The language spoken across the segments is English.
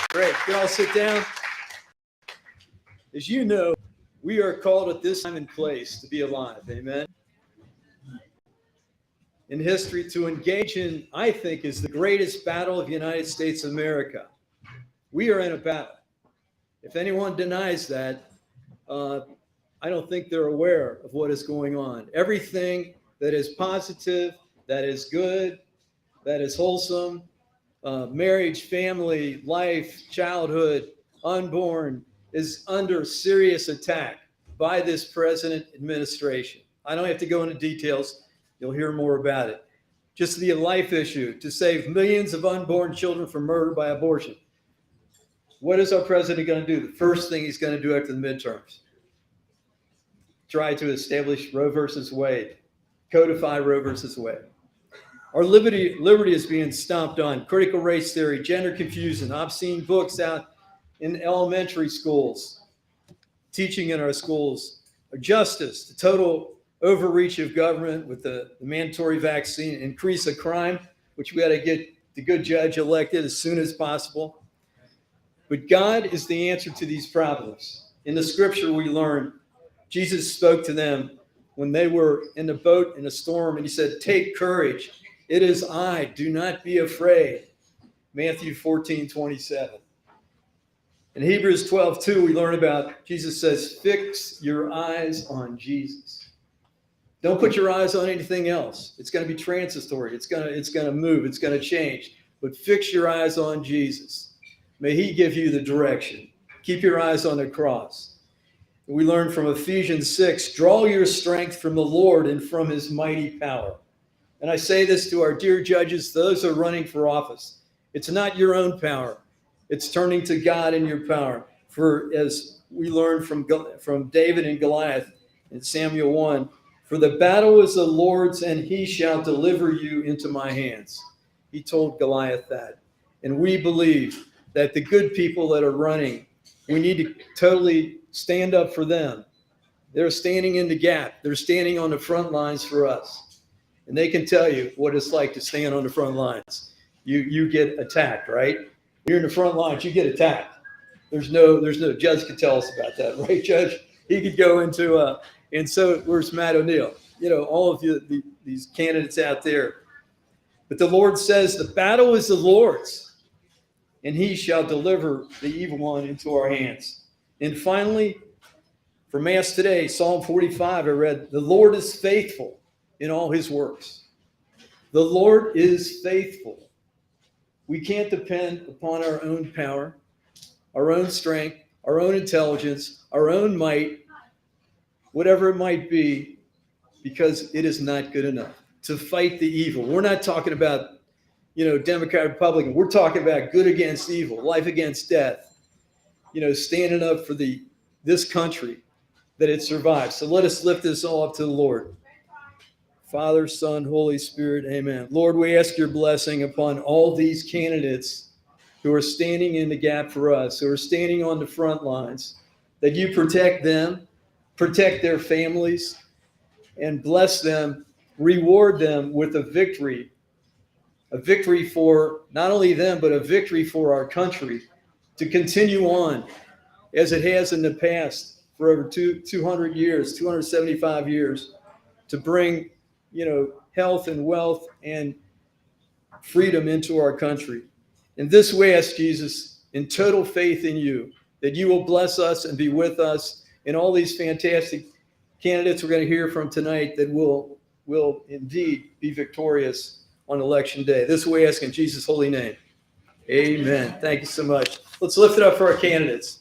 Great. You can all sit down. As you know, we are called at this time and place to be alive. Amen. In history, to engage in, I think, is the greatest battle of the United States of America. We are in a battle. If anyone denies that, I don't think they're aware of what is going on. Everything that is positive, that is good, that is wholesome, marriage, family, life, childhood, unborn, is under serious attack by this present administration. I don't have to go into details. You'll hear more about it. Just the life issue to save millions of unborn children from murder by abortion. What is our president going to do? The first thing he's going to do after the midterms. Try to establish Roe versus Wade, codify Roe versus Wade. Our liberty is being stomped on. Critical race theory, gender confusion, obscene books out in elementary schools, teaching in our schools, justice, the total overreach of government with the mandatory vaccine, increase of crime, which we got to get the good judge elected as soon as possible. But God is the answer to these problems. In the scripture we learn, Jesus spoke to them when they were in the boat in a storm, and he said, "Take courage. It is I. Do not be afraid." Matthew 14:27. In Hebrews 12:2, we learn about Jesus says, "Fix your eyes on Jesus." Don't put your eyes on anything else. It's going to be transitory. It's going to move. It's going to change. But fix your eyes on Jesus. May he give you the direction. Keep your eyes on the cross. We learn from Ephesians 6, draw your strength from the Lord and from his mighty power. And I say this to our dear judges, those who are running for office. It's not your own power. It's turning to God in your power. For as we learned from David and Goliath in Samuel 1, for the battle is the Lord's, and he shall deliver you into my hands. He told Goliath that. And we believe that the good people that are running, we need to totally stand up for them. They're standing in the gap. They're standing on the front lines for us. And they can tell you what it's like to stand on the front lines. You get attacked, right? When you're in the front lines, you get attacked. There's no Judge could tell us about that, right, Judge? He could go into and so where's Matt O'Neill? You know, all of you, these candidates out there. But the Lord says the battle is the Lord's, and he shall deliver the evil one into our hands. And finally, for Mass today, Psalm 45, I read, the Lord is faithful in all his works. The Lord is faithful. We can't depend upon our own power, our own strength, our own intelligence, our own might, whatever it might be, because it is not good enough to fight the evil. We're not talking about, Democrat, Republican. We're talking about good against evil, life against death, standing up for this country that it survives. So let us lift this all up to the Lord. Father, Son, Holy Spirit, amen. Lord, we ask your blessing upon all these candidates who are standing in the gap for us, who are standing on the front lines, that you protect them, protect their families, and bless them, reward them with a victory for not only them, but a victory for our country to continue on as it has in the past for over 200 years, 275 years, to bring, health and wealth and freedom into our country. In this way, ask Jesus, in total faith in you, that you will bless us and be with us and all these fantastic candidates we're going to hear from tonight that will indeed be victorious on Election Day. This way, ask in Jesus' holy name. Amen. Thank you so much. Let's lift it up for our candidates.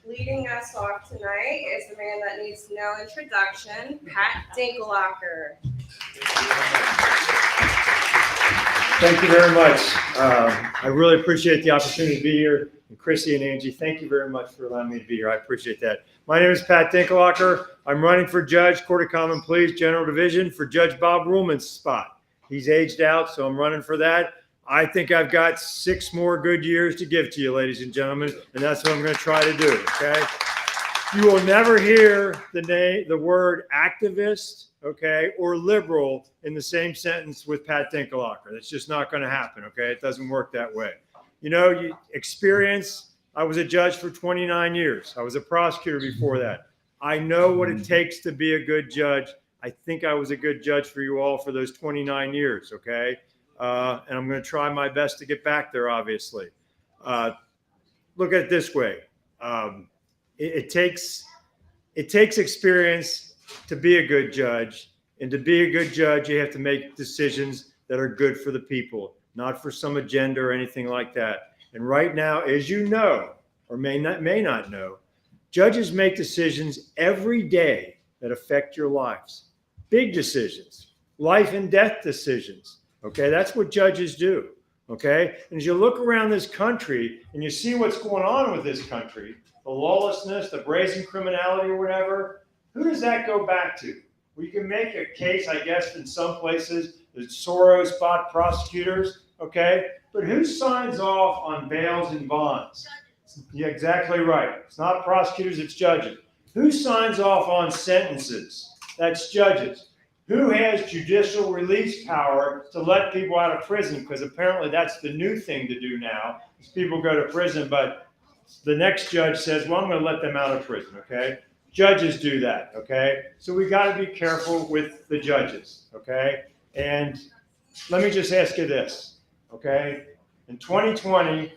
Leading us off tonight is the man that needs no introduction, Pat Dinkelhocker. Thank you very much. I really appreciate the opportunity to be here. And Chrissy and Angie, thank you very much for allowing me to be here. I appreciate that. My name is Pat Dinkelhocker. I'm running for Judge, Court of Common Pleas, General Division for Judge Bob Ruhlman's spot. He's aged out, so I'm running for that. I think I've got 6 more good years to give to you, ladies and gentlemen, and that's what I'm going to try to do, okay? You will never hear the word activist, okay, or liberal in the same sentence with Pat Dinkelacker. That's just not going to happen, okay? It doesn't work that way. You know, experience, I was a judge for 29 years. I was a prosecutor before that. I know what it takes to be a good judge. I think I was a good judge for you all for those 29 years, okay? And I'm going to try my best to get back there, obviously. Look at it this way. It takes experience to be a good judge. And to be a good judge, you have to make decisions that are good for the people, not for some agenda or anything like that. And right now, as you know, or may not know, judges make decisions every day that affect your lives. Big decisions, life and death decisions. Okay, that's what judges do. Okay, and as you look around this country and you see what's going on with this country, the lawlessness, the brazen criminality or whatever, who does that go back to? Well, you can make a case, I guess, in some places, the Soros-bought prosecutors, okay? But who signs off on bails and bonds? Yeah, exactly right. It's not prosecutors, it's judges. Who signs off on sentences? That's judges. Who has judicial release power to let people out of prison? Because apparently that's the new thing to do now, is people go to prison, but the next judge says, well, I'm going to let them out of prison, okay? Judges do that, okay? So we got to be careful with the judges, okay? And let me just ask you this, okay? In 2020,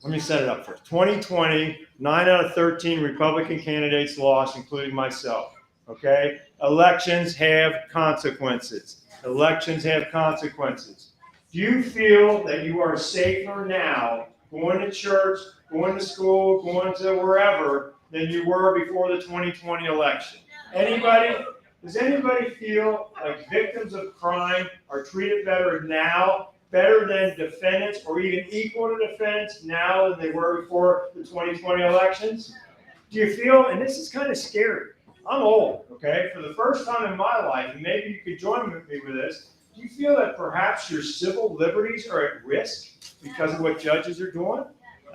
let me set it up first. 2020, 9 out of 13 Republican candidates lost, including myself, okay? Elections have consequences. Elections have consequences. Do you feel that you are safer now going to church, going to school, going to wherever than you were before the 2020 election? Anybody? Does anybody feel like victims of crime are treated better now, better than defendants, or even equal to defendants now than they were before the 2020 elections? Do you feel, and this is kind of scary, I'm old, okay? For the first time in my life, and maybe you could join me with this, do you feel that perhaps your civil liberties are at risk because of what judges are doing?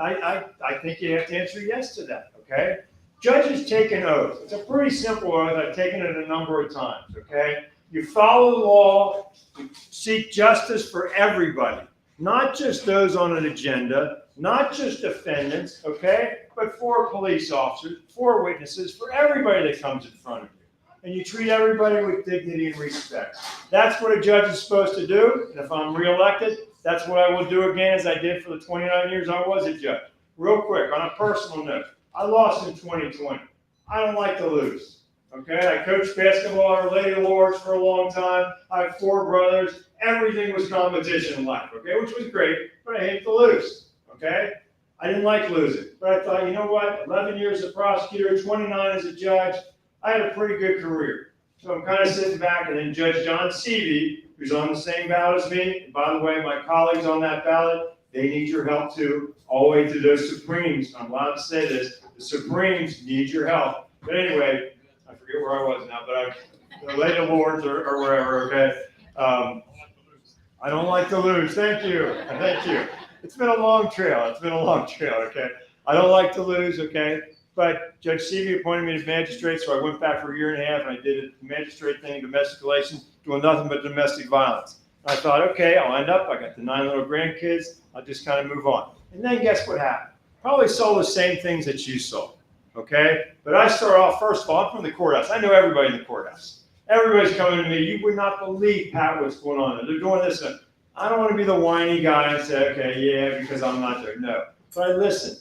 I think you have to answer yes to that, okay? Judges take an oath. It's a pretty simple oath. I've taken it a number of times, okay? You follow the law, you seek justice for everybody, not just those on an agenda, not just defendants, okay? But for police officers, for witnesses, for everybody that comes in front of you. And you treat everybody with dignity and respect. That's what a judge is supposed to do. And if I'm reelected, that's what I will do again, as I did for the 29 years I was a judge. Real quick, on a personal note, I lost in 2020. I don't like to lose. Okay, I coached basketball at our Lady of Lords for a long time. I have 4 brothers. Everything was competition in life, okay, which was great, but I hate to lose, okay? I didn't like losing, but I thought, you know what, 11 years as a prosecutor, 29 as a judge, I had a pretty good career. So I'm kind of sitting back, and then Judge John Seavey, who's on the same ballot as me, and by the way, my colleagues on that ballot, they need your help too, all the way to those Supremes. I'm allowed to say this, the Supremes need your help. But anyway, I forget where I was now, but the Lady of Lords or wherever, okay? I don't like to lose. Thank you. Thank you. It's been a long trail. It's been a long trail, okay? I don't like to lose, okay? But Judge Seavey appointed me as magistrate, so I went back for a year and a half, and I did a magistrate thing, domestic relations, doing nothing but domestic violence. And I thought, okay, I'll end up, I got the 9 little grandkids, I'll just kind of move on. And then guess what happened? Probably saw the same things that you saw, okay? But I started off, first of all, I'm from the courthouse. I know everybody in the courthouse. Everybody's coming to me. You would not believe, Pat, what's going on. They're doing this. And I don't want to be the whiny guy and say, okay, yeah, because I'm not there. No. But I listened.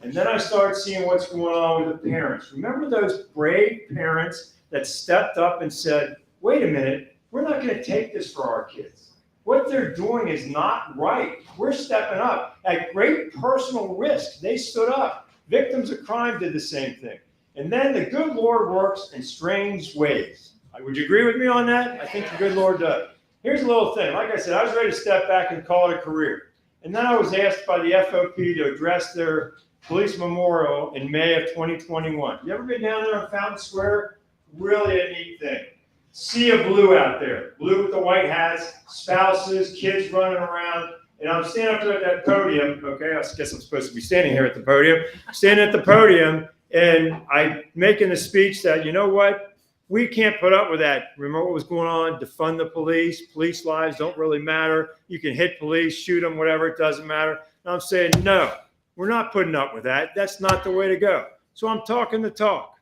And then I started seeing what's going on with the parents. Remember those brave parents that stepped up and said, wait a minute, we're not going to take this for our kids. What they're doing is not right. We're stepping up. At great personal risk, they stood up. Victims of crime did the same thing. And then the good Lord works in strange ways. Would you agree with me on that? I think the good Lord does. Here's a little thing. Like I said, I was ready to step back and call it a career. And then I was asked by the FOP to address their police memorial in May of 2021. You ever been down there on Fountain Square? Really a neat thing. Sea of blue out there. Blue with the white hats, spouses, kids running around. And I'm standing up there at that podium. Okay, I guess I'm supposed to be standing here at the podium. Standing at the podium. And I making a speech that, you know what, we can't put up with that. Remember what was going on? Defund the police. Police lives don't really matter. You can hit police, shoot them, whatever, it doesn't matter. And I'm saying, no, we're not putting up with that. That's not the way to go. So I'm talking the talk.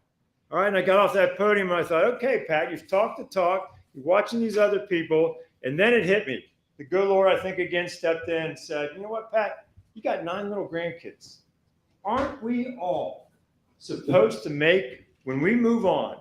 All right, and I got off that podium and I thought, okay, Pat, you've talked the talk. You're watching these other people. And then it hit me. The good Lord, I think, again stepped in and said, you know what, Pat, you got 9 little grandkids. Aren't we all supposed to make, when we move on,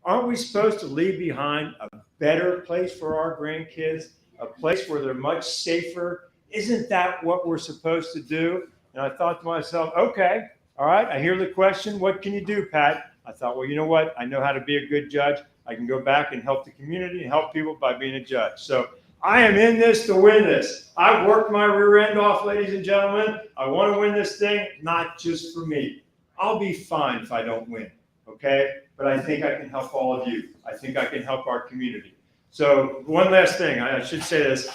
aren't we supposed to leave behind a better place for our grandkids, a place where they're much safer? Isn't that what we're supposed to do? And I thought to myself, okay, all right, I hear the question, what can you do, Pat? I thought, well, you know what? I know how to be a good judge. I can go back and help the community and help people by being a judge. So I am in this to win this. I've worked my rear end off, ladies and gentlemen. I want to win this thing, not just for me. I'll be fine if I don't win, okay? But I think I can help all of you. I think I can help our community. So one last thing, I should say this.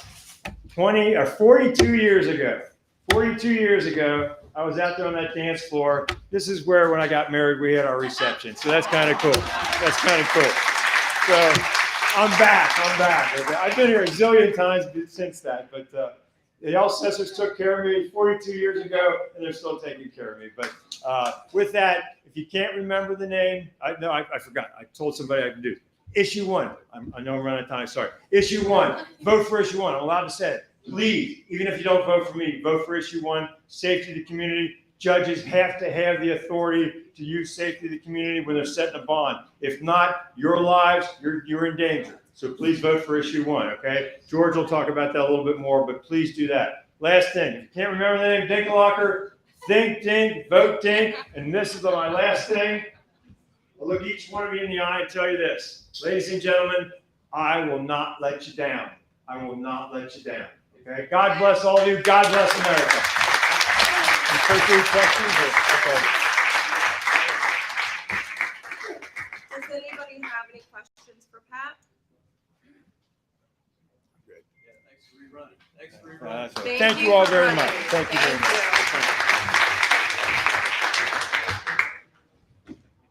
42 years ago, I was out there on that dance floor. This is where, when I got married, we had our reception. So that's kind of cool. That's kind of cool. So I'm back. I've been here a zillion times since that, but the Elsessers took care of me 42 years ago, and they're still taking care of me. But with that, if you can't remember the name, I forgot. I told somebody I could do it. Issue 1. I know I'm running out of time. Sorry. Issue 1. Vote for issue 1. I'm allowed to say it. Please, even if you don't vote for me, vote for issue 1. Safety of the community. Judges have to have the authority to use safety of the community when they're setting a bond. If not, your lives, you're in danger. So please vote for issue 1, okay? George will talk about that a little bit more, but please do that. Last thing, if you can't remember the name, Dinklocker, think Dink, vote Dink. And this is my last thing. I'll look each one of you in the eye and tell you this. Ladies and gentlemen, I will not let you down. I will not let you down. Okay? God bless all of you. God bless America. Any questions? Does anybody have any questions for Pat? Thanks for rerunning. Thanks for rerunning. Thank you all very much. Thank you very much.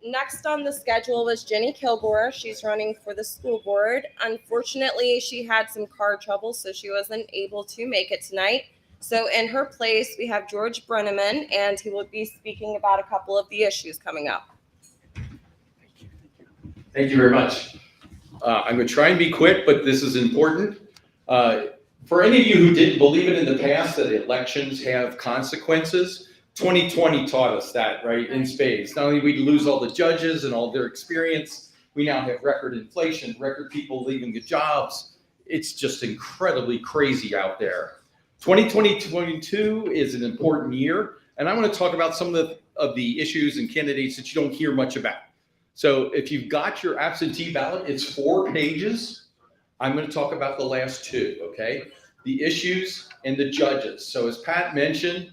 Next on the schedule was Jenny Kilgore. She's running for the school board. Unfortunately, she had some car trouble, so she wasn't able to make it tonight. So in her place, we have George Brenneman, and he will be speaking about a couple of the issues coming up. Thank you very much. I'm going to try and be quick, but this is important. For any of you who didn't believe it in the past that elections have consequences, 2020 taught us that, right, in spades. Not only did we lose all the judges and all their experience, we now have record inflation, record people leaving the jobs. It's just incredibly crazy out there. 2022 is an important year, and I want to talk about some of the issues and candidates that you don't hear much about. So if you've got your absentee ballot, it's 4 pages. I'm going to talk about the last 2, okay? The issues and the judges. So as Pat mentioned,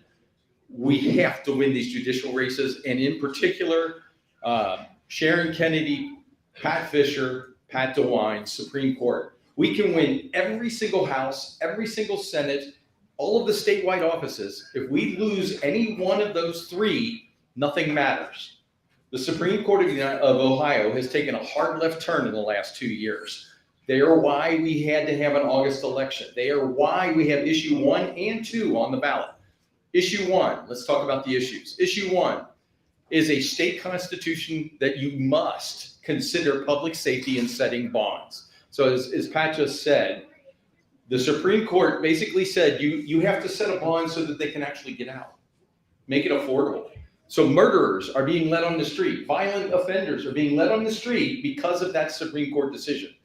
we have to win these judicial races, and in particular, Sharon Kennedy, Pat Fisher, Pat DeWine, Supreme Court. We can win every single House, every single Senate, all of the statewide offices. If we lose any one of those 3, nothing matters. The Supreme Court of Ohio has taken a hard left turn in the last 2 years. They are why we had to have an August election. They are why we have issue 1 and 2 on the ballot. Issue 1, let's talk about the issues. Issue 1 is a state constitution that you must consider public safety in setting bonds. So as Pat just said, the Supreme Court basically said you have to set a bond so that they can actually get out. Make it affordable. So murderers are being let on the street. Violent offenders are being let on the street because of that Supreme Court decision.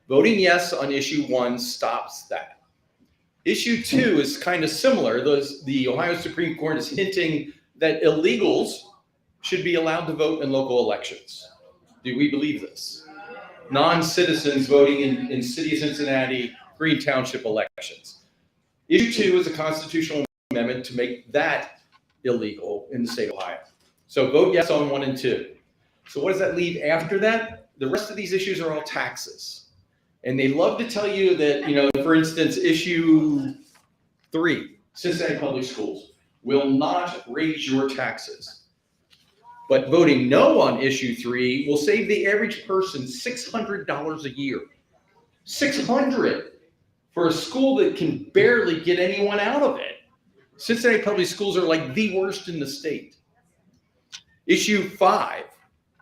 Voting yes on issue 1 stops that. Issue 2 is kind of similar. The Ohio Supreme Court is hinting that illegals should be allowed to vote in local elections. Do we believe this? Non-citizens voting in City of Cincinnati, Green Township elections. Issue 2 is a constitutional amendment to make that illegal in the state of Ohio. So vote yes on 1 and 2. So what does that leave after that? The rest of these issues are all taxes. And they love to tell you that, for instance, issue 3, Cincinnati Public Schools will not raise your taxes. But voting no on issue 3 will save the average person $600 a year. $600 for a school that can barely get anyone out of it. Cincinnati public schools are like the worst in the state. Issue 5,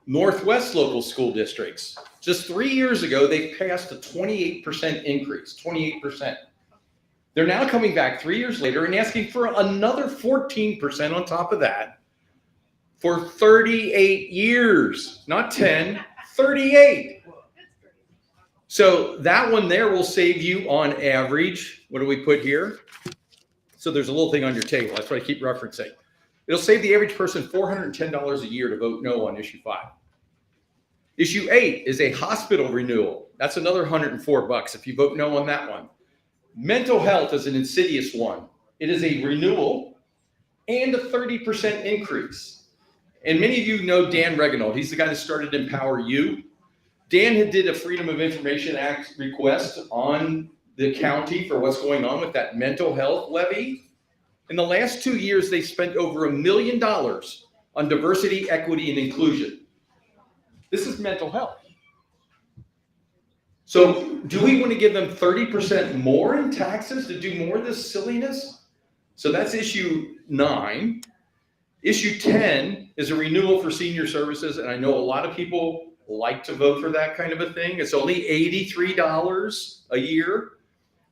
Northwest local school districts. Just 3 years ago, they passed a 28% increase, 28%. They're now coming back 3 years later and asking for another 14% on top of that for 38 years, not 10, 38. So that one there will save you on average, what do we put here? So there's a little thing on your table. That's what I keep referencing. It'll save the average person $410 a year to vote no on issue 5. Issue 8 is a hospital renewal. That's another $104 if you vote no on that one. Mental health is an insidious one. It is a renewal and a 30% increase. And many of you know Dan Reginault. He's the guy that started Empower You. Dan had did a Freedom of Information Act request on the county for what's going on with that mental health levy. In the last 2 years, they spent over $1 million on diversity, equity, and inclusion. This is mental health. So do we want to give them 30% more in taxes to do more of this silliness? So that's issue 9. Issue 10 is a renewal for senior services, and I know a lot of people like to vote for that kind of a thing. It's only $83 a year.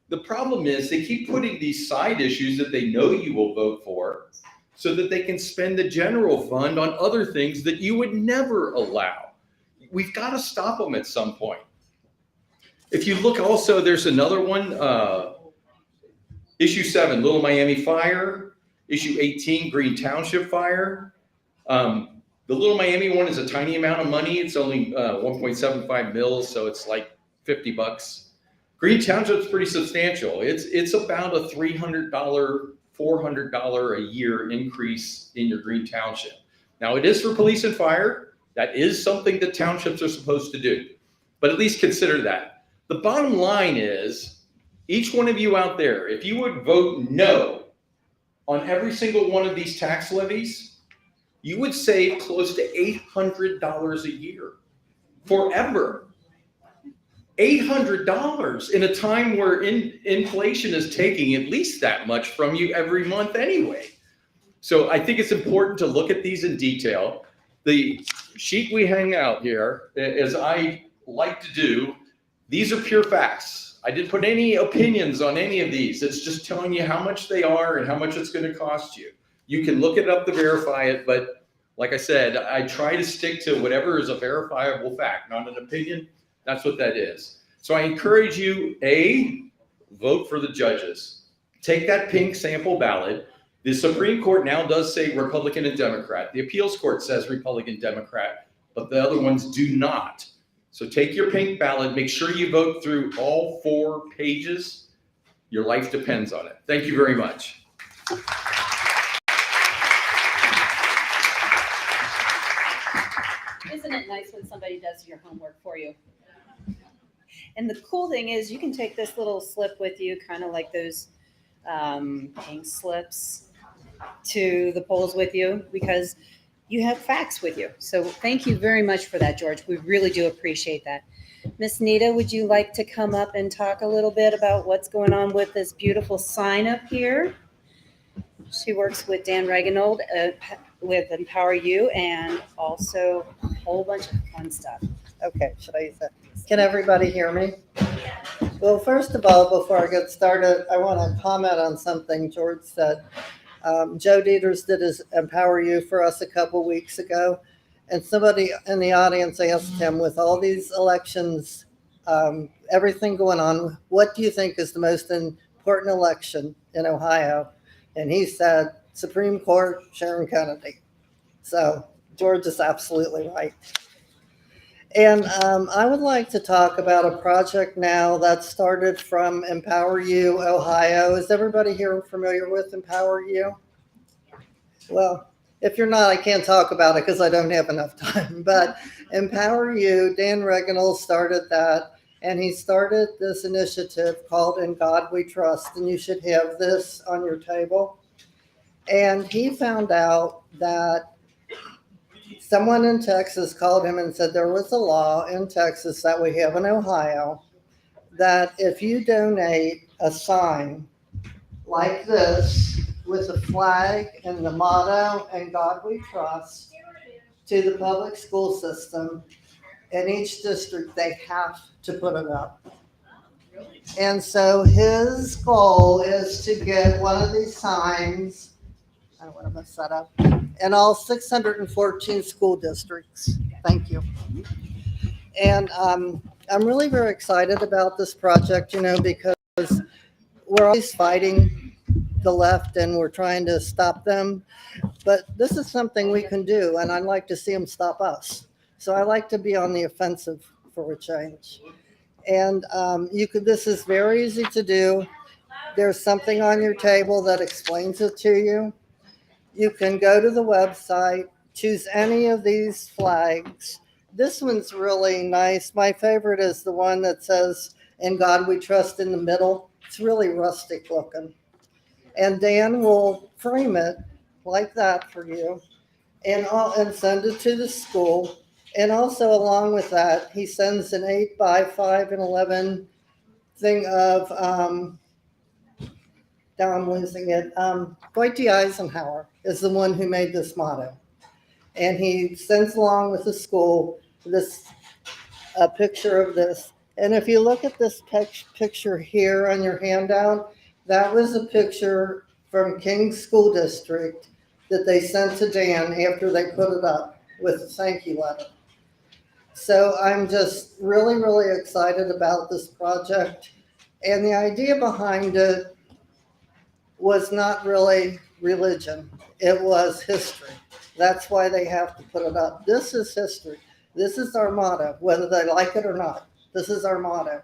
The problem is they keep putting these side issues that they know you will vote for so that they can spend the general fund on other things that you would never allow. We've got to stop them at some point. If you look also, there's another one, issue 7, Little Miami Fire. Issue 18, Green Township Fire. The Little Miami one is a tiny amount of money. It's only 1.75 mils, so it's like $50. Green Township's pretty substantial. It's about a $300, $400 a year increase in your Green Township. Now it is for police and fire. That is something that townships are supposed to do, but at least consider that. The bottom line is, each one of you out there, if you would vote no on every single one of these tax levies, you would save close to $800 a year forever. $800 in a time where inflation is taking at least that much from you every month anyway. So I think it's important to look at these in detail. The sheet we hang out here, as I like to do, these are pure facts. I didn't put any opinions on any of these. It's just telling you how much they are and how much it's going to cost you. You can look it up to verify it, but like I said, I try to stick to whatever is a verifiable fact, not an opinion. That's what that is. So I encourage you, A, vote for the judges. Take that pink sample ballot. The Supreme Court now does say Republican and Democrat. The appeals court says Republican, Democrat, but the other ones do not. So take your pink ballot, make sure you vote through all 4 pages. Your life depends on it. Thank you very much. Isn't it nice when somebody does your homework for you? And the cool thing is you can take this little slip with you, kind of like those pink slips, to the polls with you, because you have facts with you. So thank you very much for that, George. We really do appreciate that. Miss Nita, would you like to come up and talk a little bit about what's going on with this beautiful sign up here? She works with Dan Reginault with Empower You, and also a whole bunch of fun stuff. Okay, should I use that? Can everybody hear me? Well, first of all, before I get started, I want to comment on something George said. Joe Dieters did his Empower You for us a couple weeks ago, and somebody in the audience asked him, with all these elections, everything going on, what do you think is the most important election in Ohio? And he said, Supreme Court, Sharon Kennedy. So George is absolutely right. And I would like to talk about a project now that started from Empower You, Ohio. Is everybody here familiar with Empower You? Well, if you're not, I can't talk about it because I don't have enough time. But Empower You, Dan Reginault started that, and he started this initiative called In God We Trust, and you should have this on your table. And he found out that someone in Texas called him and said there was a law in Texas that we have in Ohio that if you donate a sign like this with the flag and the motto, "In God We Trust," to the public school system, in each district, they have to put it up. And so his goal is to get one of these signs, I don't want to mess that up, in all 614 school districts. Thank you. And I'm really very excited about this project, because we're always fighting the left and we're trying to stop them. But this is something we can do, and I'd like to see them stop us. So I like to be on the offensive for a change. And this is very easy to do. There's something on your table that explains it to you. You can go to the website, choose any of these flags. This one's really nice. My favorite is the one that says, "In God We Trust," in the middle. It's really rustic looking. And Dan will frame it like that for you and send it to the school. And also along with that, he sends an 8x5 and 11 thing of, now I'm losing it. Dwight D. Eisenhower is the one who made this motto. And he sends along with the school a picture of this. And if you look at this picture here on your handout, that was a picture from King's School District that they sent to Dan after they put it up with a thank you letter. So I'm just really, really excited about this project. And the idea behind it was not really religion. It was history. That's why they have to put it up. This is history. This is our motto, whether they like it or not. This is our motto.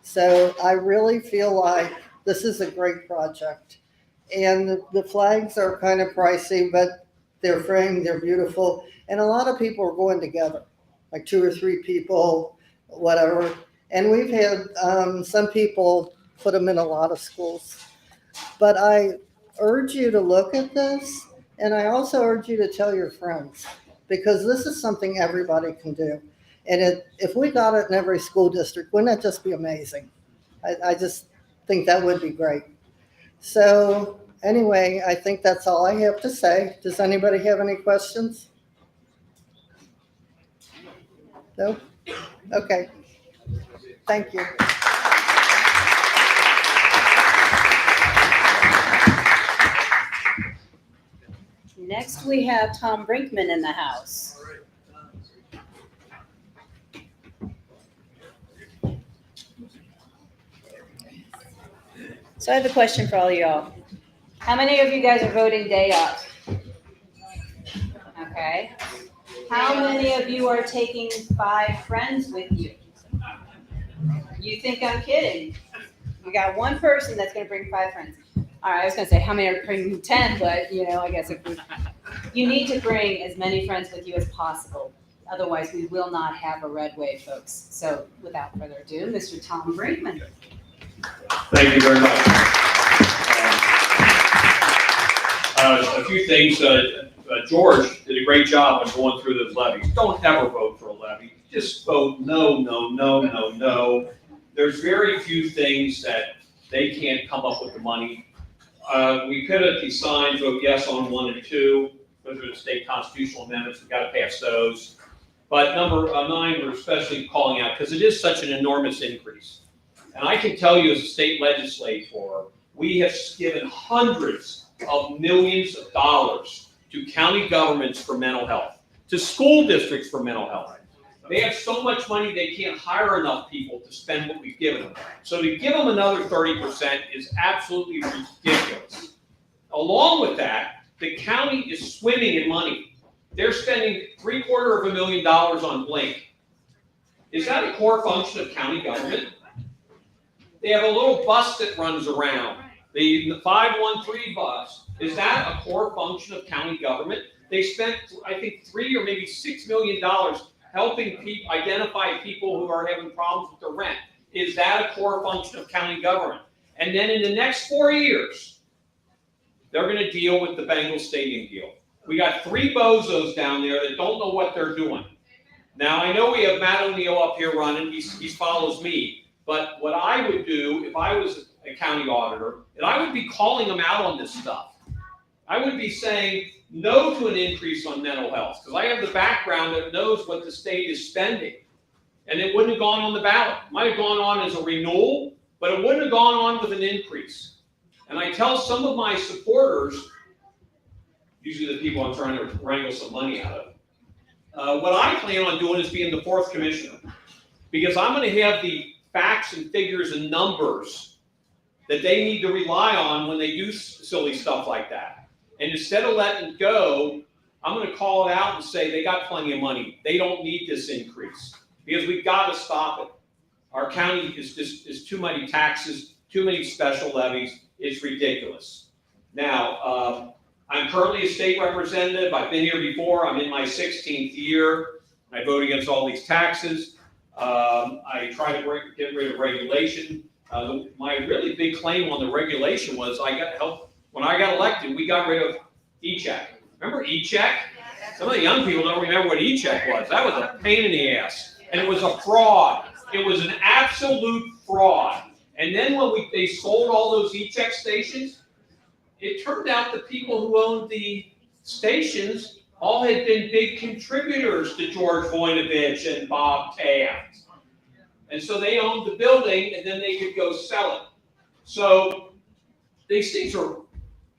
So I really feel like this is a great project. And the flags are kind of pricey, but they're framed, they're beautiful. And a lot of people are going together, like 2 or 3 people, whatever. And we've had some people put them in a lot of schools. But I urge you to look at this, and I also urge you to tell your friends, because this is something everybody can do. And if we got it in every school district, wouldn't that just be amazing? I just think that would be great. So anyway, I think that's all I have to say. Does anybody have any questions? No? Okay. Thank you. Next, we have Tom Brinkman in the house. So I have a question for all y'all. How many of you guys are voting day up? Okay. How many of you are taking 5 friends with you? You think I'm kidding? We got one person that's going to bring 5 friends. All right, I was going to say how many are bringing 10, but I guess you need to bring as many friends with you as possible. Otherwise, we will not have a red wave, folks. So without further ado, Mr. Tom Brinkman. Thank you very much. A few things. George did a great job on going through those levies. Don't ever vote for a levy. Just vote no, no, no, no, no. There's very few things that they can't come up with the money. We could have designed vote yes on 1 and 2. Those are the state constitutional amendments. We've got to pass those. But number 9, we're especially calling out because it is such an enormous increase. And I can tell you as a state legislator, we have given hundreds of millions of dollars to county governments for mental health, to school districts for mental health. They have so much money they can't hire enough people to spend what we've given them. So to give them another 30% is absolutely ridiculous. Along with that, the county is swimming in money. They're spending $750,000 on Blink. Is that a core function of county government? They have a little bus that runs around, the 513 bus. Is that a core function of county government? They spent, I think, $3 or maybe $6 million helping people identify people who are having problems with their rent. Is that a core function of county government? And then in the next 4 years, they're going to deal with the Bengals Stadium deal. We got three bozos down there that don't know what they're doing. Now, I know we have Matt O'Neill up here running, he follows me, but what I would do if I was a county auditor, and I would be calling them out on this stuff. I would be saying no to an increase on mental health, because I have the background that knows what the state is spending. And it wouldn't have gone on the ballot. It might have gone on as a renewal, but it wouldn't have gone on with an increase. And I tell some of my supporters, usually the people I'm trying to wrangle some money out of, what I plan on doing is being the fourth commissioner. Because I'm going to have the facts and figures and numbers that they need to rely on when they do silly stuff like that. And instead of letting it go, I'm going to call it out and say they got plenty of money. They don't need this increase. Because we've got to stop it. Our county is too many taxes, too many special levies. It's ridiculous. Now, I'm currently a state representative. I've been here before. I'm in my 16th year. I vote against all these taxes. I try to get rid of regulation. My really big claim on the regulation was I got help. When I got elected, we got rid of e-check. Remember e-check? Some of the young people don't remember what e-check was. That was a pain in the ass. And it was a fraud. It was an absolute fraud. And then when they sold all those e-check stations, it turned out the people who owned the stations all had been big contributors to George Voinovich and Bob Taft. And so they owned the building, and then they could go sell it. So these things are,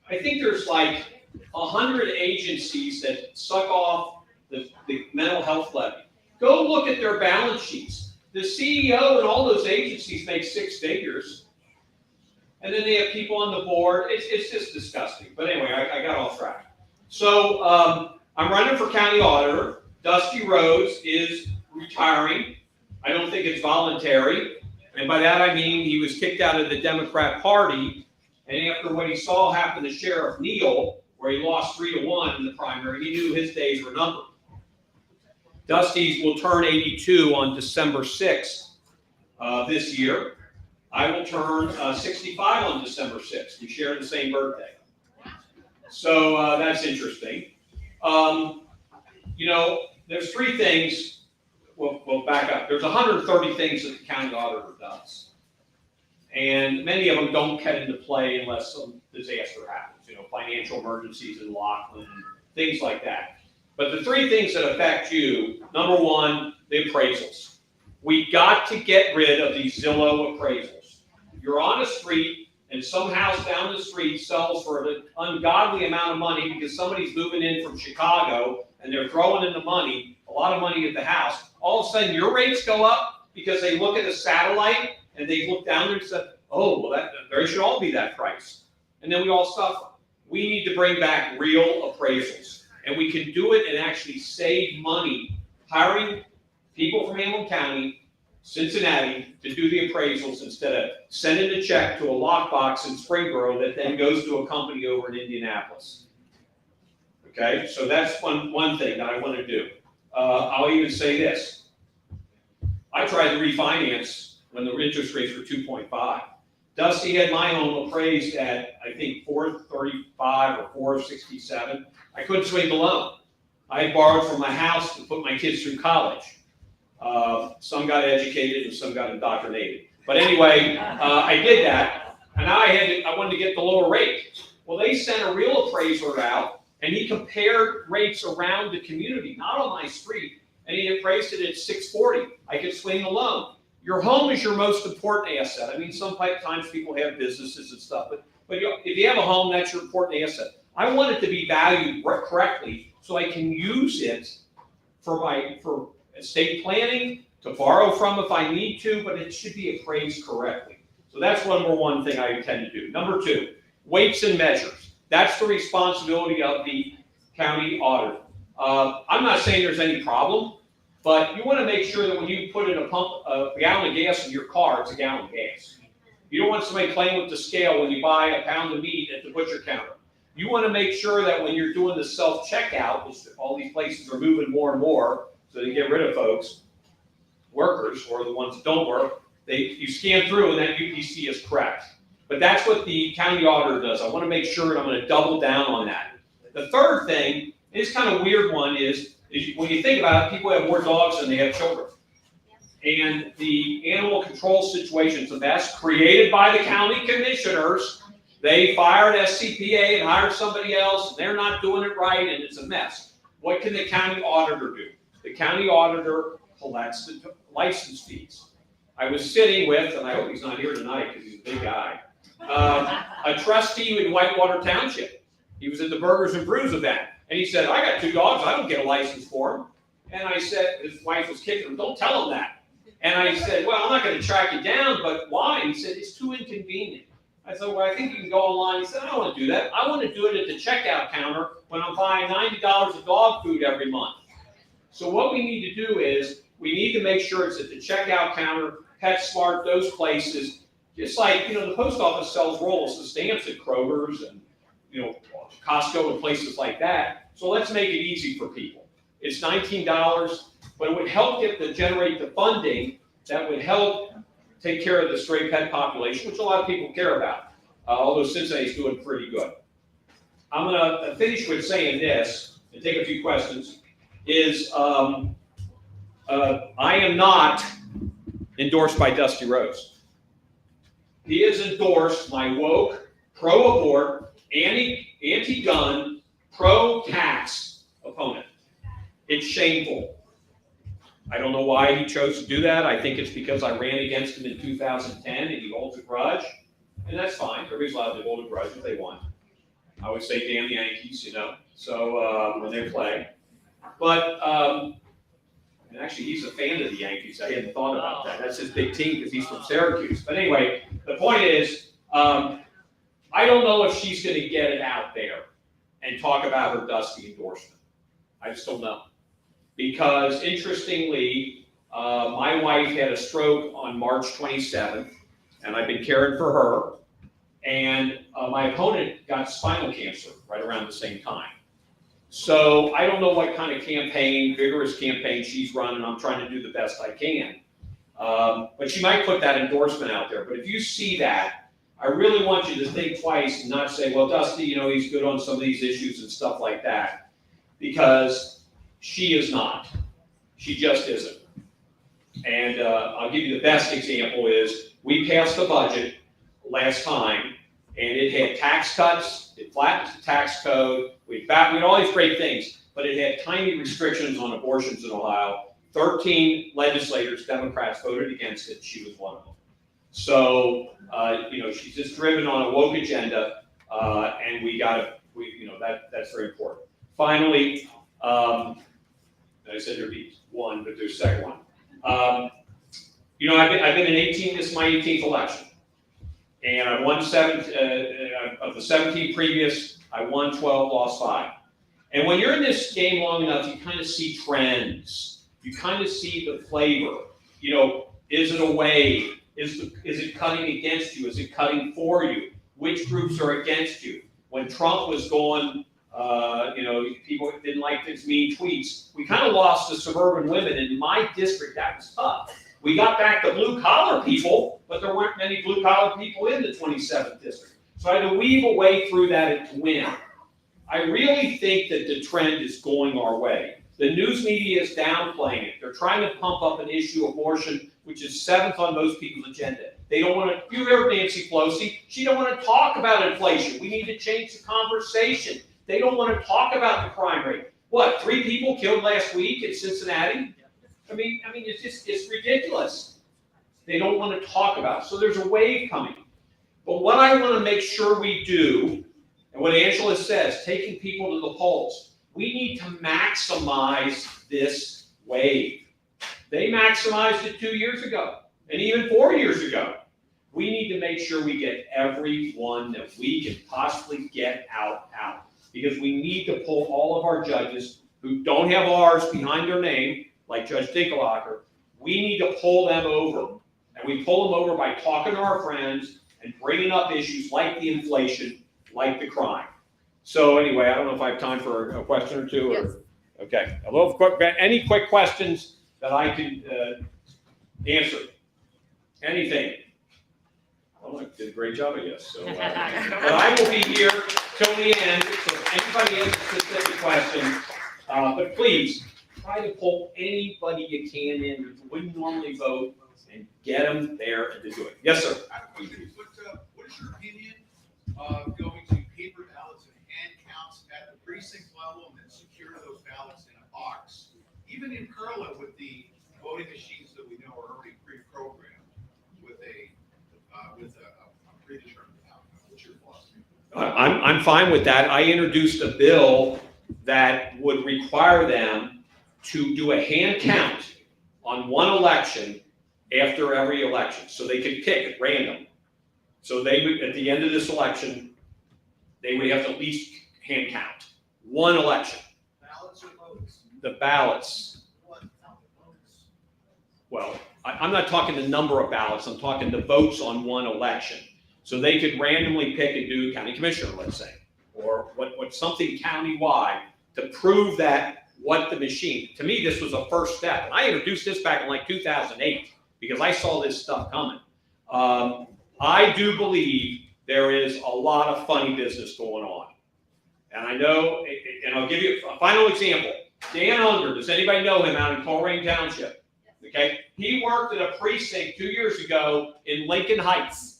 I think there's like 100 agencies that suck off the mental health levy. Go look at their balance sheets. The CEO and all those agencies make six figures. And then they have people on the board. It's just disgusting. But anyway, I got off track. So I'm running for county auditor. Dusty Rhodes is retiring. I don't think it's voluntary. And by that I mean he was kicked out of the Democrat Party. And after what he saw happen to Sheriff Neal, where he lost 3-1 in the primary, he knew his days were numbered. Dusty will turn 82 on December 6th this year. I will turn 65 on December 6th. We share the same birthday. So that's interesting. You know, there's three things. We'll back up. There's 130 things that the county auditor does. And many of them don't get into play unless some disaster happens. You know, financial emergencies in Laughlin, things like that. But the three things that affect you, number one, the appraisals. We got to get rid of these Zillow appraisals. You're on a street and some house down the street sells for an ungodly amount of money because somebody's moving in from Chicago and they're throwing in the money, a lot of money at the house. All of a sudden your rates go up because they look at a satellite and they look down there and say, oh, well, they should all be that price. And then we all suffer. We need to bring back real appraisals. And we can do it and actually save money hiring people from Hamilton County, Cincinnati, to do the appraisals instead of sending a check to a lockbox in Springboro that then goes to a company over in Indianapolis. Okay, so that's one thing that I want to do. I'll even say this. I tried to refinance when the interest rates were 2.5. Dusty had my home appraised at, I think, 435 or 467. I couldn't swing the loan. I had borrowed from my house to put my kids through college. Some got educated and some got indoctrinated. But anyway, I did that, and now I wanted to get the lower rate. Well, they sent a real appraiser out, and he compared rates around the community, not on my street, and he appraised it at 640. I could swing the loan. Your home is your most important asset. I mean, sometimes people have businesses and stuff, but if you have a home, that's your important asset. I want it to be valued correctly so I can use it for estate planning, to borrow from if I need to, but it should be appraised correctly. So that's number one thing I intend to do. Number two, weights and measures. That's the responsibility of the county auditor. I'm not saying there's any problem, but you want to make sure that when you put in a gallon of gas in your car, it's a gallon of gas. You don't want somebody playing with the scale when you buy a pound of meat at the butcher counter. You want to make sure that when you're doing the self-checkout, which all these places are moving more and more, so they get rid of folks, workers, or the ones that don't work, you scan through and that UPC is correct. But that's what the county auditor does. I want to make sure, and I'm going to double down on that. The third thing, is kind of weird one, is when you think about it, people have more dogs than they have children. And the animal control situation's a mess created by the county commissioners. They fired SCPA and hired somebody else, and they're not doing it right, and it's a mess. What can the county auditor do? The county auditor collects the license fees. I was sitting with, and I hope he's not here tonight because he's a big guy, a trustee in Whitewater Township. He was at the Burgers and Brews event, and he said, I got 2 dogs, I don't get a license for them. And I said, his wife was kicking him, don't tell him that. And I said, well, I'm not going to track you down, but why? He said, it's too inconvenient. I said, well, I think you can go online. He said, I don't want to do that. I want to do it at the checkout counter when I'm buying $90 of dog food every month. So what we need to do is, we need to make sure it's at the checkout counter, PetSmart, those places. Just like, the post office sells rolls of stamps at Kroger's and, Costco and places like that. So let's make it easy for people. It's $19, but it would help generate the funding that would help take care of the stray pet population, which a lot of people care about, although Cincinnati's doing pretty good. I'm going to finish with saying this, and take a few questions, is I am not endorsed by Dusty Rose. He has endorsed my woke, pro-abort, anti-gun, pro-tax opponent. It's shameful. I don't know why he chose to do that. I think it's because I ran against him in 2010 and he holds a grudge. And that's fine. Everybody's allowed to hold a grudge if they want. I always say, damn the Yankees, so when they play. But, and actually, he's a fan of the Yankees. I hadn't thought about that. That's his big team because he's from Syracuse. But anyway, the point is, I don't know if she's going to get it out there and talk about her Dusty endorsement. I just don't know. Because interestingly, my wife had a stroke on March 27th, and I've been caring for her. And my opponent got spinal cancer right around the same time. So I don't know what kind of vigorous campaign she's running. I'm trying to do the best I can. But she might put that endorsement out there. But if you see that, I really want you to think twice and not say, well, Dusty, he's good on some of these issues and stuff like that. Because she is not. She just isn't. And I'll give you the best example is we passed the budget last time, and it had tax cuts, it flattened the tax code, we had all these great things, but it had tiny restrictions on abortions in Ohio. 13 legislators, Democrats, voted against it. She was one of them. So, she's just driven on a woke agenda, and that's very important. Finally, I said there'd be one, but there's a second one. I've been in 18, this is my 18th election. And I won 7 of the 17 previous, I won 12, lost 5. And when you're in this game long enough, you kind of see trends. You kind of see the flavor. Is it a wave? Is it cutting against you? Is it cutting for you? Which groups are against you? When Trump was going, people didn't like his mean tweets. We kind of lost the suburban women. In my district, that was tough. We got back the blue-collar people, but there weren't many blue-collar people in the 27th district. So I had to weave a way through that and win. I really think that the trend is going our way. The news media is downplaying it. They're trying to pump up an issue, abortion, which is 7th on most people's agenda. They don't want to, you heard Nancy Pelosi, she don't want to talk about inflation. We need to change the conversation. They don't want to talk about the crime rate. What, 3 people killed last week in Cincinnati? I mean, it's ridiculous. They don't want to talk about it. So there's a wave coming. But what I want to make sure we do, and what Angela says, taking people to the polls, we need to maximize this wave. They maximized it 2 years ago, and even 4 years ago. We need to make sure we get everyone that we can possibly get out. Because we need to pull all of our judges who don't have R's behind their name, like Judge Dinkelhocker, we need to pull them over. And we pull them over by talking to our friends and bringing up issues like the inflation, like the crime. So anyway, I don't know if I have time for a question or two. Yes. Okay. Any quick questions that I can answer? Anything? Well, I did a great job, I guess. So, but I will be here till the end, so if anybody has a specific question, but please, try to pull anybody you can in who wouldn't normally vote and get them there and to do it. Yes, sir. I have a question. What is your opinion of going to paper ballots and hand counts at the precinct level and then secure those ballots in a box? Even in Perla with the voting machines that we know are already pre-programmed with a predetermined outcome. What's your philosophy? I'm fine with that. I introduced a bill that would require them to do a hand count on one election after every election, so they could pick at random. So they would, at the end of this election, they would have to at least hand count one election. Ballots or votes? The ballots. What? Not the votes. Well, I'm not talking the number of ballots, I'm talking the votes on one election. So they could randomly pick and do county commissioner, let's say, or what something countywide to prove that what the machine, to me, this was a first step. And I introduced this back in like 2008 because I saw this stuff coming. I do believe there is a lot of funny business going on. And I know, and I'll give you a final example. Dan Unger, does anybody know him out in Coleraine Township? Okay, he worked at a precinct 2 years ago in Lincoln Heights.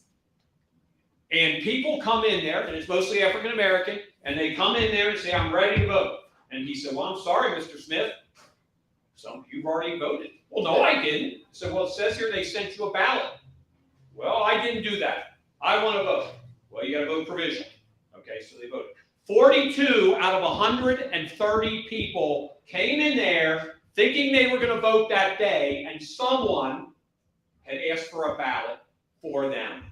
And people come in there, and it's mostly African American, and they come in there and say, I'm ready to vote. And he said, well, I'm sorry, Mr. Smith. You've already voted. Well, no, I didn't. I said, well, it says here they sent you a ballot. Well, I didn't do that. I want to vote. Well, you got to vote provisional. Okay, so they voted. 42 out of 130 people came in there thinking they were going to vote that day, and someone had asked for a ballot for them.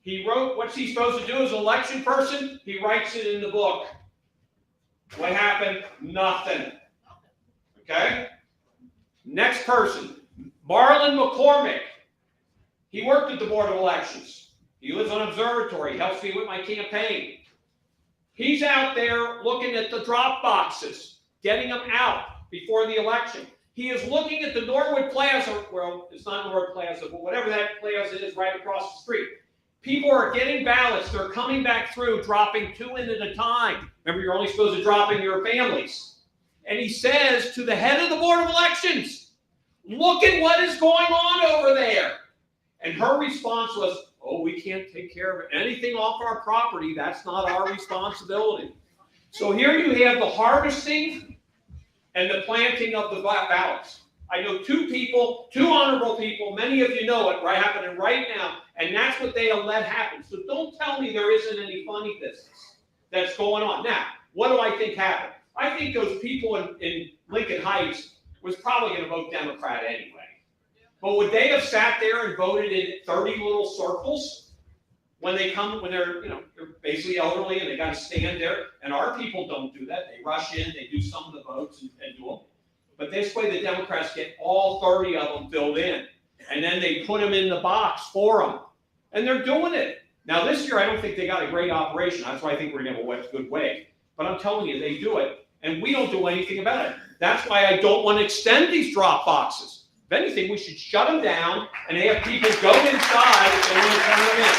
He wrote, what's he supposed to do as an election person? He writes it in the book. What happened? Nothing. Okay? Next person, Marlon McCormick. He worked at the Board of Elections. He lives on Observatory. He helps me with my campaign. He's out there looking at the drop boxes, getting them out before the election. He is looking at the Norwood Plaza, well, it's not Norwood Plaza, but whatever that plaza is right across the street. People are getting ballots. They're coming back through, dropping 2 in at a time. Remember, you're only supposed to drop in your families. And he says to the head of the Board of Elections, look at what is going on over there. And her response was, oh, we can't take care of anything off our property. That's not our responsibility. So here you have the harvesting and the planting of the ballots. I know 2 people, 2 honorable people, many of you know it, happening right now, and that's what they let happen. So don't tell me there isn't any funny business that's going on. Now, what do I think happened? I think those people in Lincoln Heights was probably going to vote Democrat anyway. But would they have sat there and voted in 30 little circles when they're they're basically elderly and they got to stand there? And our people don't do that. They rush in, they do some of the votes and do them. But this way the Democrats get all 30 of them filled in. And then they put them in the box for them. And they're doing it. Now this year I don't think they got a great operation. That's why I think we're going to have a good wave. But I'm telling you, they do it. And we don't do anything about it. That's why I don't want to extend these drop boxes. If anything, we should shut them down and have people go inside if they want to turn them in.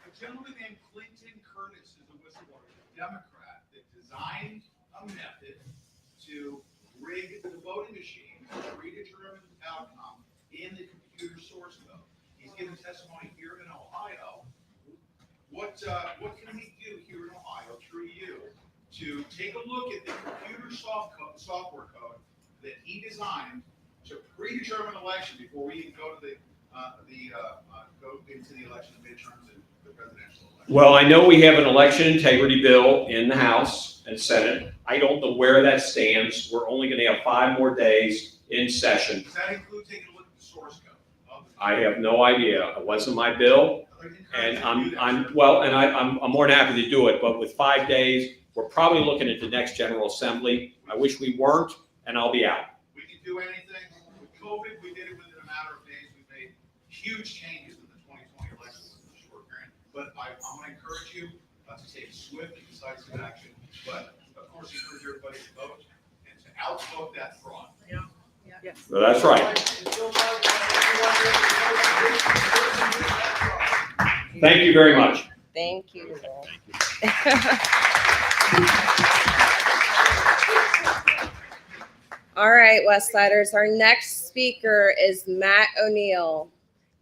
A gentleman named Clinton Curtis is a whistleblower, a Democrat, that designed a method to rig the voting machine, a predetermined outcome in the computer source code. He's given testimony here in Ohio. What can we do here in Ohio through you to take a look at the computer software code that he designed to predetermine election before we even go to go into the election, the midterms, and the presidential election? Well, I know we have an election integrity bill in the House and Senate. I don't know where that stands. We're only going to have 5 more days in session. Does that include taking a look at the source code? I have no idea. It wasn't my bill, and I'm more than happy to do it. But with 5 days, we're probably looking at the next General Assembly. I wish we weren't, and I'll be out. We can do anything. With COVID, we did it within a matter of days. We made huge changes in the 2020 election in a short period. But I'm going to encourage you to take swift and decisive action. But of course, encourage everybody to vote and to outvote that fraud. So that's right. Until Thank you very much. Thank you. All right, West Siders, our next speaker is Matt O'Neill.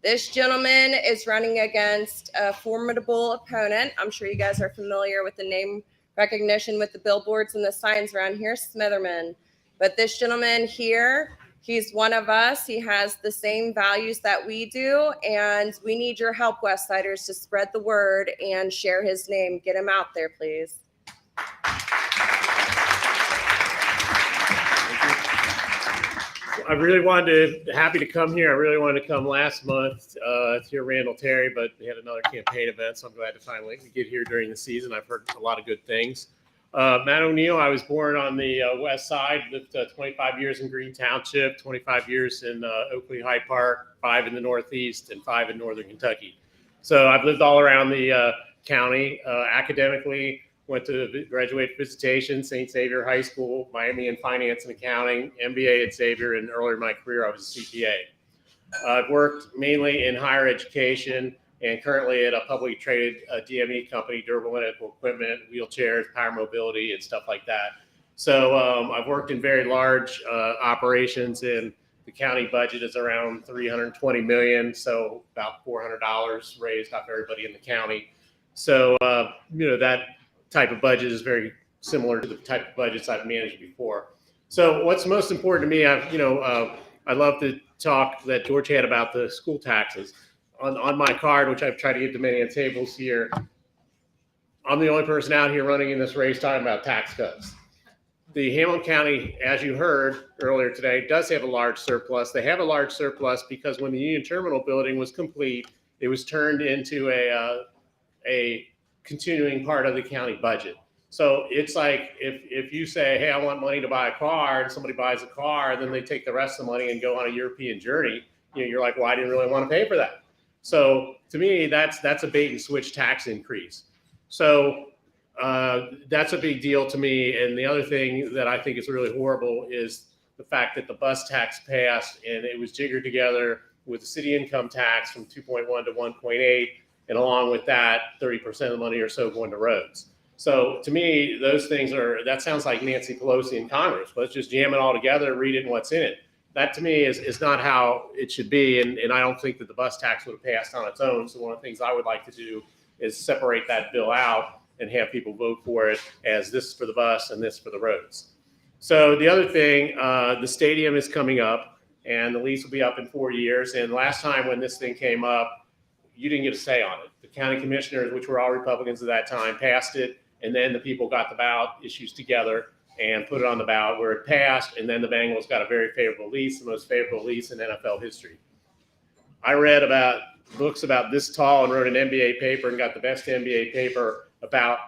This gentleman is running against a formidable opponent. I'm sure you guys are familiar with the name recognition with the billboards and the signs around here, Smitherman. But this gentleman here, he's one of us. He has the same values that we do, and we need your help, West Siders, to spread the word and share his name. Get him out there, please. I really happy to come here. I really wanted to come last month to hear Randall Terry, but we had another campaign event, so I'm glad to finally get here during the season. I've heard a lot of good things. Matt O'Neill, I was born on the west side, lived 25 years in Green Township, 25 years in Oakley Hyde Park, 5 in the Northeast, and 5 in Northern Kentucky. So I've lived all around the county. Academically, went to graduate visitation, St. Xavier High School, Miami in finance and accounting, MBA at Xavier, and earlier in my career, I was a CPA. I've worked mainly in higher education and currently at a publicly traded DME company, durable medical equipment, wheelchairs, power mobility, and stuff like that. So I've worked in very large operations, and the county budget is around $320 million, so about $400 raised off everybody in the county. So, that type of budget is very similar to the type of budgets I've managed before. So what's most important to me, I love the talk that George had about the school taxes. On my card, which I've tried to give to many tables here, I'm the only person out here running in this race talking about tax cuts. The Hamilton County, as you heard earlier today, does have a large surplus. They have a large surplus because when the Union Terminal building was complete, it was turned into a continuing part of the county budget. So it's like if you say, hey, I want money to buy a car, and somebody buys a car, and then they take the rest of the money and go on a European journey, you're like, well, I didn't really want to pay for that. So to me, that's a bait and switch tax increase. So that's a big deal to me. And the other thing that I think is really horrible is the fact that the bus tax passed and it was jiggered together with the city income tax from 2.1 to 1.8. And along with that, 30% of the money or so going to roads. So to me, those things that sounds like Nancy Pelosi in Congress. Let's just jam it all together, read it and what's in it. That to me is not how it should be. And I don't think that the bus tax would have passed on its own. So one of the things I would like to do is separate that bill out and have people vote for it as this for the bus and this for the roads. So the other thing, the stadium is coming up and the lease will be up in 4 years. And last time when this thing came up, you didn't get a say on it. The county commissioners, which were all Republicans at that time, passed it. And then the people got the ballot issues together and put it on the ballot where it passed. And then the Bengals got a very favorable lease, the most favorable lease in NFL history. I read about books about this tall and wrote an MBA paper and got the best MBA paper about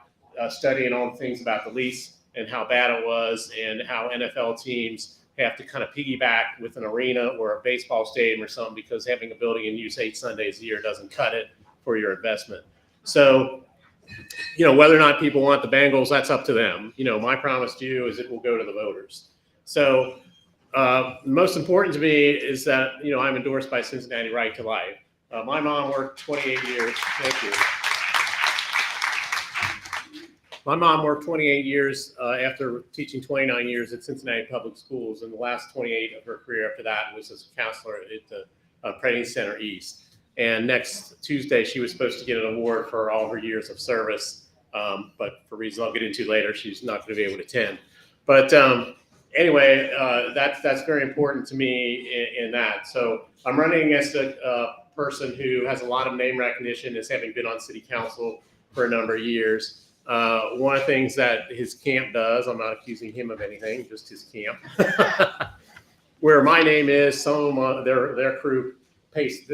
studying all the things about the lease and how bad it was and how NFL teams have to kind of piggyback with an arena or a baseball stadium or something because having a building in use 8 Sundays a year doesn't cut it for your investment. So, whether or not people want the Bengals, that's up to them. My promise to you is it will go to the voters. So most important to me is that, I'm endorsed by Cincinnati Right to Life. My mom worked 28 years. Thank you. My mom worked 28 years after teaching 29 years at Cincinnati Public Schools, and the last 28 of her career after that was as a counselor at the Prating Center East. And next Tuesday, she was supposed to get an award for all her years of service, but for reasons I'll get into later, she's not going to be able to attend. But anyway, that's very important to me in that. So I'm running against a person who has a lot of name recognition as having been on city council for a number of years. One of the things that his camp does, I'm not accusing him of anything, just his camp, where my name is, some of them, their crew pastes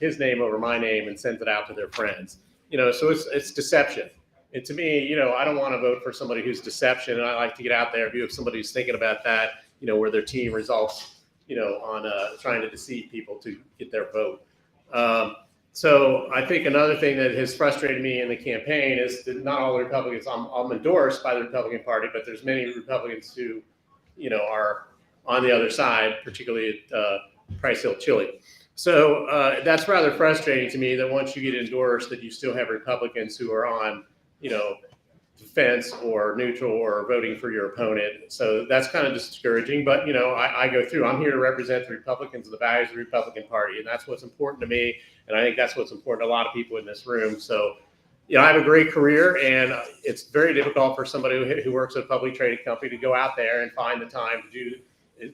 his name over my name and sends it out to their friends. So it's deception. And to me, I don't want to vote for somebody who's deception. And I like to get out there, view of somebody who's thinking about that, where their team results, on trying to deceive people to get their vote. So I think another thing that has frustrated me in the campaign is that not all the Republicans, I'm endorsed by the Republican Party, but there's many Republicans who, are on the other side, particularly at Price Hill Chili. So that's rather frustrating to me that once you get endorsed, that you still have Republicans who are on, the fence or neutral or voting for your opponent. So that's kind of discouraging. But I go through. I'm here to represent the Republicans and the values of the Republican Party, and that's what's important to me. And I think that's what's important to a lot of people in this room. So, I have a great career, and it's very difficult for somebody who works at a publicly traded company to go out there and find the time to do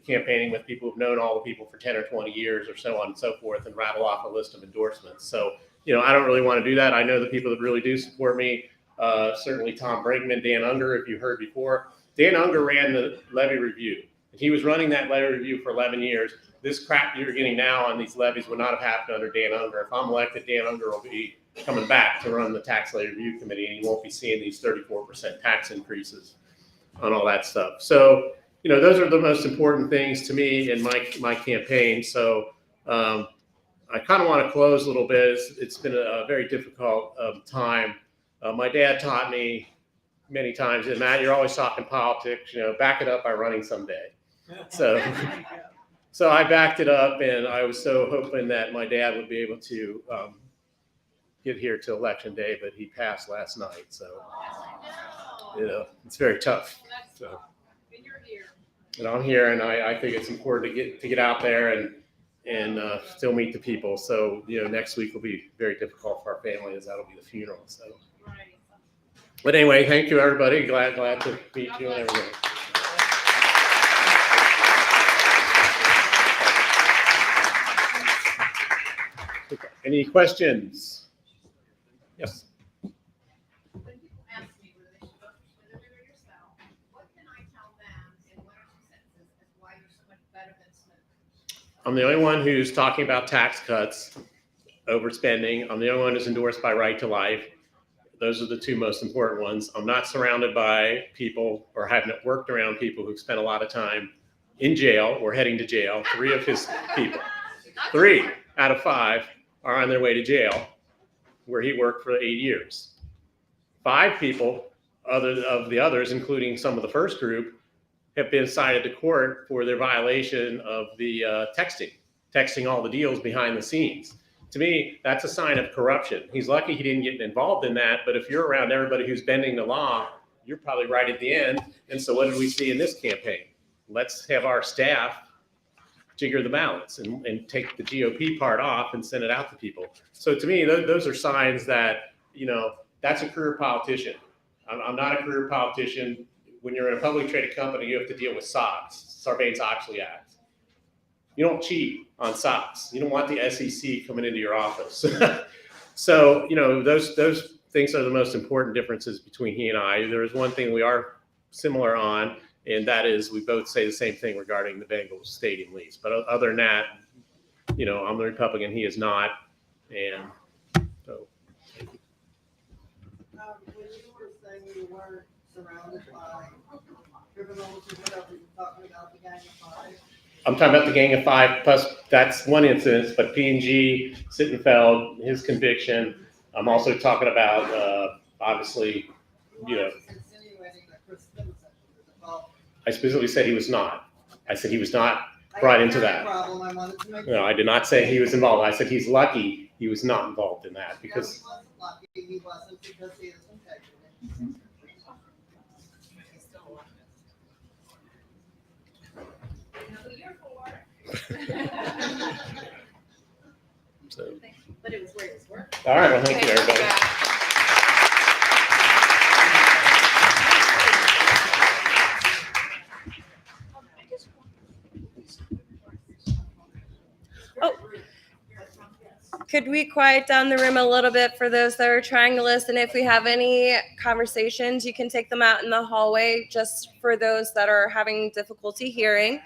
campaigning with people who've known all the people for 10 or 20 years or so on and so forth and rattle off a list of endorsements. So, I don't really want to do that. I know the people that really do support me, certainly Tom Brinkman, Dan Unger, if you heard before. Dan Unger ran the levy review. He was running that levy review for 11 years. This crap you're getting now on these levies would not have happened under Dan Unger. If I'm elected, Dan Unger will be coming back to run the tax levy review committee, and you won't be seeing these 34% tax increases on all that stuff. So, those are the most important things to me in my campaign. So I kind of want to close a little bit. It's been a very difficult time. My dad taught me many times, and Matt, you're always talking politics, back it up by running someday. So I backed it up, and I was so hoping that my dad would be able to get here to election day, but he passed last night. So, it's very tough. So, and I'm here, and I think it's important to get out there and still meet the people. So, next week will be very difficult for our family, as that'll be the funeral. So, but anyway, thank you, everybody. Glad to meet you and everything. Okay. Any questions? Yes. When people ask me whether they should vote for Smith or yourself, what can I tell them in one or two sentences as why you're so much better than Smith? I'm the only one who's talking about tax cuts, overspending. I'm the only one who's endorsed by Right to Life. Those are the two most important ones. I'm not surrounded by people or haven't worked around people who've spent a lot of time in jail or heading to jail. 3 of his people, 3 out of 5 are on their way to jail, where he worked for 8 years. 5 people, of the others, including some of the first group, have been cited to court for their violation of the texting all the deals behind the scenes. To me, that's a sign of corruption. He's lucky he didn't get involved in that, but if you're around everybody who's bending the law, you're probably right at the end. And so what did we see in this campaign? Let's have our staff jigger the balance and take the GOP part off and send it out to people. So to me, those are signs that, that's a career politician. I'm not a career politician. When you're in a publicly traded company, you have to deal with SOX, Sarbanes-Oxley Act. You don't cheat on SOX. You don't want the SEC coming into your office. So, those things are the most important differences between he and I. There is one thing we are similar on, and that is we both say the same thing regarding the Bengals stadium lease. But other than that, I'm the Republican, he is not. And so. When you were saying you weren't surrounded by criminals or whatever, you're talking about the Gang of 5? I'm talking about the Gang of 5, plus that's one instance, but P&G, Sittenfeld, his conviction. I'm also talking about, obviously, Insinuating that Chris Simmons was involved. I specifically said he was not. I said he was not brought into that. Problem. I wanted to make No, I did not say he was involved. I said he's lucky he was not involved in that because. No, he wasn't lucky. He wasn't because he has integrity. So. But it was where it was working. All right. Well, thank you, everybody. Could we quiet down the room a little bit for those that are trying to listen? If we have any conversations, you can take them out in the hallway just for those that are having difficulty hearing.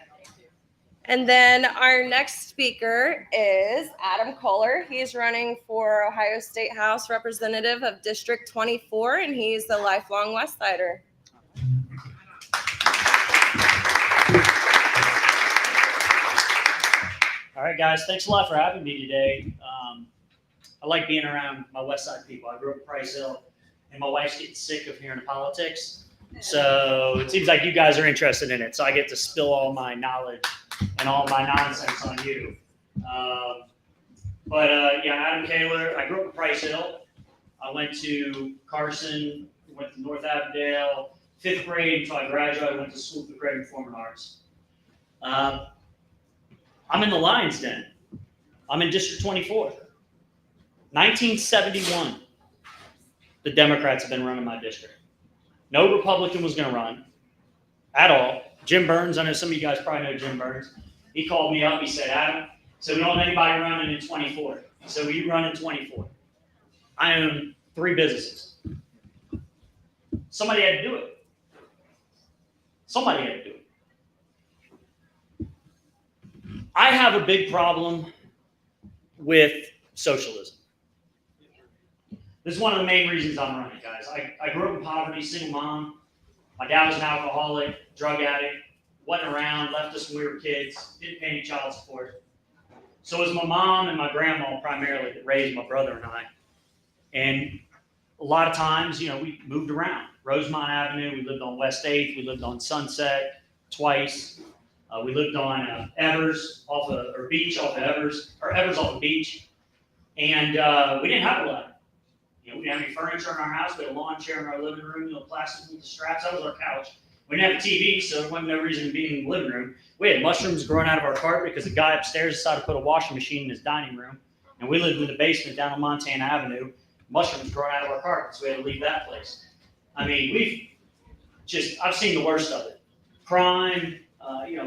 And then our next speaker is Adam Kohler. He's running for Ohio State House Representative of District 24, and he's a lifelong West Sider. All right, guys, thanks a lot for having me today. I like being around my West Side people. I grew up in Price Hill, and my wife's getting sick of hearing politics. So it seems like you guys are interested in it. So I get to spill all my knowledge and all my nonsense on you. But yeah, Adam Kaler. I grew up in Price Hill. I went to Carson, went to North Avondale, 5th grade until I graduated. I went to school for creative performing arts. I'm in the Lion's Den. I'm in District 24. 1971, the Democrats have been running my district. No Republican was going to run at all. Jim Burns, I know some of you guys probably know Jim Burns. He called me up. He said, Adam, so we don't have anybody running in 24. So will you run in 24? I own 3 businesses. Somebody had to do it. Somebody had to do it. I have a big problem with socialism. This is one of the main reasons I'm running, guys. I grew up in poverty, single mom. My dad was an alcoholic, drug addict, wasn't around, left us when we were kids, didn't pay any child support. So it was my mom and my grandma primarily that raised my brother and I. And a lot of times, you know, we moved around. Rosemont Avenue, we lived on West 8th, we lived on Sunset twice. We lived on Evers Beach off of Evers, or Evers off the beach. And we didn't have a lot. You know, we didn't have any furniture in our house. We had a lawn chair in our living room, plastic with the straps. That was our couch. We didn't have a TV, so there wasn't no reason to be in the living room. We had mushrooms growing out of our carpet because the guy upstairs decided to put a washing machine in his dining room. And we lived in the basement down on Montana Avenue. Mushrooms growing out of our carpet, so we had to leave that place. I mean, I've seen the worst of it. Crime,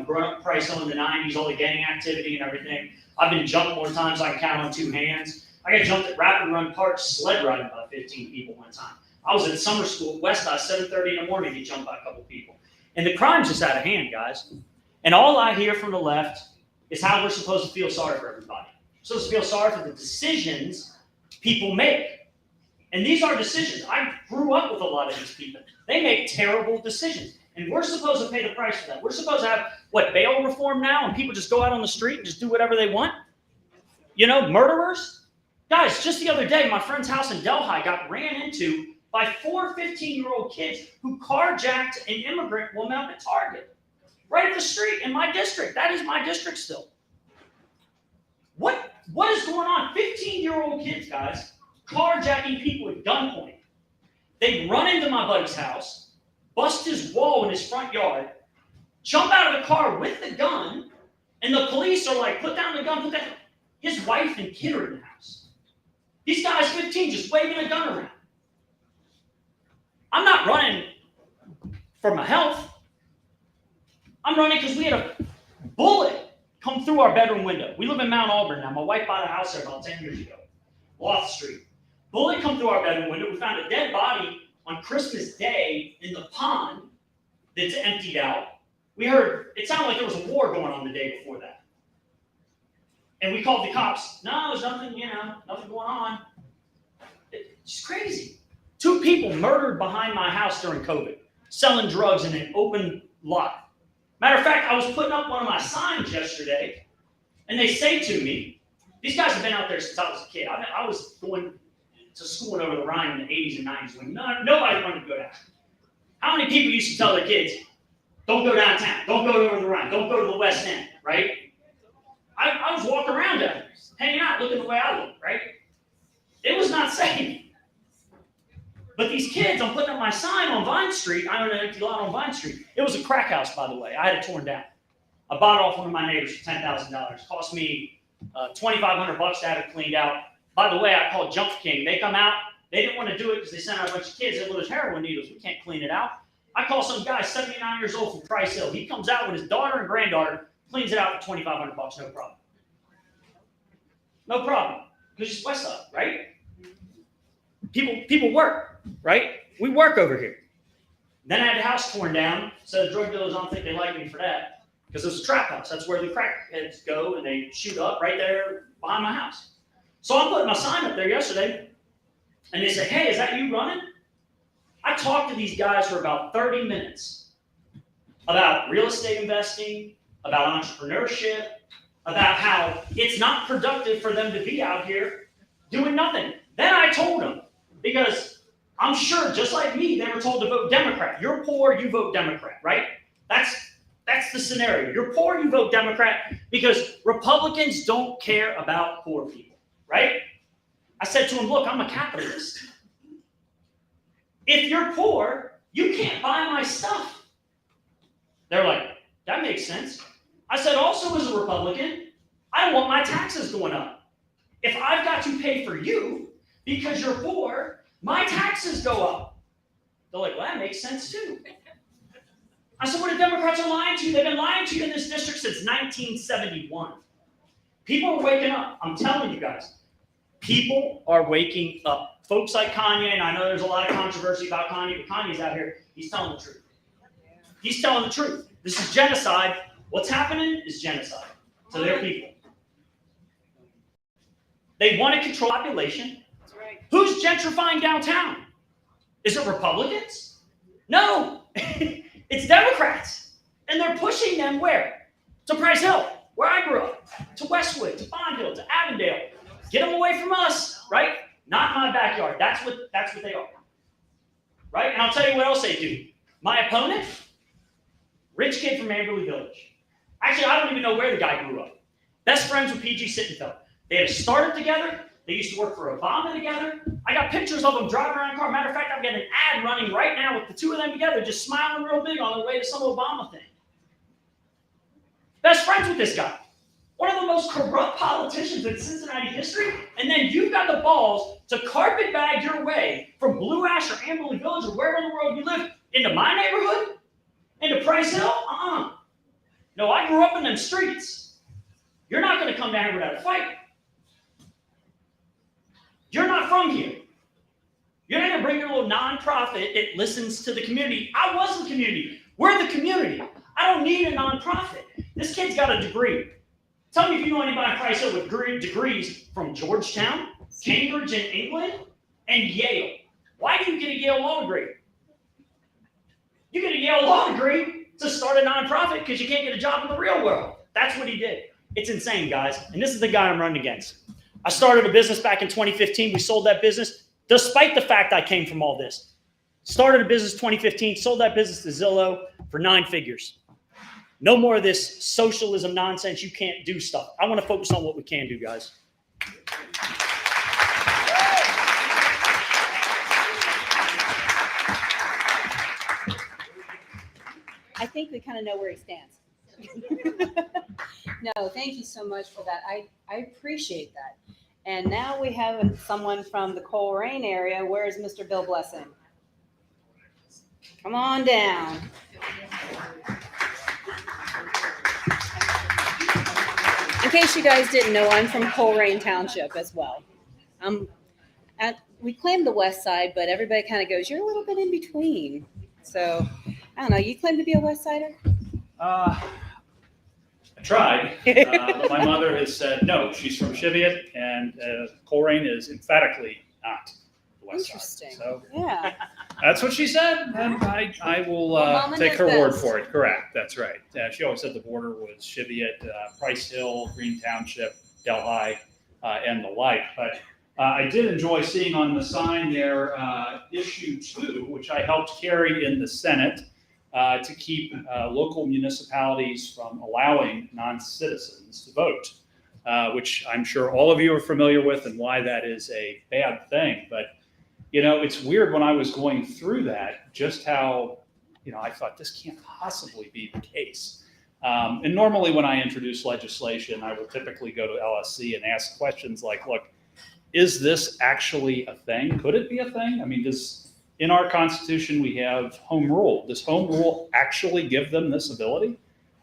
growing up in Price Hill in the 90s, all the gang activity and everything. I've been jumped more times than I can count on 2 hands. I got jumped at Rapid Run Park sled riding by 15 people one time. I was at summer school at Westside, 7:30 in the morning, get jumped by a couple people. And the crime's just out of hand, guys. And all I hear from the left is how we're supposed to feel sorry for everybody. We're supposed to feel sorry for the decisions people make. And these are decisions. I grew up with a lot of these people. They make terrible decisions. And we're supposed to pay the price for that. We're supposed to have, bail reform now, and people just go out on the street and just do whatever they want? Murderers? Guys, just the other day, my friend's house in Delhi got ran into by 4 15-year-old kids who carjacked an immigrant woman up at Target. Right at the street in my district. That is my district still. What is going on? 15-year-old kids, guys, carjacking people at gunpoint. They run into my buddy's house, bust his wall in his front yard, jump out of the car with the gun, and the police are like, put down the gun, put that. His wife and kid are in the house. These guys, 15, just waving a gun around. I'm not running for my health. I'm running because we had a bullet come through our bedroom window. We live in Mount Auburn now. My wife bought a house there about 10 years ago. Loth Street. Bullet come through our bedroom window. We found a dead body on Christmas Day in the pond that's emptied out. We heard, it sounded like there was a war going on the day before that. And we called the cops. No, there's nothing, nothing going on. It's crazy. 2 people murdered behind my house during COVID, selling drugs in an open lot. Matter of fact, I was putting up one of my signs yesterday, and they say to me, these guys have been out there since I was a kid. I was going to school and over the Rhine in the 80s and 90s when nobody wanted to go down. How many people used to tell their kids, don't go downtown, don't go over the Rhine, don't go to the West End, right? I was walking around there, hanging out, looking the way I look, right? It was not safe. But these kids, I'm putting up my sign on Vine Street. I own an empty lot on Vine Street. It was a crack house, by the way. I had it torn down. I bought it off one of my neighbors for $10,000. Cost me $2,500 to have it cleaned out. By the way, I called Jump King. They come out. They didn't want to do it because they sent out a bunch of kids. They said, well, there's heroin needles. We can't clean it out. I call some guy, 79 years old from Price Hill. He comes out with his daughter and granddaughter, cleans it out for $2,500, no problem. No problem. Because it's West Side, right? People work, right? We work over here. Then I had the house torn down, so the drug dealers don't think they like me for that. Because it's a trap house. That's where the crackheads go and they shoot up right there behind my house. So I'm putting my sign up there yesterday, and they say, hey, is that you running? I talked to these guys for about 30 minutes about real estate investing, about entrepreneurship, about how it's not productive for them to be out here doing nothing. Then I told them, because I'm sure, just like me, they were told to vote Democrat. You're poor, you vote Democrat, right? That's the scenario. You're poor, you vote Democrat, because Republicans don't care about poor people. right? I said to him, look, I'm a capitalist. If you're poor, you can't buy my stuff. They're like, that makes sense. I said, also as a Republican, I don't want my taxes going up. If I've got to pay for you because you're poor, my taxes go up. They're like, well, that makes sense too. I said, what the Democrats are lying to you? They've been lying to you in this district since 1971. People are waking up. I'm telling you guys, people are waking up. Folks like Kanye, and I know there's a lot of controversy about Kanye, but Kanye's out here, he's telling the truth. He's telling the truth. This is genocide. What's happening is genocide to their people. They want to control population. That's right. Who's gentrifying downtown? Is it Republicans? No, it's Democrats. And they're pushing them where? To Price Hill, where I grew up, to Westwood, to Bond Hill, to Avondale. Get them away from us, right? Not my backyard. That's what they are. Right? And I'll tell you what else they do. My opponent, rich kid from Amberley Village. Actually, I don't even know where the guy grew up. Best friends with PG Sittenfeld. They had started together. They used to work for Obama together. I got pictures of them driving around in a car. Matter of fact, I've got an ad running right now with the two of them together, just smiling real big on their way to some Obama thing. Best friends with this guy. One of the most corrupt politicians in Cincinnati history, and then you've got the balls to carpetbag your way from Blue Ash or Amberley Village or wherever in the world you live into my neighborhood? Into Price Hill? No, I grew up in them streets. You're not going to come down here without a fight. You're not from here. You're not going to bring your little nonprofit that listens to the community. I was the community. We're the community. I don't need a nonprofit. This kid's got a degree. Tell me if you know anybody in Price Hill with degrees from Georgetown, Cambridge in England, and Yale. Why do you get a Yale law degree? You get a Yale law degree to start a nonprofit because you can't get a job in the real world. That's what he did. It's insane, guys. And this is the guy I'm running against. I started a business back in 2015. We sold that business, despite the fact I came from all this. Started a business 2015, sold that business to Zillow for 9 figures. No more of this socialism nonsense. You can't do stuff. I want to focus on what we can do, guys. I think we kind of know where he stands. No, thank you so much for that. I appreciate that. And now we have someone from the Coleraine area. Where is Mr. Bill Blessing? Come on down. In case you guys didn't know, I'm from Coleraine Township as well. We claim the west side, but everybody kind of goes, you're a little bit in between. So, I don't know, you claim to be a west sider? I tried. But my mother has said no. She's from Cheviot, and Coleraine is emphatically not the west Interesting. side. So Yeah. that's what she said, and I will Mama take knows her word best. for it. Correct. That's right. She always said the border was Cheviot, Price Hill, Green Township, Delhi, and the like. But I did enjoy seeing on the sign there issue 2, which I helped carry in the Senate. To keep local municipalities from allowing non-citizens to vote, which I'm sure all of you are familiar with and why that is a bad thing. But, you know, it's weird when I was going through that, just how, you know, I thought this can't possibly be the case. And normally when I introduce legislation, I will typically go to LSC and ask questions like, look, is this actually a thing? Could it be a thing? I mean, in our Constitution, we have home rule. Does home rule actually give them this ability?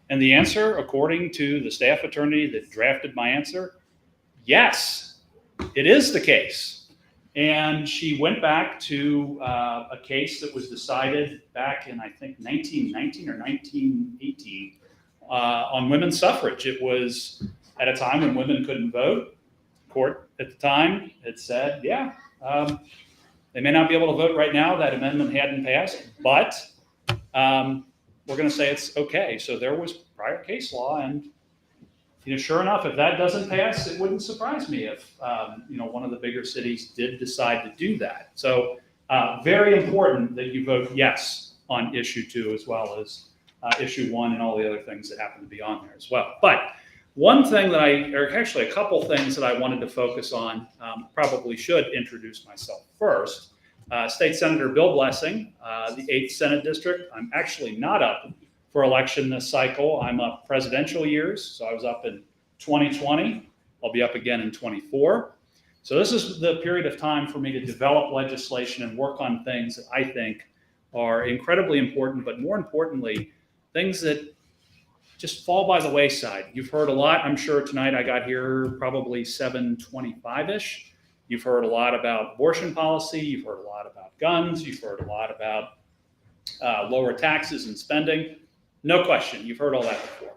And the answer, according to the staff attorney that drafted my answer, yes, it is the case. And she went back to a case that was decided back in, I think, 1919 or 1918 on women's suffrage. It was at a time when women couldn't vote. The court at the time had said, yeah, they may not be able to vote right now. That amendment hadn't passed, but we're going to say it's okay. So there was prior case law, and you know, sure enough, if that doesn't pass, it wouldn't surprise me if you know, one of the bigger cities did decide to do that. So very important that you vote yes on issue 2 as well as issue 1 and all the other things that happen to be on there as well. But One thing that or actually a couple things that I wanted to focus on, probably should introduce myself first. State Senator Bill Blessing, the 8th Senate District. I'm actually not up for election this cycle. I'm up presidential years, so I was up in 2020. I'll be up again in 24. So this is the period of time for me to develop legislation and work on things that I think are incredibly important, but more importantly, things that just fall by the wayside. You've heard a lot, I'm sure tonight. I got here probably 7:25-ish. You've heard a lot about abortion policy. You've heard a lot about guns. You've heard a lot about lower taxes and spending. No question, you've heard all that before.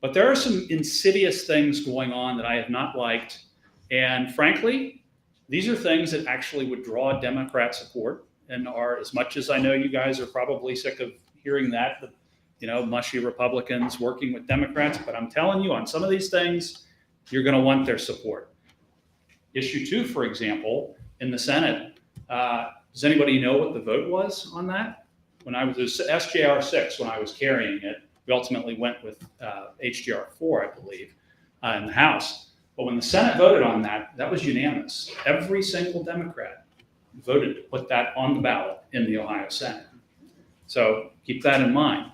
But there are some insidious things going on that I have not liked. And frankly, these are things that actually would draw Democrat support, and are, as much as I know you guys are probably sick of hearing that, mushy Republicans working with Democrats, but I'm telling you, on some of these things, you're going to want their support. Issue 2, for example, in the Senate, does anybody know what the vote was on that? When I was SJR 6, when I was carrying it, we ultimately went with HJR 4, I believe, in the House. But when the Senate voted on that, that was unanimous. Every single Democrat voted to put that on the ballot in the Ohio Senate. So keep that in mind.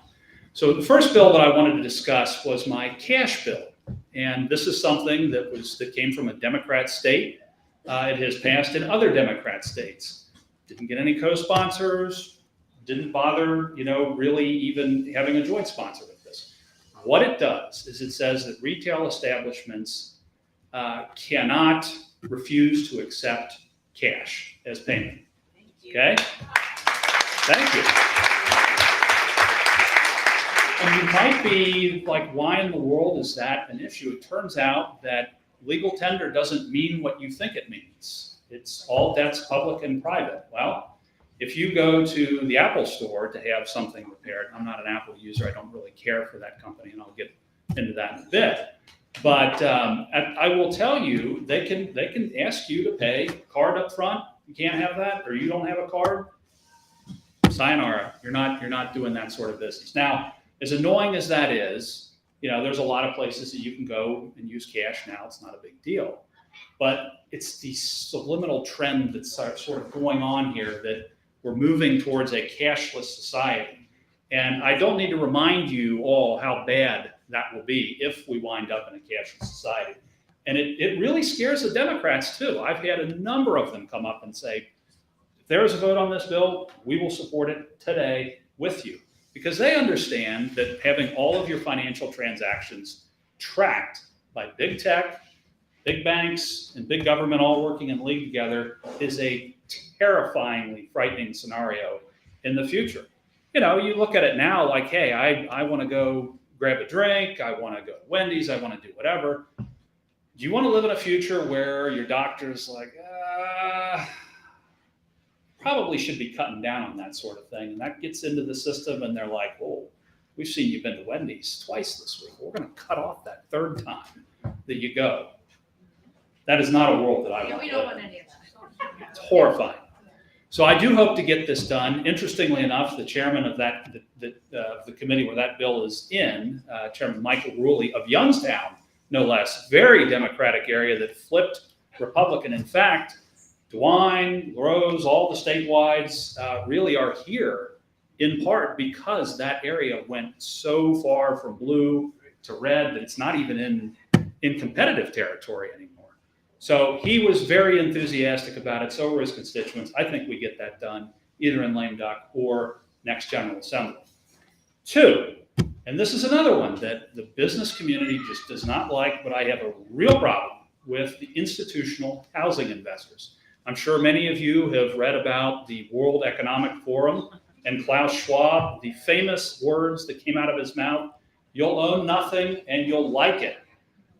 So the first bill that I wanted to discuss was my cash bill. And this is something that came from a Democrat state. It has passed in other Democrat states. Didn't get any co-sponsors, didn't bother, really even having a joint sponsor with this. What it does is it says that retail establishments cannot refuse to accept cash as payment. Okay? Thank you. And you might be like, why in the world is that an issue? It turns out that legal tender doesn't mean what you think it means. It's all debts, public and private. Well, if you go to the Apple store to have something repaired, I'm not an Apple user, I don't really care for that company, and I'll get into that in a bit. But I will tell you, they can ask you to pay card up front. You can't have that, or you don't have a card. Sayonara, you're not doing that sort of business. Now, as annoying as that is, there's a lot of places that you can go and use cash now. It's not a big deal. But it's the subliminal trend that's sort of going on here, that we're moving towards a cashless society. And I don't need to remind you all how bad that will be if we wind up in a cashless society. And it really scares the Democrats too. I've had a number of them come up and say, if there is a vote on this bill, we will support it today with you. Because they understand that having all of your financial transactions tracked by big tech, big banks, and big government all working in league together is a terrifyingly frightening scenario in the future. You look at it now like, hey, I want to go grab a drink, I want to go to Wendy's, I want to do whatever. Do you want to live in a future where your doctor's like, probably should be cutting down on that sort of thing, and that gets into the system, and they're like, oh, we've seen you've been to Wendy's twice this week. We're going to cut off that third time that you go. That is not a world that I want. We don't want any of that. It's horrifying. So I do hope to get this done. Interestingly enough, the chairman of the committee where that bill is in, Chairman Michael Ruley of Youngstown, no less, very Democratic area that flipped Republican. In fact, DeWine, Rose, all the statewides really are here in part because that area went so far from blue to red that it's not even in competitive territory anymore. So he was very enthusiastic about it. So were his constituents. I think we get that done either in lame duck or next General Assembly. 2, and this is another one that the business community just does not like, but I have a real problem with the institutional housing investors. I'm sure many of you have read about the World Economic Forum and Klaus Schwab, the famous words that came out of his mouth, you'll own nothing and you'll like it.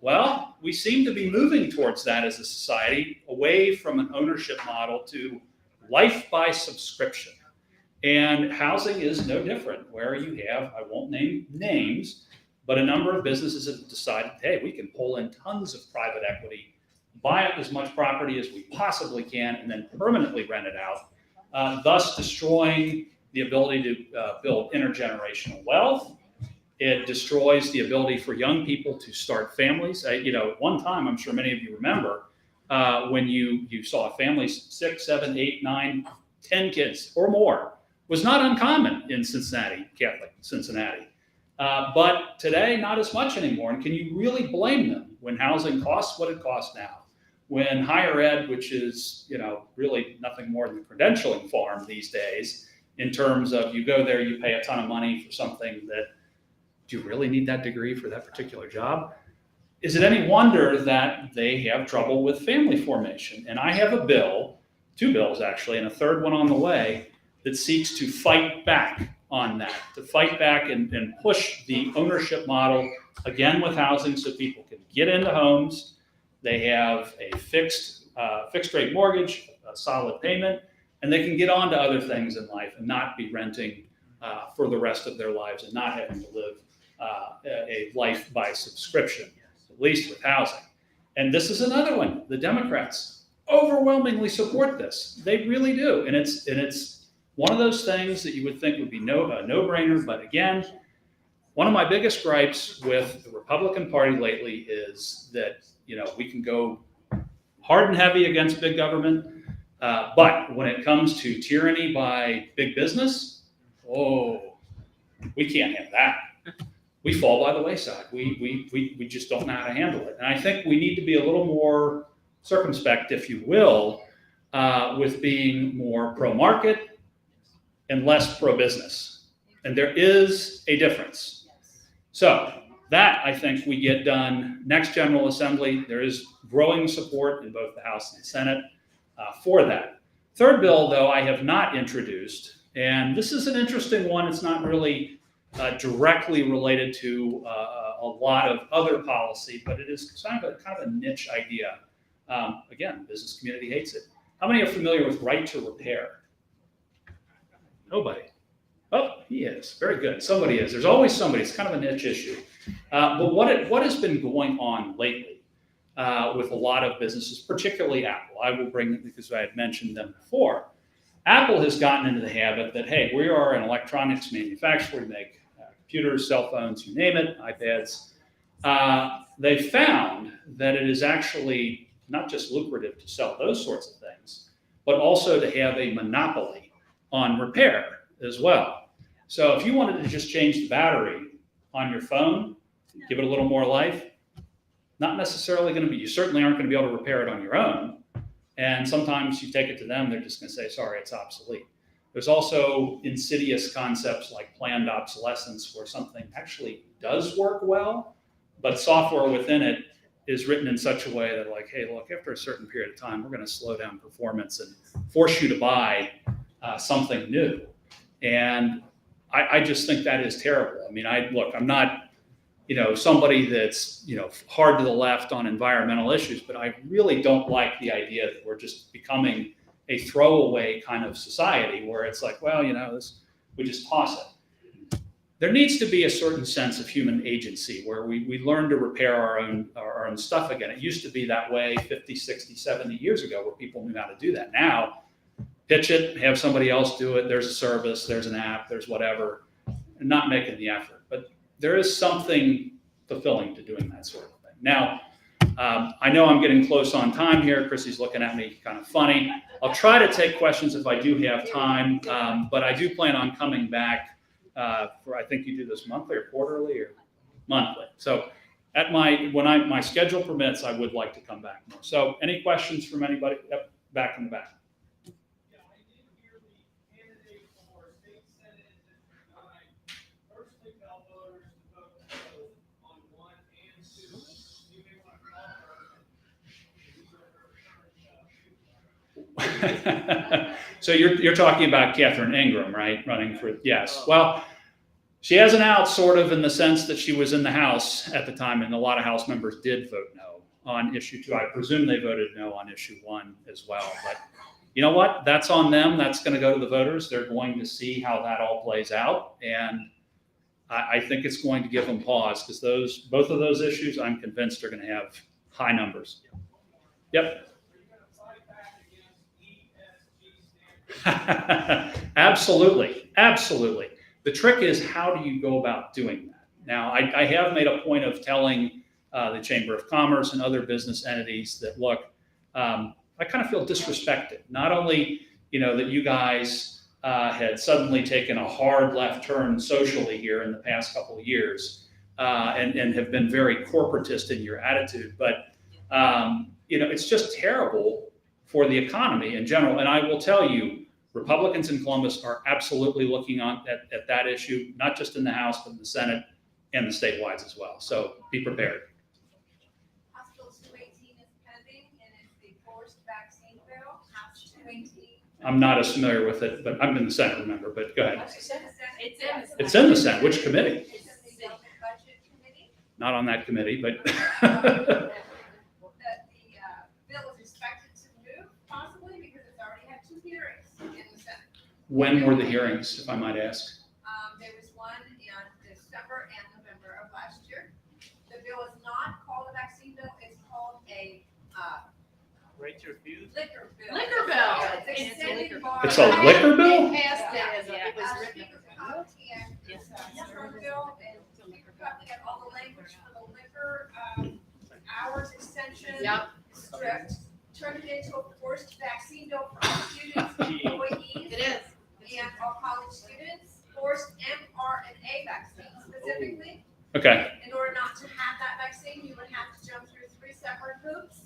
Well, we seem to be moving towards that as a society, away from an ownership model to life by subscription. And housing is no different, where you have, I won't name names, but a number of businesses have decided, hey, we can pull in tons of private equity, buy up as much property as we possibly can, and then permanently rent it out, thus destroying the ability to build intergenerational wealth It destroys the ability for young people to start families. One time, I'm sure many of you remember, when you saw families 6, 7, 8, 9, 10 kids or more was not uncommon in Cincinnati, Catholic Cincinnati. But today, not as much anymore. And can you really blame them when housing costs what it costs now? When higher ed, which is really nothing more than a credentialing farm these days, in terms of you go there, you pay a ton of money for something that, do you really need that degree for that particular job? Is it any wonder that they have trouble with family formation? And I have a bill, 2 bills actually, and a third one on the way, that seeks to fight back on that, to fight back and push the ownership model again with housing so people can get into homes. They have a fixed rate mortgage, a solid payment, and they can get on to other things in life and not be renting for the rest of their lives and not having to live a life by subscription, at least with housing. And this is another one. The Democrats overwhelmingly support this. They really do. And it's one of those things that you would think would be a no-brainer. But again, one of my biggest gripes with the Republican Party lately is that, we can go hard and heavy against big government. But when it comes to tyranny by big business, we can't have that. We fall by the wayside. We just don't know how to handle it. And I think we need to be a little more circumspect, if you will, with being more pro-market and less pro-business. And there is a difference. So that, I think, we get done next General Assembly. There is growing support in both the House and the Senate for that. Third bill, though, I have not introduced. And this is an interesting one. It's not really directly related to a lot of other policy, but it is kind of a niche idea. Again, business community hates it. How many are familiar with right to repair? Nobody. Oh, he is. Very good. Somebody is. There's always somebody. It's kind of a niche issue. But what has been going on lately with a lot of businesses, particularly Apple? I will bring it because I had mentioned them before. Apple has gotten into the habit that, hey, we are an electronics manufacturer. We make computers, cell phones, you name it, iPads. They found that it is actually not just lucrative to sell those sorts of things, but also to have a monopoly on repair as well. So if you wanted to just change the battery on your phone, give it a little more life, not necessarily going to be, you certainly aren't going to be able to repair it on your own. And sometimes you take it to them, they're just going to say, sorry, it's obsolete. There's also insidious concepts like planned obsolescence, where something actually does work well, but software within it is written in such a way that, like, hey, look, after a certain period of time, we're going to slow down performance and force you to buy something new. And I just think that is terrible. I mean, I'm not, somebody that's, hard to the left on environmental issues, but I really don't like the idea that we're just becoming a throwaway kind of society where it's like, well, we just toss it. There needs to be a certain sense of human agency where we learn to repair our own stuff again. It used to be that way 50, 60, 70 years ago where people knew how to do that. Now, pitch it, have somebody else do it. There's a service, there's an app, there's whatever, and not making the effort. But there is something fulfilling to doing that sort of thing. Now, I know I'm getting close on time here. Chrissy's looking at me kind of funny. I'll try to take questions if I do have time, but I do plan on coming back for, I think you do this monthly or quarterly or monthly. So when my schedule permits, I would like to come back more. So any questions from anybody? Yep, back in the back. So you're talking about Catherine Ingram, right? Running for, yes. Well, she has an out sort of in the sense that she was in the House at the time, and a lot of House members did vote no on issue 2. I presume they voted no on issue 1 as well. But you know what? That's on them. That's going to go to the voters. They're going to see how that all plays out. And I think it's going to give them pause because both of those issues, I'm convinced, are going to have high numbers. Yep. Absolutely. The trick is, how do you go about doing that? Now, I have made a point of telling the Chamber of Commerce and other business entities that, look, I kind of feel disrespected. Not only, that you guys had suddenly taken a hard left turn socially here in the past couple of years and have been very corporatist in your attitude, but, it's just terrible for the economy in general. And I will tell you, Republicans in Columbus are absolutely looking at that issue, not just in the House, but in the Senate and the statewide as well. So be prepared. House Bill 218 is pending, and it's the forced vaccine bill, House 218. I'm not as familiar with it, but I'm in the Senate, remember, but go ahead. It's in the Senate. It's in the Senate. Which committee? It's in the Budget Committee. Not on that committee, but The bill is expected to move possibly because it's already had 2 hearings in the Senate. when were the hearings, if I might ask? There was one in December and November of last year. The bill is not called a vaccine bill, it's called a Right to refuse? liquor bill. Liquor bill. Yeah, It's a extended liquor bar- It's a liquor bill? They passed it Yeah. as a, it was written. Speaker Coffee and it's a liquor bill, and Speaker Coffee had all the language for the liquor, hours extension. Yep. Strict, turned it into a forced vaccine bill for all students, employees. It is. And all college students, forced mRNA vaccine specifically. Okay, In order not to have that vaccine, you would have to jump through 3 separate hoops.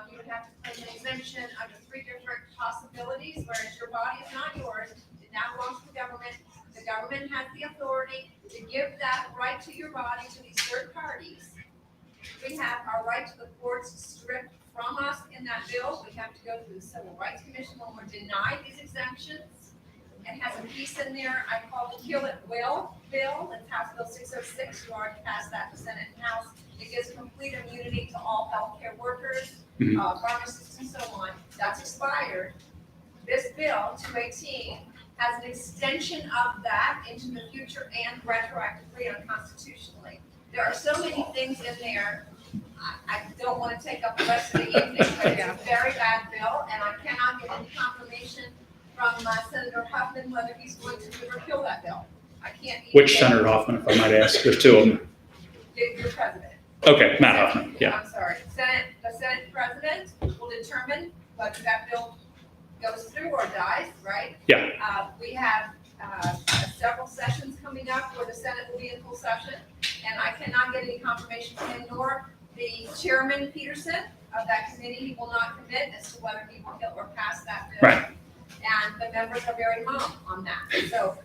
You would have to claim an exemption under 3 different possibilities, whereas your body is not yours. It now belongs to the government. The government has the authority to give that right to your body to these third parties. We have our right to the courts stripped from us in that bill. We have to go through the Civil Rights Commission when we're denied these exemptions. It has a piece in there I call the Kill It Will bill. It's House Bill 606. You already passed that in the Senate and House. It gives complete immunity to all healthcare workers, pharmacists, and so on. That's expired. This bill, 218, has an extension of that into the future and retroactively unconstitutionally. There are so many things in there. I don't want to take up the rest of the evening, but it's a very bad bill, and I cannot get any confirmation from Senator Huffman whether he's going to repeal that bill. I can't. which Senator Hoffman, if I might ask? There's 2 of them. Your president. Okay, Matt Hoffman, yeah. I'm sorry. The Senate president will determine whether that bill goes through or dies, right? Yeah. We have several sessions coming up where the Senate will be in full session, and I cannot get any confirmation from him nor the chairman Peterson of that committee. He will not commit as to whether he will kill or pass that bill. Right. And the members are very mum on that. So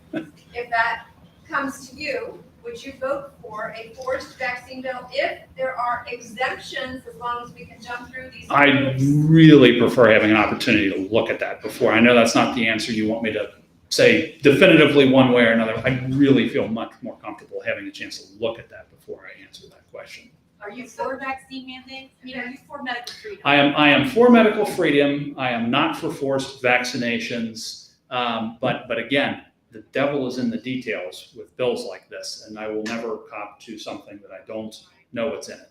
if that comes to you, would you vote for a forced vaccine bill if there are exemptions, as long as we can jump through these I hoops? really prefer having an opportunity to look at that before. I know that's not the answer you want me to say definitively one way or another. I really feel much more comfortable having a chance to look at that before I answer that question. Are you for vaccine mandates? I mean, are you for medical freedom? I am for medical freedom. I am not for forced vaccinations. But again, the devil is in the details with bills like this, and I will never cop to something that I don't know what's in it.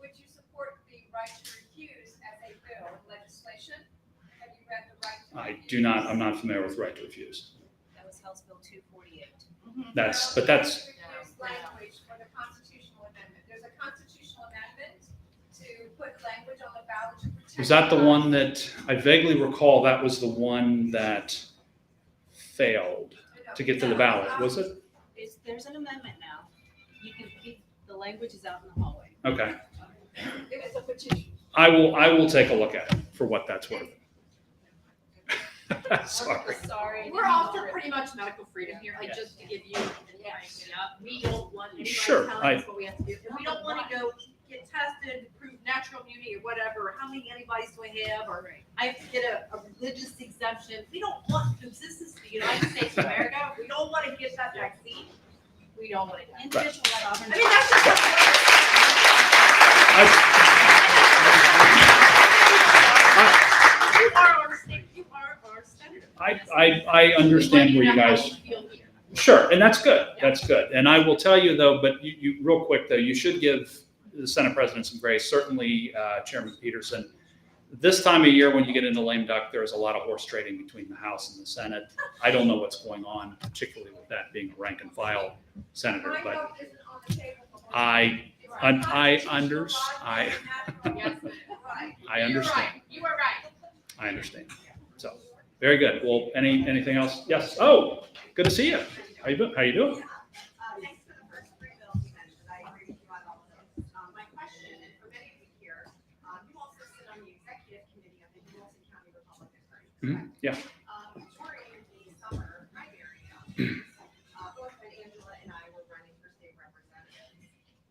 Would you support the right to refuse as a bill in legislation? Have you read the right to I refuse? do not, I'm not familiar with right to refuse. That was House Bill 248. That's Right to refuse No. language for the constitutional amendment. There's a constitutional amendment to put language on the ballot to protect. Was that the us. one that, I vaguely recall that was the one that failed to get to the ballot, was it? There's an amendment now. You can keep, the language is out in the hallway. Okay. It was a petition. I will take a look at it for what that's worth. Sorry. Sorry. We're all for pretty much medical freedom here, like just to give you advice, yeah. We don't want anybody Sure, telling us what we have to do. And we don't want to go get tested, prove natural immunity or whatever, or how many antibodies do I have, or I have to get a religious exemption. We don't want, because this is the United States of America, we don't want to get that vaccine. We don't want to get it. Individual I mean, that's just. You are our state, you are our senator. I understand where you guys, sure, and that's good, that's good. And I will tell you though, but you real quick though, you should give the Senate President some grace, certainly Chairman Peterson. This time of year, when you get into lame duck, there's a lot of horse trading between the House and the Senate. I don't know what's going on, particularly with that being a rank and file senator, My but vote isn't on the table for. I understand. I understand. You were right. I understand. So, very good. Well, anything else? Yes. Oh, good to see you. How you doing? Thanks for the first three bills you mentioned. I agree with you on all of those. My question, and for many of you here, you also sit on the executive committee of the Hamilton County Republican Party. Yeah. During the summer primary, both when Angela and I were running for state representatives,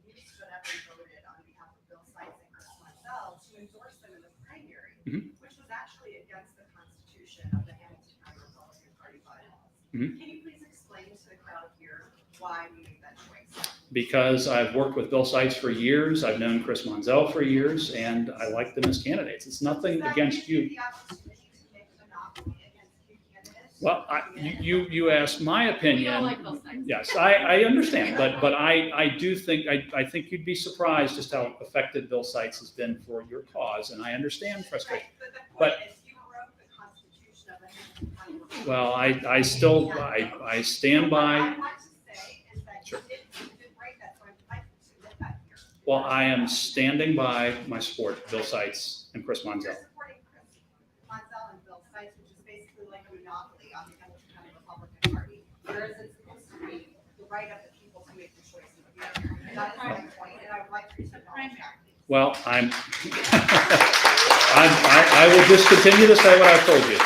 you stood up and voted on behalf of Bill Seitz and Chris Marcel to endorse them in the primary, which was actually against the Constitution of the Hamilton County Republican Party bylaws. Can you please explain to the crowd here why we made that choice? Because I've worked with Bill Seitz for years, I've known Chris Monzel for years, and I like them as candidates. It's nothing against you. The opportunity to make a monopoly against two candidates? Well, you asked my We don't opinion. like Bill Seitz. Yes, I understand, but I do think, I think you'd be surprised just how effective Bill Seitz has been for your cause, and I understand frustration. Right, but the But- point is, you wrote the Constitution of the Hamilton County Republican Well, I still, I stand What by, I want to say is that you didn't write that, so I'd like to submit that here. well, I am standing by my support of Bill Seitz and Chris Monzel. You're supporting Chris Monzel and Bill Seitz, which is basically like a monopoly on the Hamilton County Republican Party, whereas it's supposed to be the right of the people to make the choices. And that is my point, and I would like you to acknowledge that. Well, I will just continue to say what I've told you.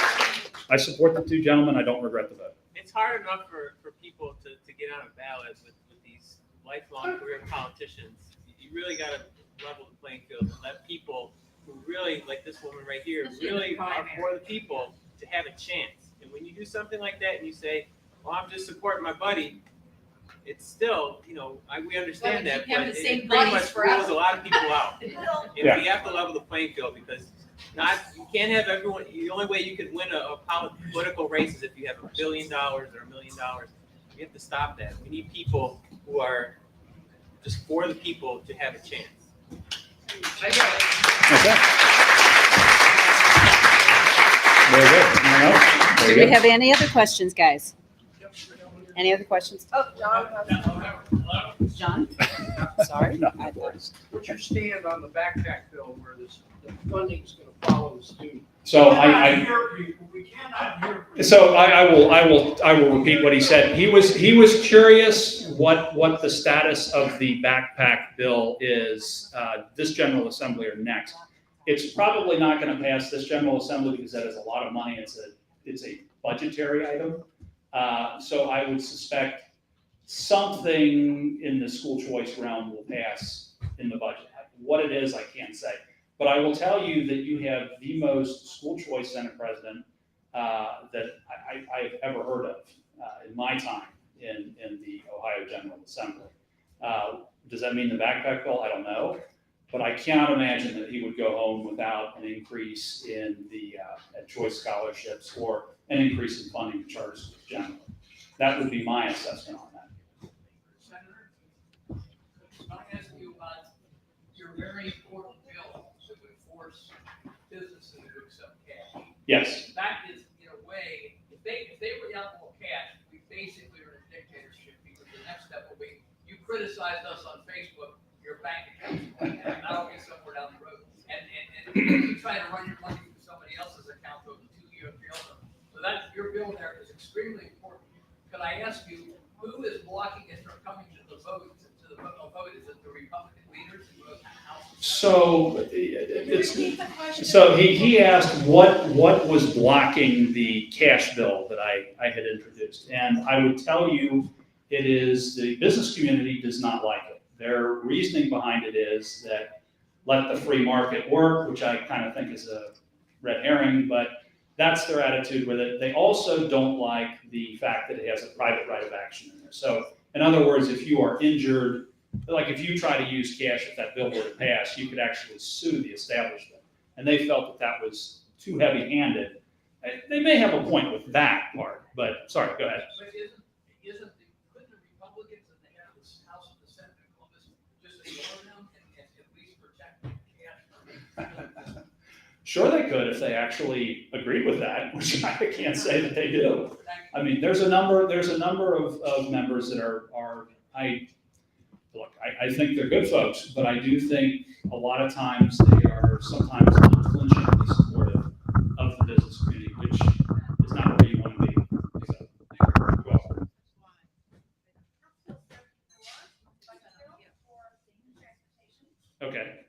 I support the two gentlemen. I don't regret the vote. It's hard enough for people to get on a ballot with these lifelong career politicians. You really got to level the playing field and let people who really, like this woman right here, really are for the people to have a chance. And when you do something like that and you say, well, I'm just supporting my buddy, it's still, we understand that, but it pretty much rules a lot of people out. And Yeah. we have to level the playing field because you can't have everyone, the only way you can win a political race is if you have $1 billion or $1 million. We have to stop that. We need people who are just for the people to have a chance. Okay. Very good. Anyone else? Very Do we good. have any other questions, guys? Any other questions? Oh, John has. John? Sorry. No. What's your stand on the backpack bill where the funding's gonna follow the student? So We cannot I hear people. We cannot hear people. So I will repeat what he said. He was curious what the status of the backpack bill is, this General Assembly or next. It's probably not going to pass this General Assembly because that is a lot of money. It's a budgetary item. So I would suspect something in the school choice realm will pass in the budget. What it is, I can't say. But I will tell you that you have the most school choice Senate president that I've ever heard of in my time in the Ohio General Assembly. Does that mean the backpack bill? I don't know. But I cannot imagine that he would go home without an increase in the choice scholarships or an increase in funding to charter schools generally. That would be my assessment on that. Senator, can I ask you about your very important bill that would force businesses to accept cash? Yes. That is, in a way, if they were eligible cash, we basically are in a dictatorship because the next step will be, you criticized us on Facebook, your bank account, and that'll get somewhere down the road. And you try to run your money through somebody else's account, goes to 2 years jail. So that, your bill there is extremely important. Could I ask you, who is blocking it from coming to the vote, is it the Republican leaders who vote in the House? So he asked what was blocking the cash bill that I had introduced. And I would tell you, it is the business community does not like it. Their reasoning behind it is that let the free market work, which I kind of think is a red herring, but that's their attitude with it. They also don't like the fact that it has a private right of action in there. So in other words, if you are injured, like if you try to use cash, if that bill were to pass, you could actually sue the establishment. And they felt that was too heavy-handed. They may have a point with that part, but sorry, go ahead. But couldn't the Republicans in the House and the Senate in Columbus just ignore them and at least protect cash? Sure they could if they actually agreed with that, which I can't say that they do. I mean, there's a number of members that are look, I think they're good folks, but I do think a lot of times they are sometimes unflinchingly supportive of the business community, which is not where you want to be. So, you're welcome. Okay.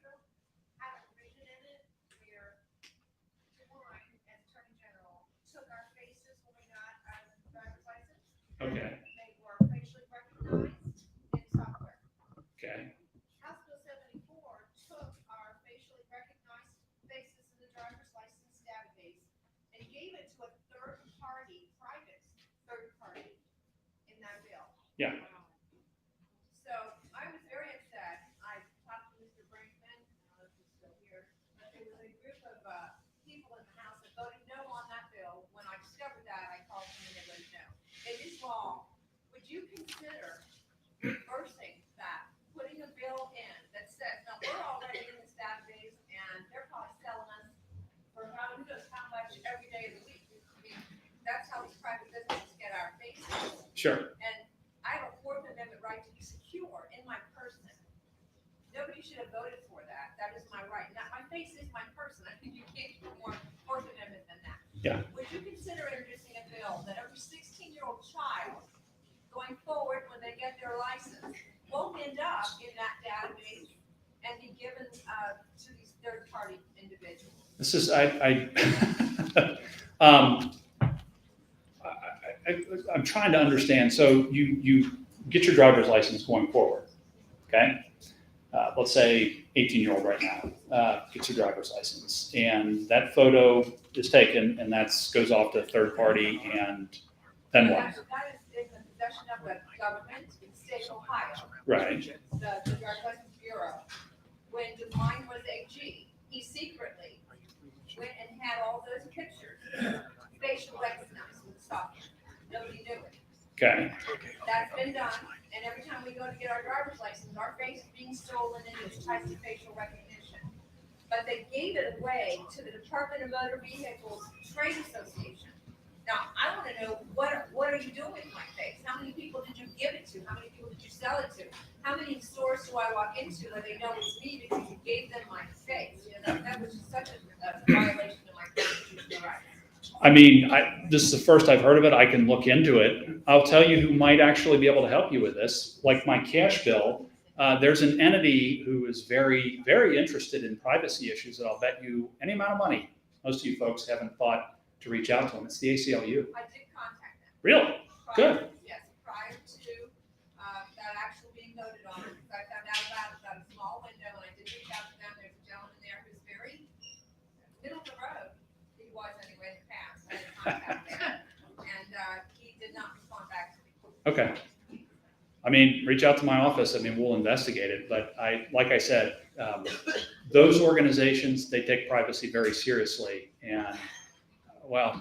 Okay. They were facially recognized in software. Okay. House Bill 74 took our facially recognized faces in the driver's license database and gave it to a third party, private third party in that bill. Yeah. So I was very upset. I talked to Mr. Brinkman, I don't know if he's still here, but there was a group of people in the House that voted no on that bill. When I discovered that, I called them and they voted no. It is law. Would you consider reversing that, putting a bill in that says, now we're already in this database and they're probably selling us for who knows how much every day of the week. I mean, that's how these private businesses get our faces. Sure. And I have a Fourth Amendment right to be secure in my person. Nobody should have voted for that. That is my right. Now, my face is my person. I think you can't do more Fourth Amendment than that. Yeah. Would you consider introducing a bill that every 16-year-old child going forward when they get their license won't end up in that database and be given to these third-party individuals? This is, I'm trying to understand. So you get your driver's license going forward, okay? Let's say 18-year-old right now gets your driver's license, and that photo is taken, and that goes off to a third party, and then what? That is in the possession of the government in the state of Ohio. Right. The Driver's License Bureau. When DeWine was AG, he secretly went and had all those pictures facial recognized with software. Nobody knew it. Okay. That's been done, and every time we go to get our driver's license, our face is being stolen and it's tied to facial recognition. But they gave it away to the Department of Motor Vehicles Trade Association. Now, I want to know, what are you doing with my face? How many people did you give it to? How many people did you sell it to? How many stores do I walk into where they know it's me because you gave them my face? You know, that was just such a violation of my constitutional rights. I mean, this is the first I've heard of it. I can look into it. I'll tell you who might actually be able to help you with this. Like my cash bill, there's an entity who is very, very interested in privacy issues that I'll bet you any amount of money. Most of you folks haven't thought to reach out to them. It's the ACLU. I did contact them. Really? Good. Yes, prior to that actually being voted on, because I found out about a small window, and I did reach out to them. There's a gentleman there who's very middle of the road. He was anyway in the past. I had contact him, and he did not respond back to me. Okay. I mean, reach out to my office. I mean, we'll investigate it. But like I said, those organizations, they take privacy very seriously. And well,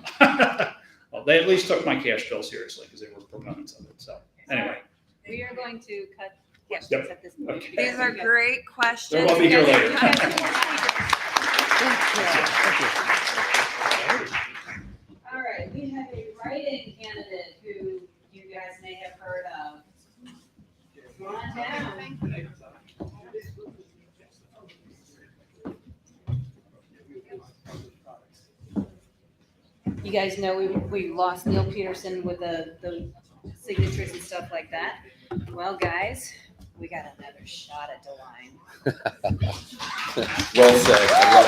they at least took my cash bill seriously because they were proponents of it. So anyway. We are going to cut questions Yep. at this point. Okay. These are great questions. They'll all be here later. All right, we have a write-in candidate who you guys may have heard of. Come on down. You guys know we lost Neil Peterson with the signatures and stuff like that. Well, guys, we got another shot at DeWine. Well said. I love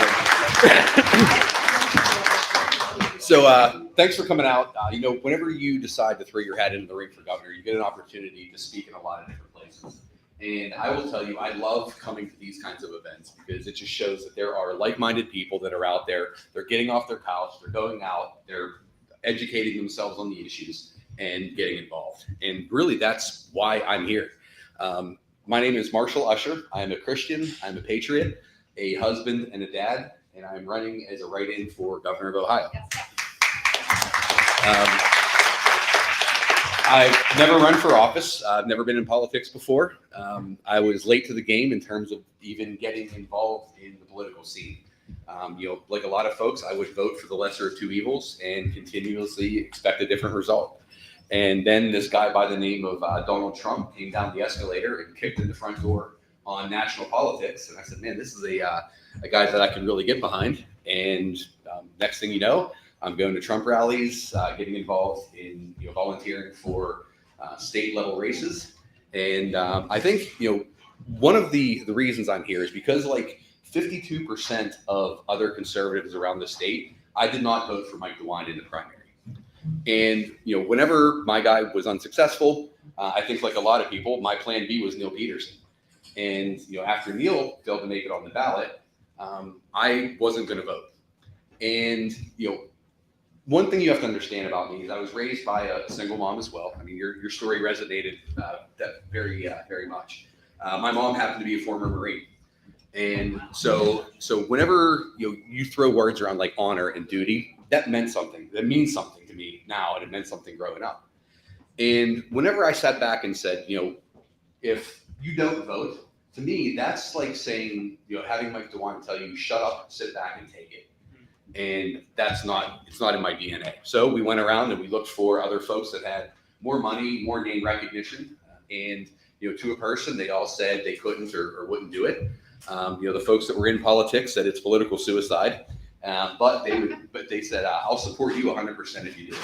it. So thanks for coming out. Whenever you decide to throw your hat into the ring for governor, you get an opportunity to speak in a lot of different places. And I will tell you, I love coming to these kinds of events because it just shows that there are like-minded people that are out there. They're getting off their couch, they're going out, they're educating themselves on the issues and getting involved. And really, that's why I'm here. My name is Marshall Usher. I am a Christian, I'm a patriot, a husband and a dad, and I'm running as a write-in for governor of Ohio. I've never run for office. I've never been in politics before. I was late to the game in terms of even getting involved in the political scene. Like a lot of folks, I would vote for the lesser of two evils and continuously expect a different result. And then this guy by the name of Donald Trump came down the escalator and kicked in the front door on national politics. And I said, man, this is a guy that I can really get behind. And next thing you know, I'm going to Trump rallies, getting involved in volunteering for state level races. And I think one of the reasons I'm here is because like 52% of other conservatives around the state, I did not vote for Mike DeWine in the primary. And whenever my guy was unsuccessful, I think like a lot of people, my plan B was Neil Peterson. And after Neil failed to make it on the ballot, I wasn't going to vote. And one thing you have to understand about me is I was raised by a single mom as well. I mean, your story resonated that very much. My mom happened to be a former Marine, and so whenever you throw words around like honor and duty, that meant something. That means something to me now, and it meant something growing up. And whenever I sat back and said, if you don't vote, to me that's like saying having Mike DeWine tell you shut up, sit back, and take it. And it's not in my DNA. So we went around and we looked for other folks that had more money, more name recognition, and to a person, they all said they couldn't or wouldn't do it. The folks that were in politics said it's political suicide, but they said I'll support you 100% if you do it.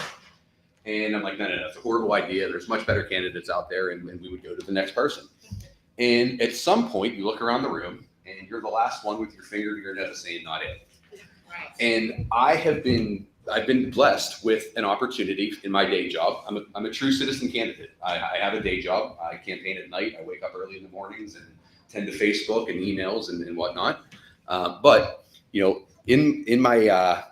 And I'm like, no, it's a horrible idea. There's much better candidates out there, and we would go to the next person. And at some point, you look around the room, and you're the last one with your finger to your nose saying not it. And I've been blessed with an opportunity in my day job. I'm a true citizen candidate. I have a day job. I campaign at night. I wake up early in the mornings and tend to Facebook and emails and whatnot. But in my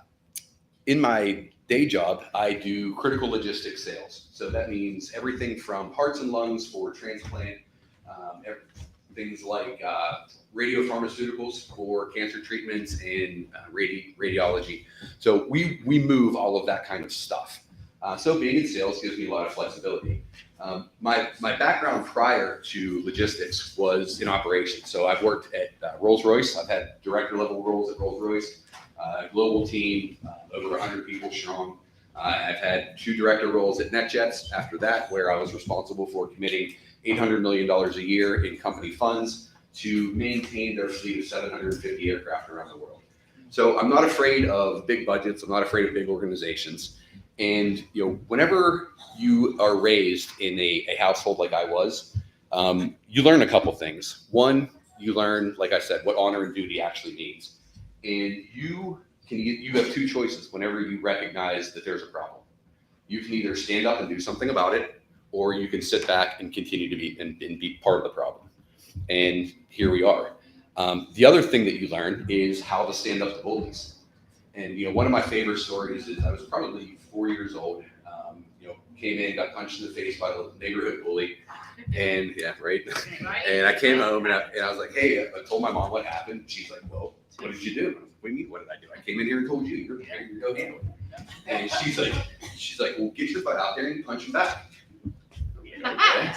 day job, I do critical logistics sales. So that means everything from hearts and lungs for transplant, things like radiopharmaceuticals for cancer treatments and radiology. So we move all of that kind of stuff. So being in sales gives me a lot of flexibility. My background prior to logistics was in operations. So I've worked at Rolls-Royce. I've had director level roles at Rolls-Royce, global team, over 100 people strong. I've had 2 director roles at NetJets after that, where I was responsible for committing $800 million a year in company funds to maintain their fleet of 750 aircraft around the world. So I'm not afraid of big budgets. I'm not afraid of big organizations. And whenever you are raised in a household like I was, you learn a couple things. One, you learn, like I said, what honor and duty actually means. And you have 2 choices whenever you recognize that there's a problem. You can either stand up and do something about it, or you can sit back and continue to be part of the problem. And here we are. The other thing that you learn is how to stand up to bullies. And one of my favorite stories is I was probably 4 years old. Came in, got punched in the face by the neighborhood bully, and And I came home and I was like, hey, I told my mom what happened. She's like, well, what did you do? What do you mean, what did I do? I came in here and told you. You're here. You go handle it. And she's like, well, get your butt out there and punch him back. Okay,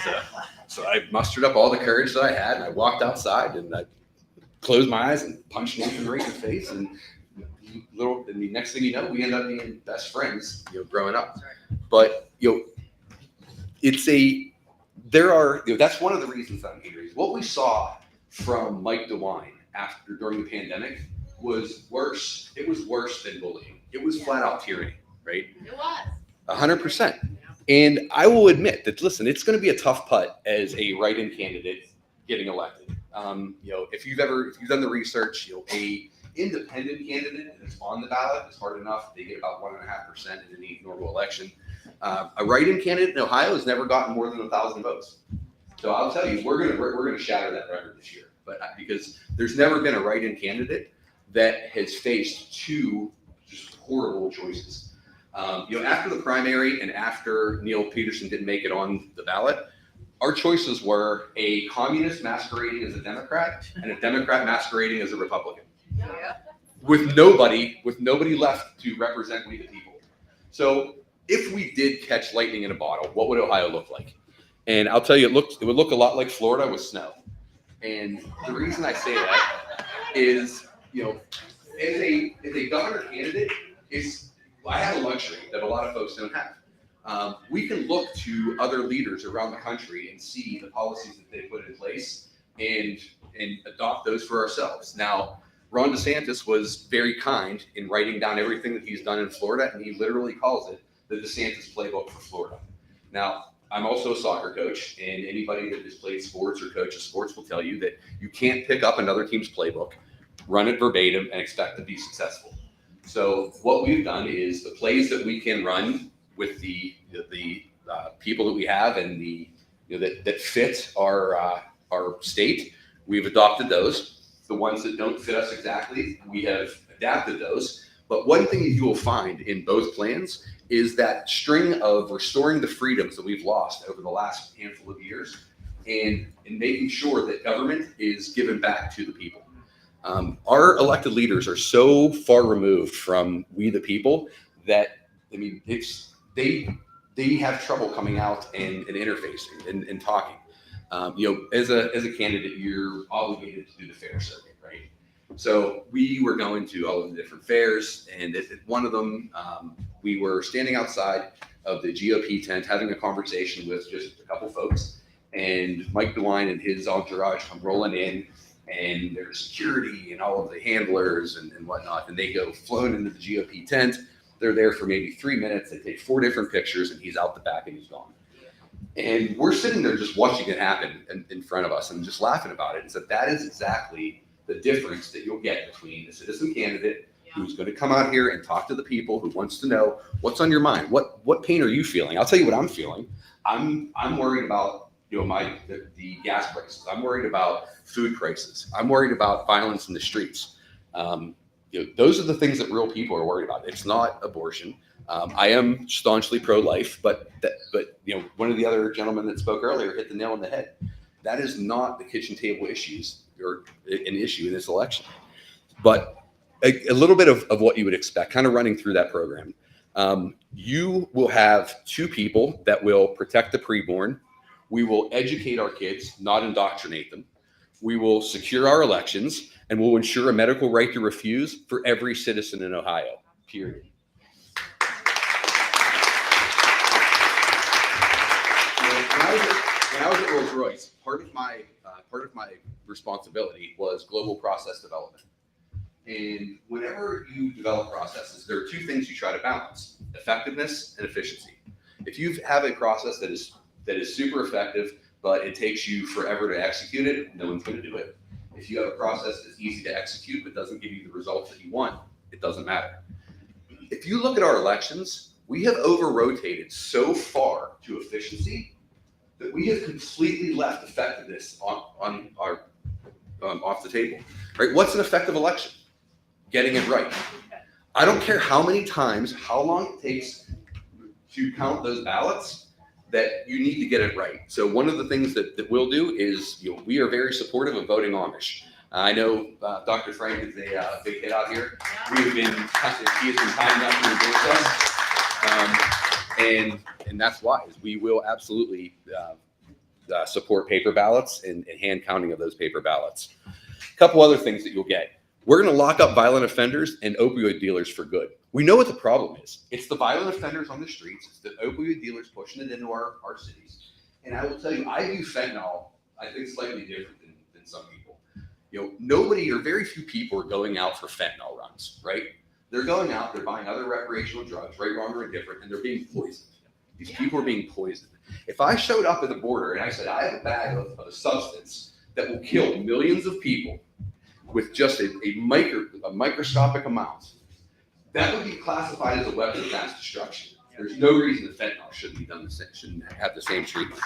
so I mustered up all the courage that I had, and I walked outside and I closed my eyes and punched Nathan right in the face. And the next thing you know, we end up being best friends, growing up. But that's one of the reasons I'm here. Is what we saw from Mike DeWine during the pandemic was worse. It was worse than bullying. It was flat out tyranny, right? It was 100%. And I will admit that, listen, it's going to be a tough putt as a write-in candidate getting elected. If you've done the research, a independent candidate that's on the ballot is hard enough. They get about 1.5% in any normal election. A write-in candidate in Ohio has never gotten more than 1,000 votes. So I'll tell you, we're gonna shatter that record this year. But because there's never been a write-in candidate that has faced 2 just horrible choices. After the primary and after Neil Peterson didn't make it on the ballot, our choices were a communist masquerading as a Democrat and a Democrat masquerading as a Republican, with nobody left to represent we the people. So if we did catch lightning in a bottle, what would Ohio look like? And I'll tell you, it would look a lot like Florida with snow. And the reason I say that is, as a governor candidate, I have a luxury that a lot of folks don't have. we can look to other leaders around the country and see the policies that they put in place and adopt those for ourselves. Now, Ron DeSantis was very kind in writing down everything that he's done in Florida, and he literally calls it the DeSantis playbook for Florida. Now, I'm also a soccer coach, and anybody that has played sports or coaches sports will tell you that you can't pick up another team's playbook, run it verbatim, and expect to be successful. So what we've done is the plays that we can run with the people that we have and that fit our state, we've adopted those. The ones that don't fit us exactly, we have adapted those. But one thing that you will find in both plans is that string of restoring the freedoms that we've lost over the last handful of years and making sure that government is given back to the people. Our elected leaders are so far removed from we the people that, I mean, they have trouble coming out and interfacing and talking. As a candidate, you're obligated to do the fair circuit, right? So we were going to all of the different fairs, and at one of them, we were standing outside of the GOP tent having a conversation with just a couple folks, and Mike DeWine and his entourage come rolling in, and there's security and all of the handlers and whatnot, and they go flown into the GOP tent. They're there for maybe 3 minutes. They take 4 different pictures, and he's out the back and he's gone. And we're sitting there just watching it happen in front of us and just laughing about it. And so that is exactly the difference that you'll get between a citizen candidate who's going to come out here and talk to the people, who wants to know what's on your mind. What pain are you feeling? I'll tell you what I'm feeling. I'm worried about the gas prices. I'm worried about food prices. I'm worried about violence in the streets. Those are the things that real people are worried about. It's not abortion. I am staunchly pro-life, but one of the other gentlemen that spoke earlier hit the nail on the head. That is not the kitchen table issues or an issue in this election. But a little bit of what you would expect, kind of running through that program. You will have 2 people that will protect the preborn. We will educate our kids, not indoctrinate them. We will secure our elections, and we'll ensure a medical right to refuse for every citizen in Ohio, period. When I was at Rolls-Royce, part of my responsibility was global process development. And whenever you develop processes, there are 2 things you try to balance: effectiveness and efficiency. If you have a process that is super effective, but it takes you forever to execute it, no one's going to do it. If you have a process that's easy to execute but doesn't give you the results that you want, it doesn't matter. If you look at our elections, we have over-rotated so far to efficiency that we have completely left effectiveness on our off the table. Right? What's an effective election? Getting it right. I don't care how many times, how long it takes to count those ballots, that you need to get it right. So one of the things that we'll do is, we are very supportive of voting Amish. I know Dr. Frank is a big hit out here. He has been kind enough to endorse us. And that's wise. We will absolutely support paper ballots and hand counting of those paper ballots. A couple other things that you'll get. We're going to lock up violent offenders and opioid dealers for good. We know what the problem is. It's the violent offenders on the streets. It's the opioid dealers pushing it into our cities. And I will tell you, I view fentanyl, I think, slightly different than some people. Nobody or very few people are going out for fentanyl runs, right? They're going out, they're buying other recreational drugs, right, wrong, or indifferent, and they're being poisoned. These people are being poisoned. If I showed up at the border and I said, I have a bag of a substance that will kill millions of people with just a microscopic amount, that would be classified as a weapon of mass destruction. There's no reason that fentanyl shouldn't have the same treatment.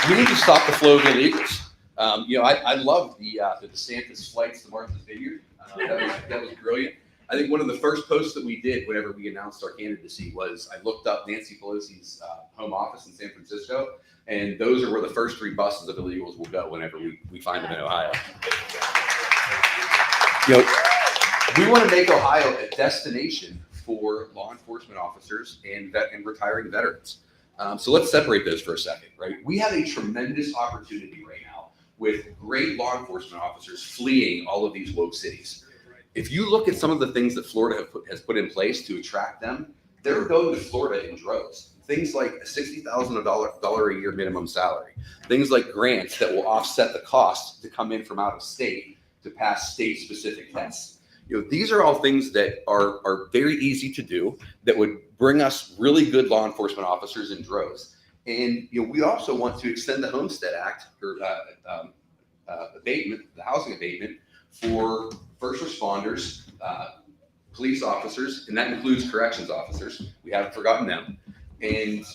We need to stop the flow of illegals. I love the DeSantis flights to Martha's Vineyard. That was brilliant. I think one of the first posts that we did whenever we announced our candidacy was I looked up Nancy Pelosi's home office in San Francisco, and those are where the first 3 buses of illegals will go whenever we find them in Ohio. We want to make Ohio a destination for law enforcement officers and retiring veterans. So let's separate those for a second, right? We have a tremendous opportunity right now with great law enforcement officers fleeing all of these woke cities. if you look at some of the things that Florida has put in place to attract them, they're going to Florida in droves. Things like a $60,000 a year minimum salary, things like grants that will offset the cost to come in from out of state to pass state-specific tests. These are all things that are very easy to do that would bring us really good law enforcement officers in droves. And we also want to extend the Homestead Act or abatement, the housing abatement for first responders, police officers, and that includes corrections officers. We haven't forgotten them, and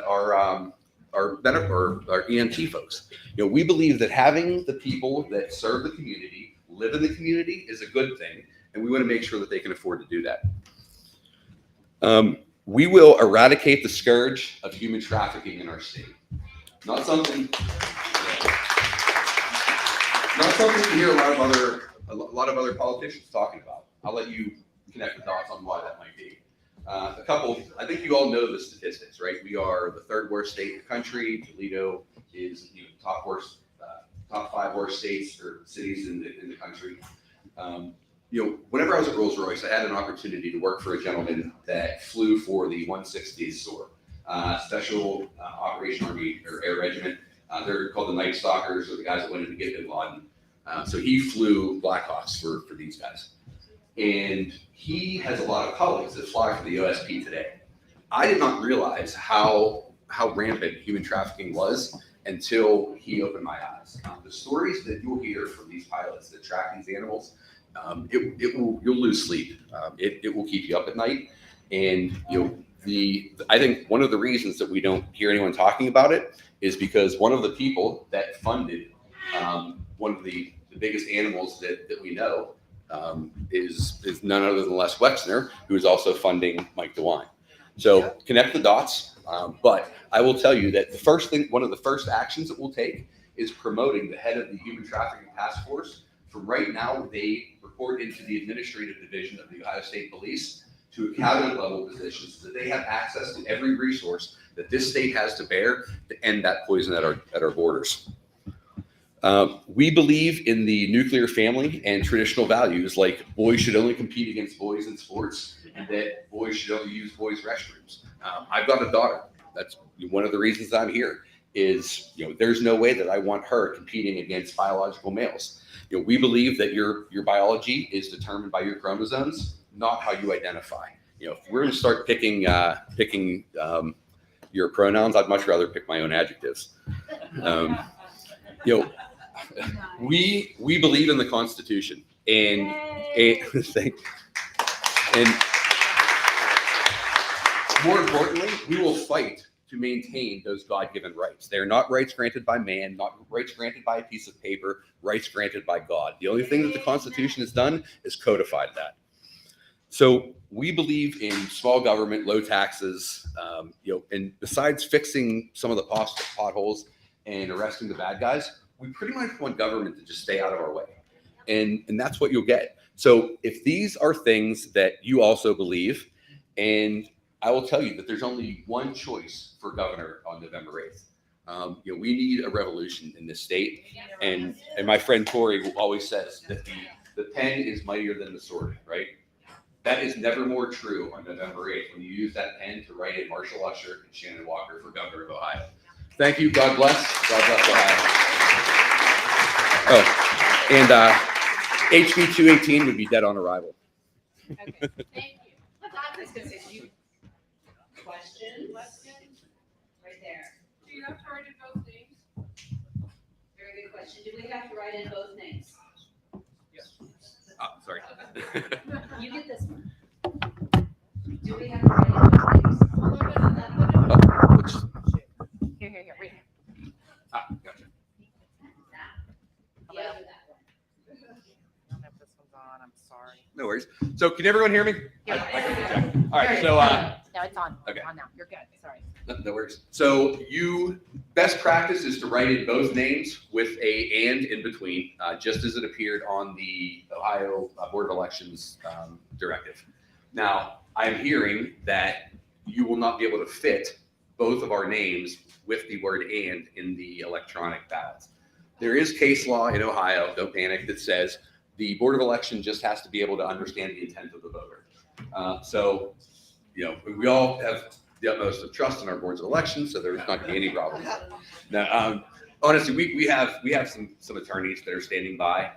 our EMT folks. We believe that having the people that serve the community, live in the community, is a good thing, and we want to make sure that they can afford to do that. We will eradicate the scourge of human trafficking in our state. Not something you hear a lot of other politicians talking about. I'll let you connect the dots on why that might be. I think you all know the statistics, right? We are the third worst state in the country. Toledo is top 5 worst states or cities in the country. Whenever I was at Rolls-Royce, I had an opportunity to work for a gentleman that flew for the 160th SOAR, Special Operation Army or Air Regiment. They're called the Night Stalkers, or the guys that went in to get Bin Laden. So he flew Blackhawks for these guys. And he has a lot of colleagues that fly for the OSP today. I did not realize how rampant human trafficking was until he opened my eyes. The stories that you'll hear from these pilots that track these animals, you'll lose sleep. It will keep you up at night. And I think one of the reasons that we don't hear anyone talking about it is because one of the people that funded one of the biggest animals that we know is none other than Les Wexner, who is also funding Mike DeWine. So connect the dots. But I will tell you that one of the first actions that we'll take is promoting the head of the Human Trafficking Task Force. From right now, they report into the administrative division of the Ohio State Police to a cabinet level position so that they have access to every resource that this state has to bear to end that poison at our borders. We believe in the nuclear family and traditional values like boys should only compete against boys in sports and that boys should only use boys' restrooms. I've got a daughter. That's one of the reasons I'm here is, there's no way that I want her competing against biological males. We believe that your biology is determined by your chromosomes, not how you identify. If we're going to start picking your pronouns, I'd much rather pick my own adjectives. We believe in the Constitution, and more importantly, we will fight to maintain those God-given rights. They are not rights granted by man, not rights granted by a piece of paper, rights granted by God. The only thing that the Constitution has done is codified that. So we believe in small government, low taxes, and besides fixing some of the potholes and arresting the bad guys, we pretty much want government to just stay out of our way. And that's what you'll get. So if these are things that you also believe, and I will tell you that there's only one choice for governor on November 8th. We need a revolution in this state. And my friend Corey always says that the pen is mightier than the sword, right? That is never more true on November 8th when you use that pen to write in Marshall Usher and Shannon Walker for governor of Ohio. Thank you. God bless. God bless Ohio. Oh, and HB 218 would be dead on arrival. Okay, thank you. Question? Right there. Do you have to write in both names? Very good question. Do we have to write in both names? Yes. Sorry. You get this one. Do we have to write in both names? Here, read it. Gotcha. Yeah, that one. I don't know if this one's on. I'm sorry. No worries. So can everyone hear me? Yeah. I can check. All right. So No, it's on. Okay. It's on now. You're good. Sorry. no worries. So best practice is to write in both names with a "and" in between, just as it appeared on the Ohio Board of Elections directive. Now, I'm hearing that you will not be able to fit both of our names with the word "and" in the electronic ballots. There is case law in Ohio, don't panic, that says The Board of Election just has to be able to understand the intent of the voter. So, we all have the utmost of trust in our boards of elections, so there's not going to be any problem. Now, honestly, we have some attorneys that are standing by,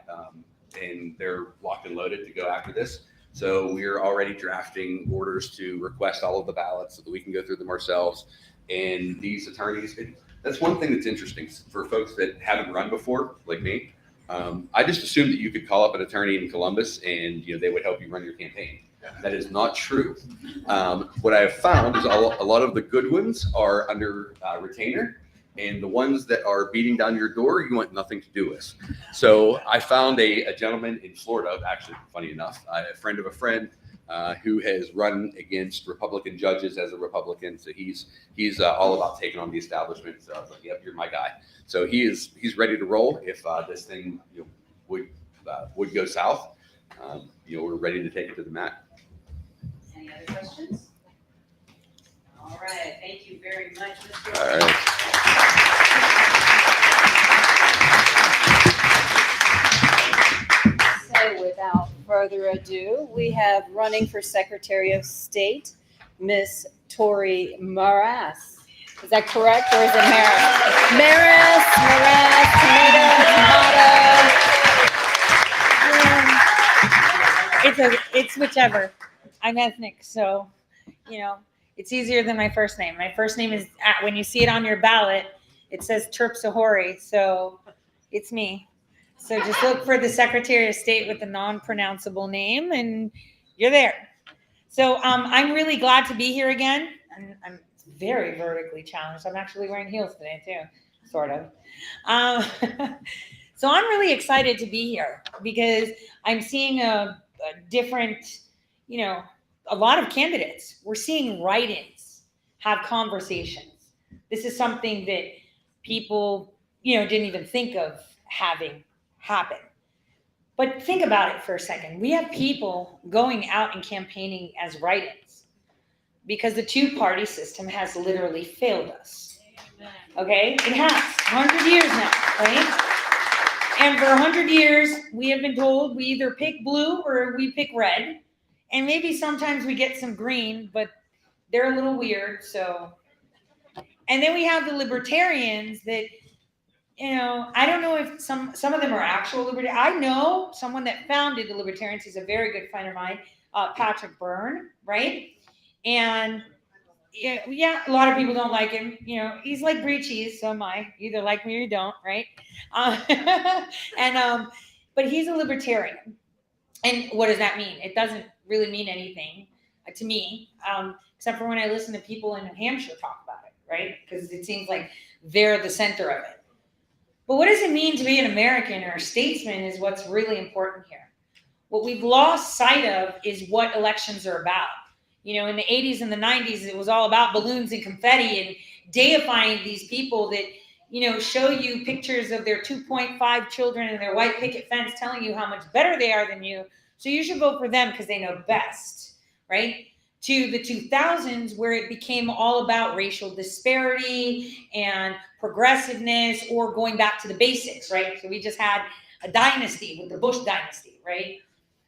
and they're locked and loaded to go after this. So we're already drafting orders to request all of the ballots so that we can go through them ourselves. And these attorneys, that's one thing that's interesting for folks that haven't run before, like me. I just assumed that you could call up an attorney in Columbus and they would help you run your campaign. That is not true. What I have found is a lot of the good ones are under retainer, and the ones that are beating down your door, you want nothing to do with. So I found a gentleman in Florida, actually, funny enough, a friend of a friend, who has run against Republican judges as a Republican. So he's all about taking on the establishment. So I was like, yep, you're my guy. So he's ready to roll if this thing would go south. We're ready to take it to the mat. Any other questions? All right, thank you very much, Mr. All right. So without further ado, we have running for Secretary of State, Miss Tori Maras. Is that correct, or is it Maras, it's whichever. I'm ethnic, so, it's easier than my first name. My first name is, when you see it on your ballot, it says Terpsahori, so it's me. So just look for the Secretary of State with the non-pronounceable name, and you're there. So I'm really glad to be here again. I'm very vertically challenged. I'm actually wearing heels today, too, sort of. So I'm really excited to be here because I'm seeing a different, a lot of candidates. We're seeing write-ins have conversations. This is something that people, didn't even think of having happen. But think about it for a second. We have people going out and campaigning as write-ins because the two-party system has literally failed us. Okay? It has. 100 years now, right? And for 100 years, we have been told we either pick blue or we pick red. And maybe sometimes we get some green, but they're a little weird, so. And then we have the libertarians that, I don't know if some of them are actual libertarians. I know someone that founded the libertarians. He's a very good friend of mine, Patrick Byrne, right? And yeah, a lot of people don't like him. He's like brie cheese, so am I. You either like me or you don't, right? But he's a libertarian. And what does that mean? It doesn't really mean anything to me, except for when I listen to people in New Hampshire talk about it, right? Because it seems like they're the center of it. But what does it mean to be an American or a statesman is what's really important here. What we've lost sight of is what elections are about. In the 80s and the 90s, it was all about balloons and confetti and deifying these people that, show you pictures of their 2.5 children and their white picket fence telling you how much better they are than you. So you should vote for them because they know best, right? To the 2000s, where it became all about racial disparity and progressiveness, or going back to the basics, right? So we just had a dynasty with the Bush dynasty, right?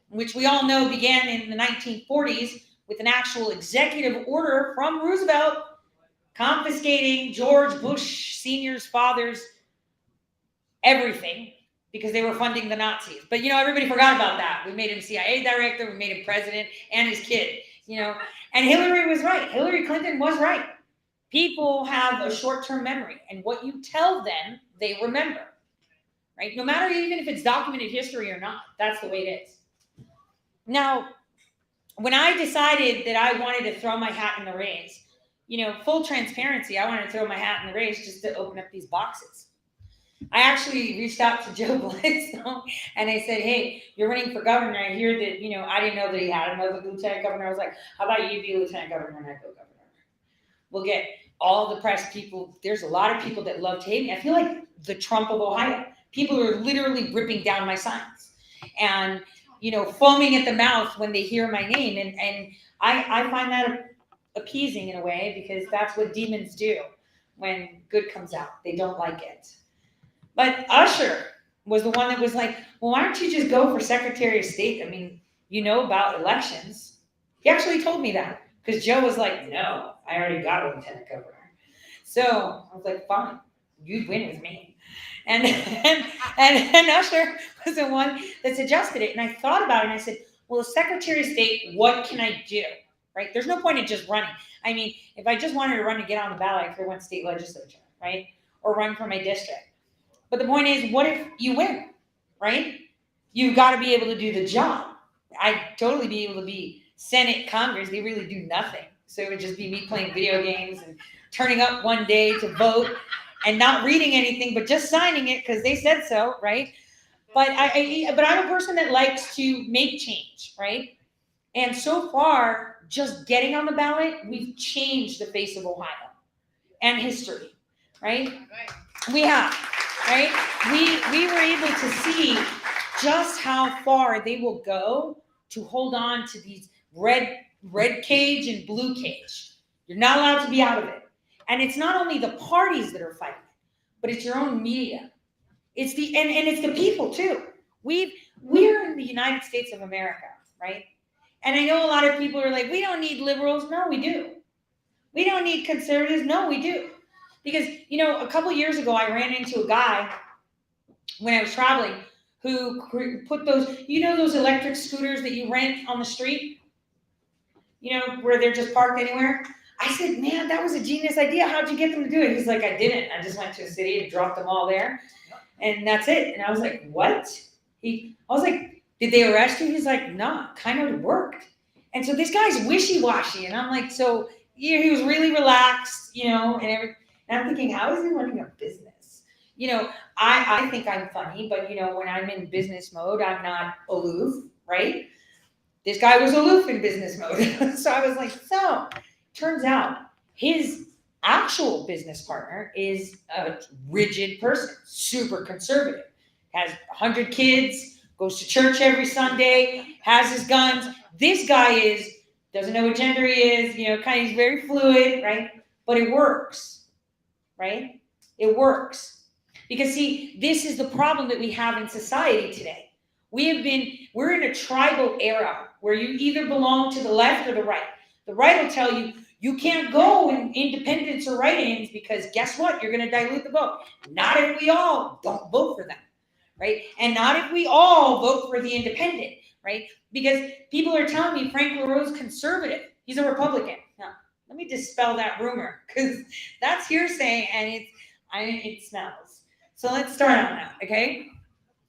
Which we all know began in the 1940s with an actual executive order from Roosevelt confiscating George Bush Sr.'s father's everything because they were funding the Nazis. But, everybody forgot about that. We made him CIA director, we made him president, and his kid, And Hillary was right. Hillary Clinton was right. People have a short-term memory, and what you tell them, they remember, right? No matter even if it's documented history or not, that's the way it is. Now, when I decided that I wanted to throw my hat in the race, full transparency, I wanted to throw my hat in the race just to open up these boxes. I actually reached out to Joe Bledsoe and I said, hey, you're running for governor. I hear that, I didn't know that he had another lieutenant governor. I was like, how about you be lieutenant governor and I go governor? We'll get all the press people. There's a lot of people that love to hate me. I feel like the Trump of Ohio. People are literally ripping down my signs and, foaming at the mouth when they hear my name. And I find that appeasing in a way because that's what demons do when good comes out. They don't like it. But Usher, was the one that was like, well, why don't you just go for Secretary of State? I mean, you know about elections. He actually told me that because Joe was like, no, I already got a lieutenant governor. So I was like, fine, you'd win with me. And Usher was the one that suggested it. And I thought about it and I said, well, as Secretary of State, what can I do? Right? There's no point in just running. I mean, if I just wanted to run to get on the ballot, I could run state legislature, right? Or run for my district. But the point is, what if you win, right? You've got to be able to do the job. I'd totally be able to be Senate, Congress. They really do nothing. So it would just be me playing video games and turning up one day to vote and not reading anything, but just signing it because they said so, right? But but I'm a person that likes to make change, right? And so far, just getting on the ballot, we've changed the face of Ohio and history, right? We have, right? We were able to see just how far they will go to hold on to these red cage and blue cage. You're not allowed to be out of it. And it's not only the parties that are fighting, but it's your own media. It's the and it's the people too. We're in the United States of America, right? And I know a lot of people are like, we don't need liberals. No, we do. We don't need conservatives. No, we do. Because, you know, a couple years ago, I ran into a guy when I was traveling who put those, you know, those electric scooters that you rent on the street, you know, where they're just parked anywhere. I said, man, that was a genius idea. How'd you get them to do it? He's like, I didn't. I just went to a city and dropped them all there. And that's it. And I was like, what? I was like, did they arrest you? He's like, nah, kind of worked. And so this guy's wishy-washy. And I'm like, so yeah, he was really relaxed, you know, and everything. And I'm thinking, how is he running a business? You know, I think I'm funny, but, you know, when I'm in business mode, I'm not aloof, right? This guy was aloof in business mode. So I was like, so turns out his actual business partner is a rigid person, super conservative, has 100 kids, goes to church every Sunday, has his guns. This guy doesn't know what gender he is, you know, kind of, he's very fluid, right? But it works, right? It works. Because see, this is the problem that we have in society today. We're in a tribal era where you either belong to the left or the right. The right will tell you, you can't go in independents or write-ins because guess what? You're going to dilute the vote. Not if we all don't vote for them, right? And not if we all vote for the independent, right? Because people are telling me Frank LaRose conservative. He's a Republican. Now, let me dispel that rumor because that's hearsay and it smells. So let's start on that, okay?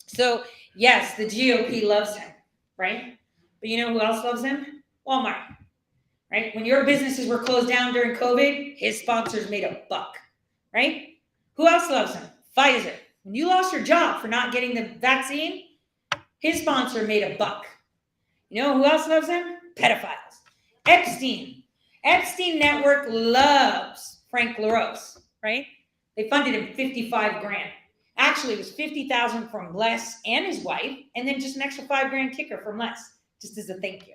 So yes, the GOP loves him, right? But you know who else loves him? Walmart. Right? When your businesses were closed down during COVID, his sponsors made a buck, right? Who else loves him? Pfizer. When you lost your job for not getting the vaccine, his sponsor made a buck. You know who else loves him? Pedophiles. Epstein. Epstein Network loves Frank LaRose, right? They funded him $55,000. Actually, it was $50,000 from Les and his wife, and then just an extra $5,000 kicker from Les, just as a thank you.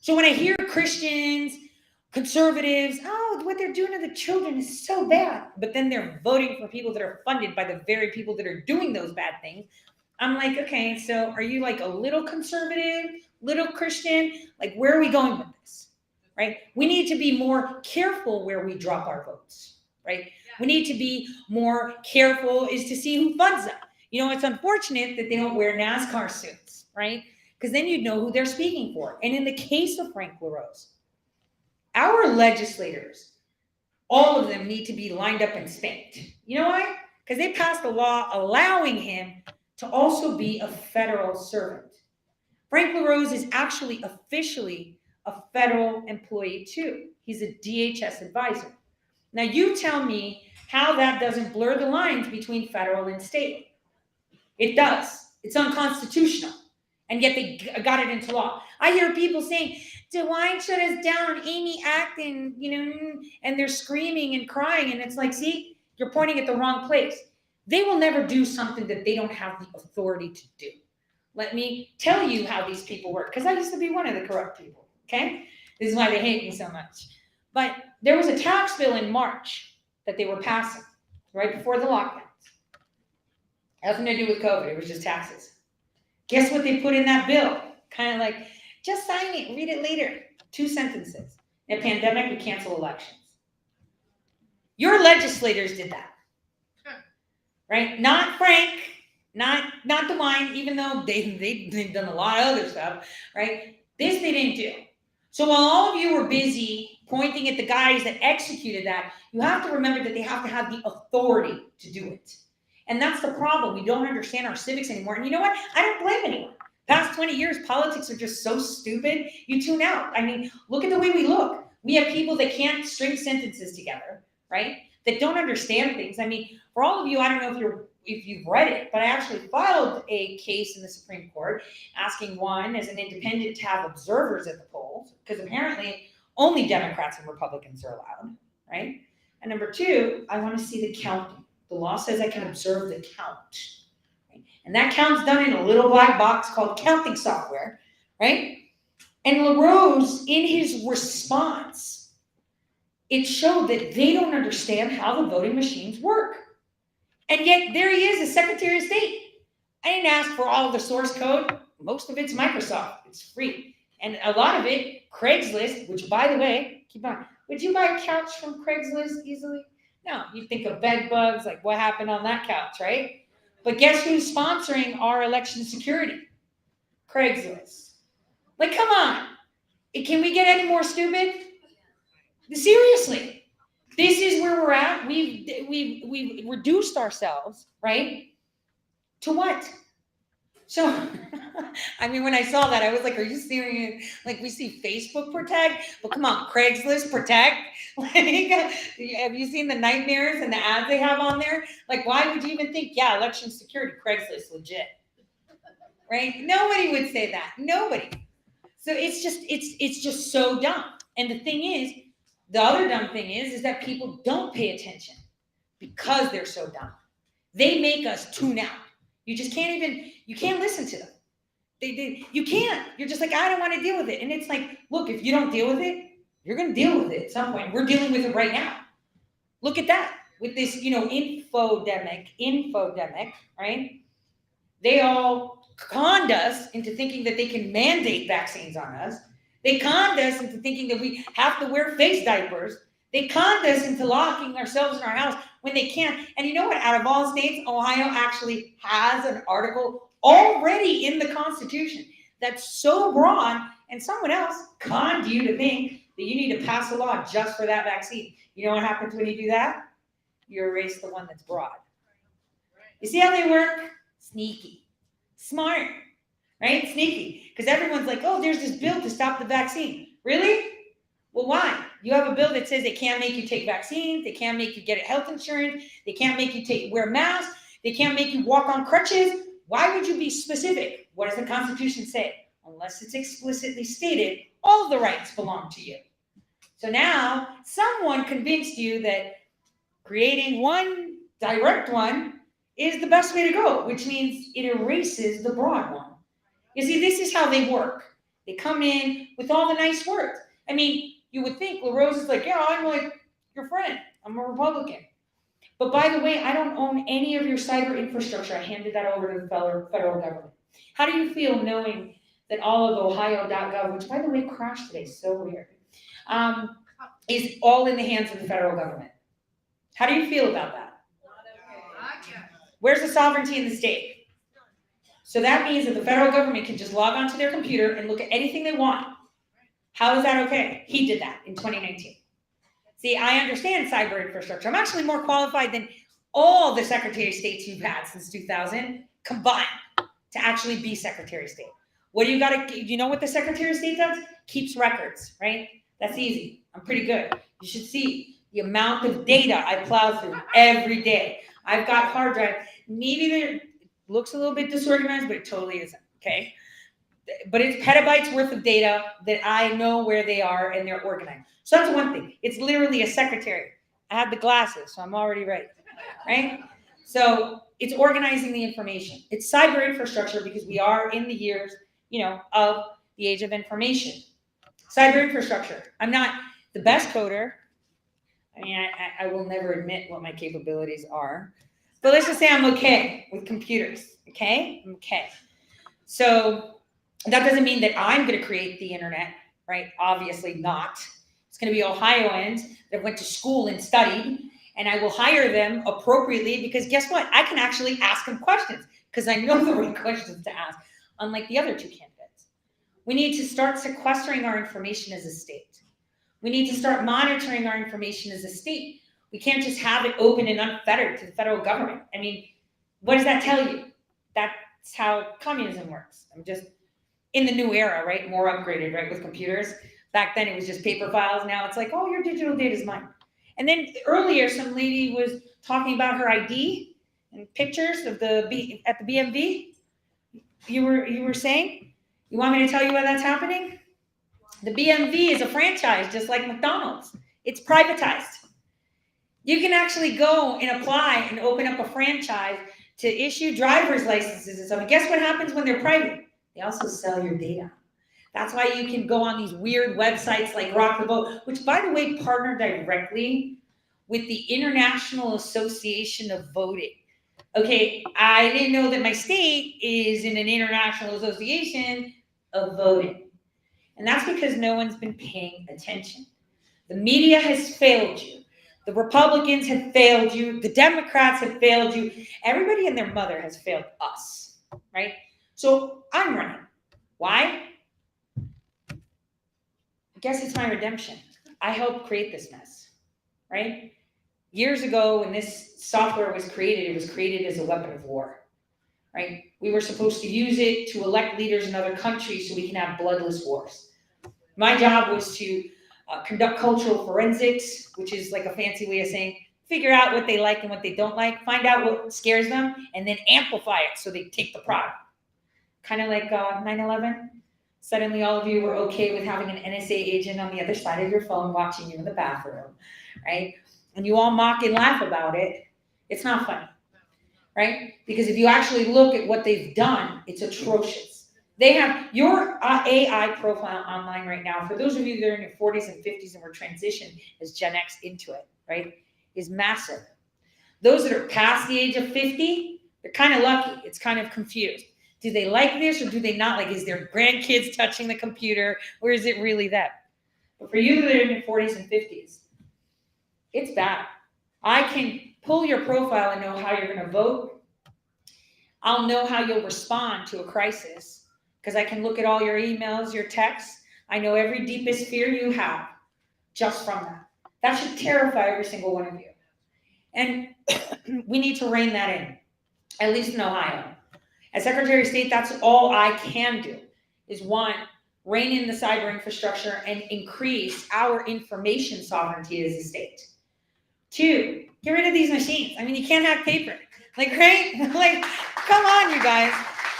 So when I hear Christians, conservatives, oh, what they're doing to the children is so bad, but then they're voting for people that are funded by the very people that are doing those bad things, I'm like, okay, so are you like a little conservative, little Christian? Like, where are we going with this, right? We need to be more careful where we drop our votes, right? We need to be more careful is to see who funds them. You know, it's unfortunate that they don't wear NASCAR suits, right? Because then you'd know who they're speaking for. And in the case of Frank LaRose, our legislators, all of them need to be lined up and spanked. You know why? Because they passed a law allowing him to also be a federal servant. Frank LaRose is actually officially a federal employee too. He's a DHS advisor. Now you tell me how that doesn't blur the lines between federal and state. It does. It's unconstitutional. And yet they got it into law. I hear people saying, DeWine shut us down, Amy acting, you know, and they're screaming and crying. And it's like, see, you're pointing at the wrong place. They will never do something that they don't have the authority to do. Let me tell you how these people work, because I used to be one of the corrupt people, okay? This is why they hate me so much. But there was a tax bill in March that they were passing right before the lockdowns. Nothing to do with COVID. It was just taxes. Guess what they put in that bill? Kind of like, just sign it, read it later. 2 sentences. In a pandemic, we cancel elections. Your legislators did that. Right? Not Frank, not DeWine, even though they've done a lot of other stuff, right? This they didn't do. So while all of you were busy pointing at the guys that executed that, you have to remember that they have to have the authority to do it. And that's the problem. We don't understand our civics anymore. And you know what? I don't blame anyone. Past 20 years, politics are just so stupid, you tune out. I mean, look at the way we look. We have people that can't string sentences together, right? That don't understand things. I mean, for all of you, I don't know if you've read it, but I actually filed a case in the Supreme Court asking, one, as an independent, to have observers at the polls, because apparently only Democrats and Republicans are allowed, right? And number 2, I want to see the counting. The law says I can observe the count. Right? And that count's done in a little black box called counting software, right? And LaRose, in his response, it showed that they don't understand how the voting machines work. And yet there he is, the Secretary of State. I didn't ask for all of the source code. Most of it's Microsoft. It's free. And a lot of it, Craigslist, which, by the way, keep on. Would you buy a couch from Craigslist easily? No, you think of bed bugs, like what happened on that couch, right? But guess who's sponsoring our election security? Craigslist. Like, come on. Can we get any more stupid? Seriously. This is where we're at. We've reduced ourselves, right? To what? So, I mean, when I saw that, I was like, are you serious? Like, we see Facebook protect, but come on, Craigslist protect. Like, have you seen the nightmares and the ads they have on there? Like, why would you even think, yeah, election security, Craigslist, legit, right? Nobody would say that. Nobody. So it's just so dumb. And the thing is, the other dumb thing is that people don't pay attention because they're so dumb. They make us tune out. You just you can't listen to them. You can't. You're just like, I don't want to deal with it. And it's like, look, if you don't deal with it, you're going to deal with it at some point. We're dealing with it right now. Look at that. With this, infodemic, right? They all conned us into thinking that they can mandate vaccines on us. They conned us into thinking that we have to wear face diapers. They conned us into locking ourselves in our house when they can't. And you know what? Out of all states, Ohio actually has an article already in the Constitution that's so broad, and someone else conned you to think that you need to pass a law just for that vaccine. You know what happens when you do that? You erase the one that's broad. You see how they work? Sneaky. Smart. Right? Sneaky. Because everyone's like, oh, there's this bill to stop the vaccine. Really? Well, why? You have a bill that says they can't make you take vaccines, they can't make you get health insurance, they can't make you wear masks, they can't make you walk on crutches. Why would you be specific? What does the Constitution say? Unless it's explicitly stated, all of the rights belong to you. So now someone convinced you that creating one direct one is the best way to go, which means it erases the broad one. You see, this is how they work. They come in with all the nice words. I mean, you would think LaRose is like, yeah, I'm like your friend. I'm a Republican. But by the way, I don't own any of your cyber infrastructure. I handed that over to the federal government. How do you feel knowing that all of Ohio.gov, which by the way crashed today, so weird, is all in the hands of the federal government? How do you feel about that? Where's the sovereignty in the state? So that means that the federal government can just log onto their computer and look at anything they want. How is that okay? He did that in 2019. See, I understand cyber infrastructure. I'm actually more qualified than all the Secretary of States you've had since 2000 combined to actually be Secretary of State. What do you know what the Secretary of State does? Keeps records, right? That's easy. I'm pretty good. You should see the amount of data I plow through every day. I've got hard drive. Maybe it looks a little bit disorganized, but it totally isn't, okay? But it's petabytes worth of data that I know where they are and they're organized. So that's one thing. It's literally a secretary. I have the glasses, so I'm already ready, right? So it's organizing the information. It's cyber infrastructure because we are in the years, of the age of information. Cyber infrastructure. I'm not the best coder. I mean, I will never admit what my capabilities are. But let's just say I'm okay with computers. Okay? I'm okay. So that doesn't mean that I'm going to create the internet, right? Obviously not. It's going to be Ohioans that went to school and studied, and I will hire them appropriately because guess what? I can actually ask them questions because I know the right questions to ask, unlike the other two candidates. We need to start sequestering our information as a state. We need to start monitoring our information as a state. We can't just have it open and unfettered to the federal government. I mean, what does that tell you? That's how communism works. I'm just in the new era, right? More upgraded, right? With computers. Back then it was just paper files. Now it's like, oh, your digital data is mine. And then earlier, some lady was talking about her ID and pictures of at the BMV. You were saying? You want me to tell you why that's happening? The BMV is a franchise, just like McDonald's. It's privatized. You can actually go and apply and open up a franchise to issue driver's licenses and stuff. And guess what happens when they're private? They also sell your data. That's why you can go on these weird websites like Rock the Vote, which, by the way, partner directly with the International Association of Voting. Okay, I didn't know that my state is in an international association of voting. And that's because no one's been paying attention. The media has failed you. The Republicans have failed you. The Democrats have failed you. Everybody and their mother has failed us, right? So I'm running. Why? I guess it's my redemption. I helped create this mess, right? Years ago, when this software was created, it was created as a weapon of war, right? We were supposed to use it to elect leaders in other countries so we can have bloodless wars. My job was to conduct cultural forensics, which is like a fancy way of saying figure out what they like and what they don't like, find out what scares them, and then amplify it so they take the product. Kind of like 9/11. Suddenly all of you were okay with having an NSA agent on the other side of your phone watching you in the bathroom, right? And you all mock and laugh about it. It's not funny, right? Because if you actually look at what they've done, it's atrocious. They have your AI profile online right now. For those of you that are in your 40s and 50s and were transitioned as Gen X into it, right, is massive. Those that are past the age of 50, they're kind of lucky. It's kind of confused. Do they like this or do they not like it? Is their grandkids touching the computer or is it really them? But for you that are in your 40s and 50s, it's bad. I can pull your profile and know how you're going to vote. I'll know how you'll respond to a crisis because I can look at all your emails, your texts. I know every deepest fear you have just from that. That should terrify every single one of you. And we need to rein that in, at least in Ohio. As Secretary of State, that's all I can do is one, rein in the cyber infrastructure and increase our information sovereignty as a state. Two, get rid of these machines. I mean, you can't have paper. Like, right? Like, come on, you guys.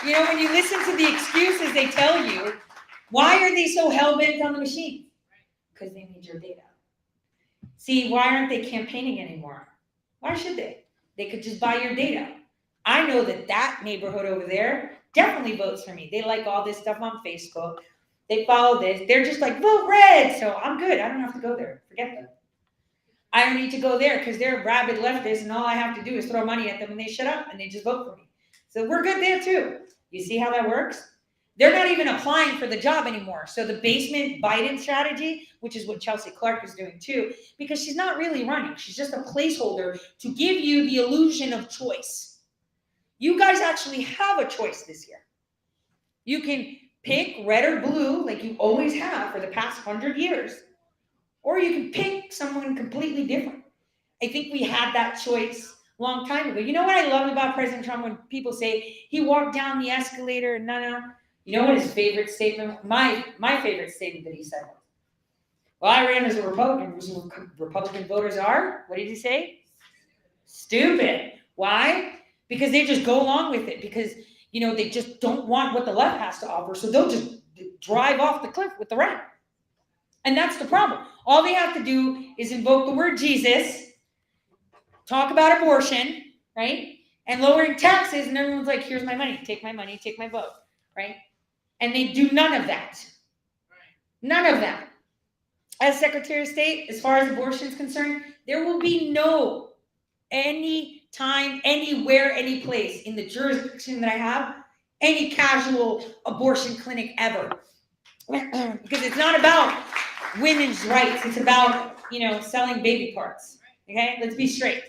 You know, when you listen to the excuses they tell you, why are they so hell-bent on the machine? Because they need your data. See, why aren't they campaigning anymore? Why should they? They could just buy your data. I know that neighborhood over there definitely votes for me. They like all this stuff on Facebook. They follow this. They're just like, vote red. So I'm good. I don't have to go there. Forget them. I don't need to go there because they're rabid leftists and all I have to do is throw money at them and they shut up and they just vote for me. So we're good there too. You see how that works? They're not even applying for the job anymore. So the basement Biden strategy, which is what Chelsea Clark is doing too, because she's not really running. She's just a placeholder to give you the illusion of choice. You guys actually have a choice this year. You can pick red or blue like you always have for the past 100 years, or you can pick someone completely different. I think we had that choice a long time ago. You know what I love about President Trump when people say he walked down the escalator and no. You know what his favorite statement, my favorite statement that he said was, well, I ran as a Republican. Republican voters are, what did he say? Stupid. Why? Because they just go along with it because, you know, they just don't want what the left has to offer. So they'll just drive off the cliff with the right. And that's the problem. All they have to do is invoke the word Jesus, talk about abortion, right? And lowering taxes. And everyone's like, here's my money, take my vote, right? And they do none of that. None of that. As Secretary of State, as far as abortion is concerned, there will be any time, anywhere, any place in the jurisdiction that I have, any casual abortion clinic ever. Because it's not about women's rights. It's about, selling baby parts. Okay? Let's be straight.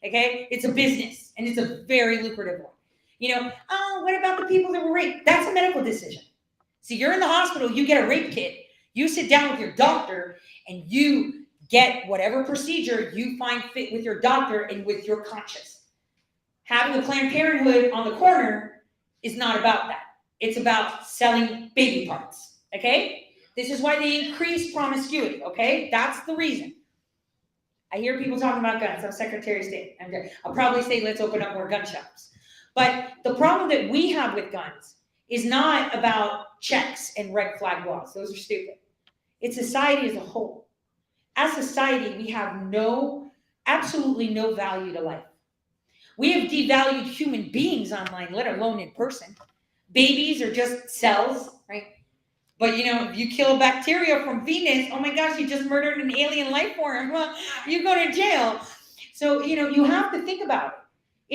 Okay? It's a business, and it's a very lucrative one. Oh, what about the people that were raped? That's a medical decision. See, you're in the hospital, you get a rape kit, you sit down with your doctor, and you get whatever procedure you find fit with your doctor and with your conscience. Having a Planned Parenthood on the corner is not about that. It's about selling baby parts, okay? This is why they increase promiscuity, okay? That's the reason. I hear people talking about guns. I'm Secretary of State. I'll probably say, let's open up more gun shops. But the problem that we have with guns is not about checks and red flag laws. Those are stupid. It's society as a whole. As society, we have absolutely no value to life. We have devalued human beings online, let alone in person. Babies are just cells, right? But if you kill a bacteria from Venus, oh my gosh, you just murdered an alien life form. Well, you go to jail. So, you have to think about it.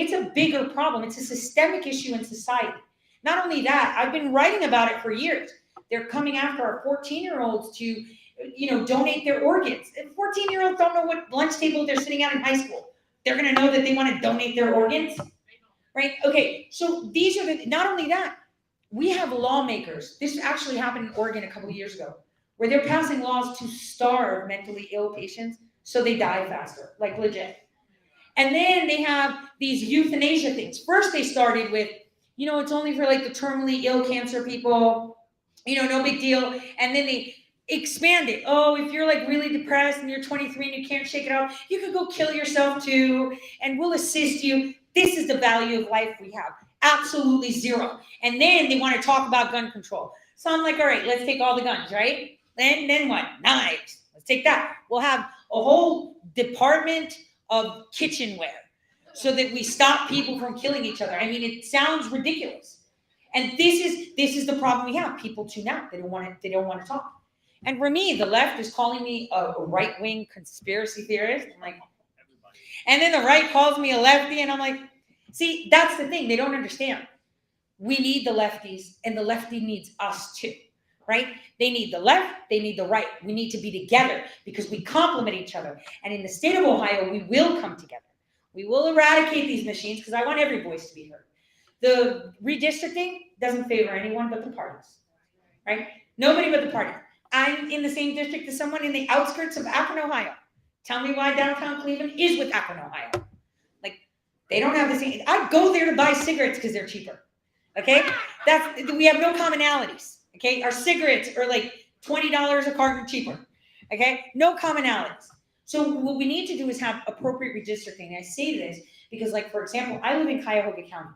It's a bigger problem. It's a systemic issue in society. Not only that, I've been writing about it for years. They're coming after our 14-year-olds to, donate their organs. And 14-year-olds don't know what lunch table they're sitting at in high school. They're going to know that they want to donate their organs, right? Okay, so these are not only that, we have lawmakers. This actually happened in Oregon a couple of years ago, where they're passing laws to starve mentally ill patients so they die faster, like legit. And then they have these euthanasia things. First, they started with, it's only for like the terminally ill cancer people, no big deal. And then they expanded. Oh, if you're like really depressed and you're 23 and you can't shake it off, you could go kill yourself too, and we'll assist you. This is the value of life we have. Absolutely zero. And then they want to talk about gun control. So I'm like, all right, let's take all the guns, right? Then what? Knives. Let's take that. We'll have a whole department of kitchenware so that we stop people from killing each other. I mean, it sounds ridiculous. And this is the problem we have. People tune out. They don't want to talk. And for me, the left is calling me a right-wing conspiracy theorist. I'm like, and then the right calls me a lefty, and I'm like, see, that's the thing. They don't understand. We need the lefties, and the lefty needs us too, right? They need the left, they need the right. We need to be together because we complement each other. And in the state of Ohio, we will come together. We will eradicate these machines because I want every voice to be heard. The redistricting doesn't favor anyone but the parties, right? Nobody but the party. I'm in the same district as someone in the outskirts of Akron, Ohio. Tell me why downtown Cleveland is with Akron, Ohio. Like, they don't have the same. I go there to buy cigarettes because they're cheaper. Okay? We have no commonalities. Okay? Our cigarettes are like $20 a carton cheaper. Okay? No commonalities. So what we need to do is have appropriate redistricting. And I say this because, like, for example, I live in Cuyahoga County.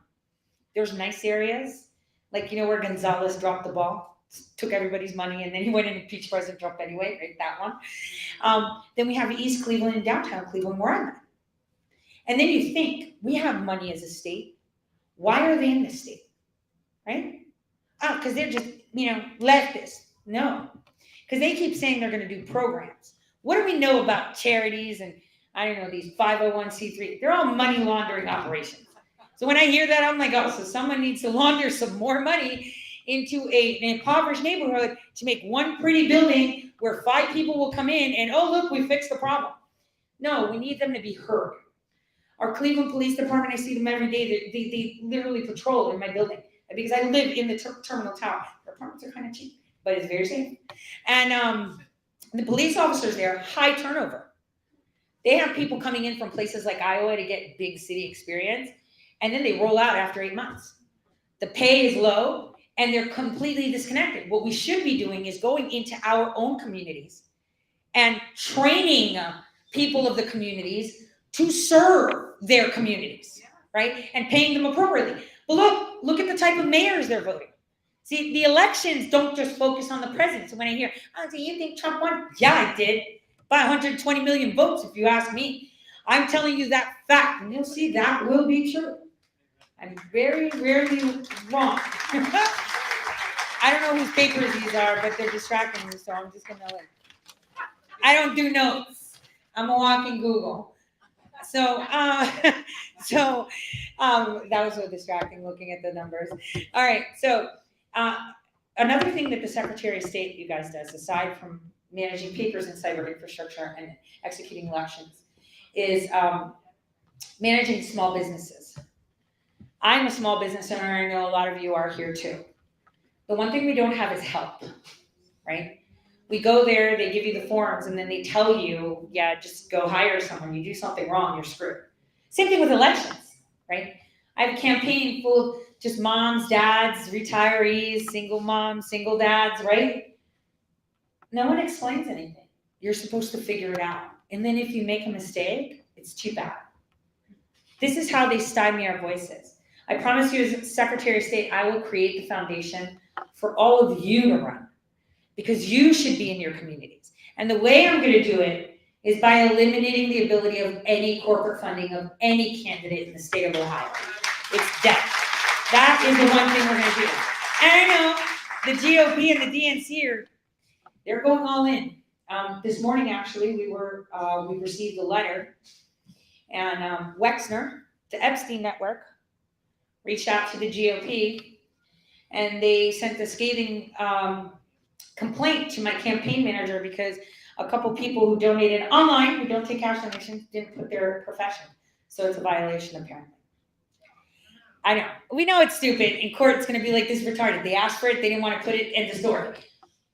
There's nice areas, like, where Gonzalez dropped the ball, took everybody's money, and then he went and impeached President Trump anyway, right? That one. Then we have East Cleveland and downtown Cleveland, where I'm at. And then you think, we have money as a state. Why are they in this state? Right? Oh, because they're just, leftists. No. Because they keep saying they're going to do programs. What do we know about charities and, I don't know, these 501c3? They're all money laundering operations. So when I hear that, I'm like, oh, so someone needs to launder some more money into an impoverished neighborhood to make one pretty building where 5 people will come in and, oh, look, we fixed the problem. No, we need them to be heard. Our Cleveland Police Department, I see them every day. They literally patrol in my building because I live in the terminal tower. Their apartments are kind of cheap, but it's very safe. And the police officers there, high turnover. They have people coming in from places like Iowa to get big city experience, and then they roll out after 8 months. The pay is low, and they're completely disconnected. What we should be doing is going into our own communities and training people of the communities to serve their communities, right? And paying them appropriately. But look at the type of mayors they're voting. See, the elections don't just focus on the president. So when I hear, oh, do you think Trump won? Yeah, I did. By 120 million votes, if you ask me. I'm telling you that fact, and you'll see that will be true. I'm very rarely wrong. I don't know whose papers these are, but they're distracting me, so I'm just gonna I don't do notes. I'm a walking Google. So, that was so distracting looking at the numbers. All right. So, another thing that the Secretary of State, you guys, does, aside from managing papers and cyber infrastructure and executing elections, is managing small businesses. I'm a small business owner. I know a lot of you are here too. The one thing we don't have is help, right? We go there, they give you the forms, and then they tell you, yeah, just go hire someone. You do something wrong, you're screwed. Same thing with elections, right? I have a campaign full of just moms, dads, retirees, single moms, single dads, right? No one explains anything. You're supposed to figure it out. And then if you make a mistake, it's too bad. This is how they stymie our voices. I promise you, as Secretary of State, I will create the foundation for all of you to run, because you should be in your communities. And the way I'm going to do it is by eliminating the ability of any corporate funding of any candidate in the state of Ohio. It's dead. That is the one thing we're going to do. And I know the GOP and the DNC they're going all in. This morning, actually, we received a letter, and Wexner, the Epstein Network, reached out to the GOP, and they sent a scathing complaint to my campaign manager because a couple people who donated online, who don't take cash donations, didn't put their profession. So it's a violation, apparently. I know. We know it's stupid. In court, it's going to be like, this is retarded. They asked for it. They didn't want to put it in the store.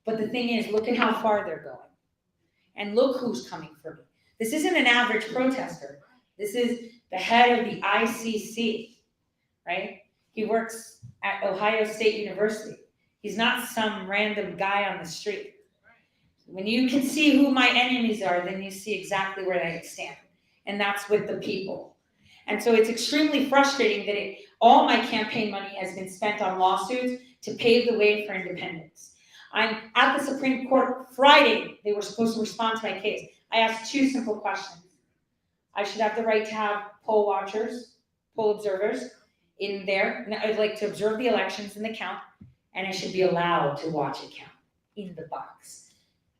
But the thing is, look at how far they're going. And look who's coming for me. This isn't an average protester. This is the head of the ICC, right? He works at Ohio State University. He's not some random guy on the street. When you can see who my enemies are, then you see exactly where they stand. And that's with the people. And so it's extremely frustrating that all my campaign money has been spent on lawsuits to pave the way for independence. I'm at the Supreme Court Friday. They were supposed to respond to my case. I asked 2 simple questions. I should have the right to have poll watchers, poll observers in there. And I'd like to observe the elections and the count, and I should be allowed to watch it count in the box.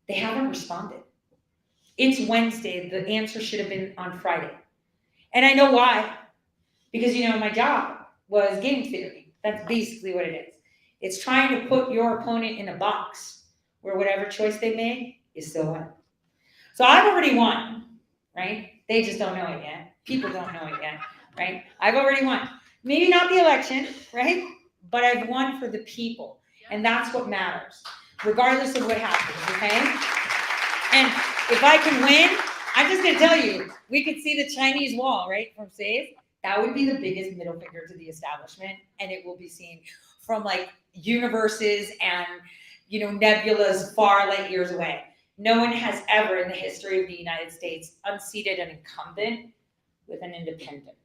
They haven't responded. It's Wednesday. The answer should have been on Friday. And I know why. Because, my job was game theory. That's basically what it is. It's trying to put your opponent in a box where whatever choice they made is still win. So I've already won, right? They just don't know it yet. People don't know it yet, right? I've already won. Maybe not the election, right? But I've won for the people. And that's what matters, regardless of what happens, okay? And if I can win, I'm just going to tell you, we could see the Chinese wall, right, from SAVE. That would be the biggest middle finger to the establishment, and it will be seen from like universes and nebulas far light years away. No one has ever in the history of the United States unseated an incumbent with an independent.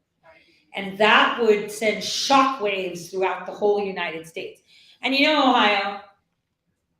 And that would send shockwaves throughout the whole United States. And Ohio,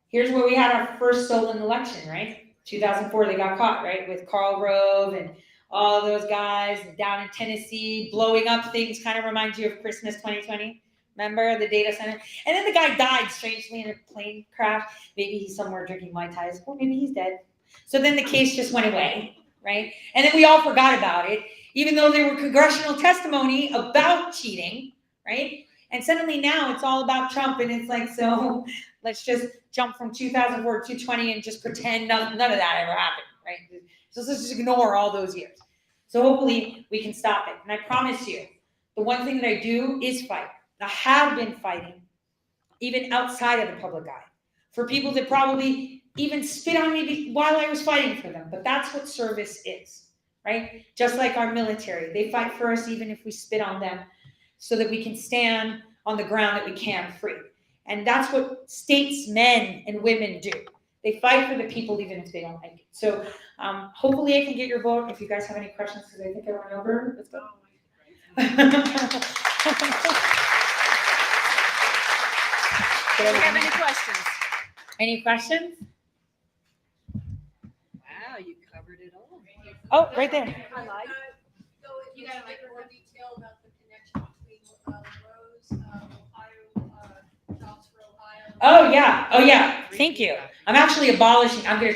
here's where we had our first stolen election, right? 2004, they got caught, right? With Karl Rove and all those guys down in Tennessee blowing up things. Kind of reminds you of Christmas 2020. Remember the data center? And then the guy died strangely in a plane crash. Maybe he's somewhere drinking Mai Tais, or maybe he's dead. So then the case just went away, right? And then we all forgot about it, even though there were congressional testimony about cheating, right? And suddenly now it's all about Trump, and it's like, so let's just jump from 2004 to 2020 and just pretend none of that ever happened, right? So let's just ignore all those years. So hopefully we can stop it. And I promise you, the one thing that I do is fight. I have been fighting, even outside of the public eye, for people that probably even spit on me while I was fighting for them. But that's what service is, right? Just like our military. They fight for us even if we spit on them so that we can stand on the ground that we can free. And that's what statesmen and women do. They fight for the people even if they don't like it. So hopefully I can get your vote. If you guys have any questions, because I think I went over. Let's go. Do you have any questions? Any questions? Wow, you covered it all. Oh, right there. I like. You got like more detail about the connection between Rose, Ohio, Jobs for Ohio. Oh yeah. Thank you. I'm going to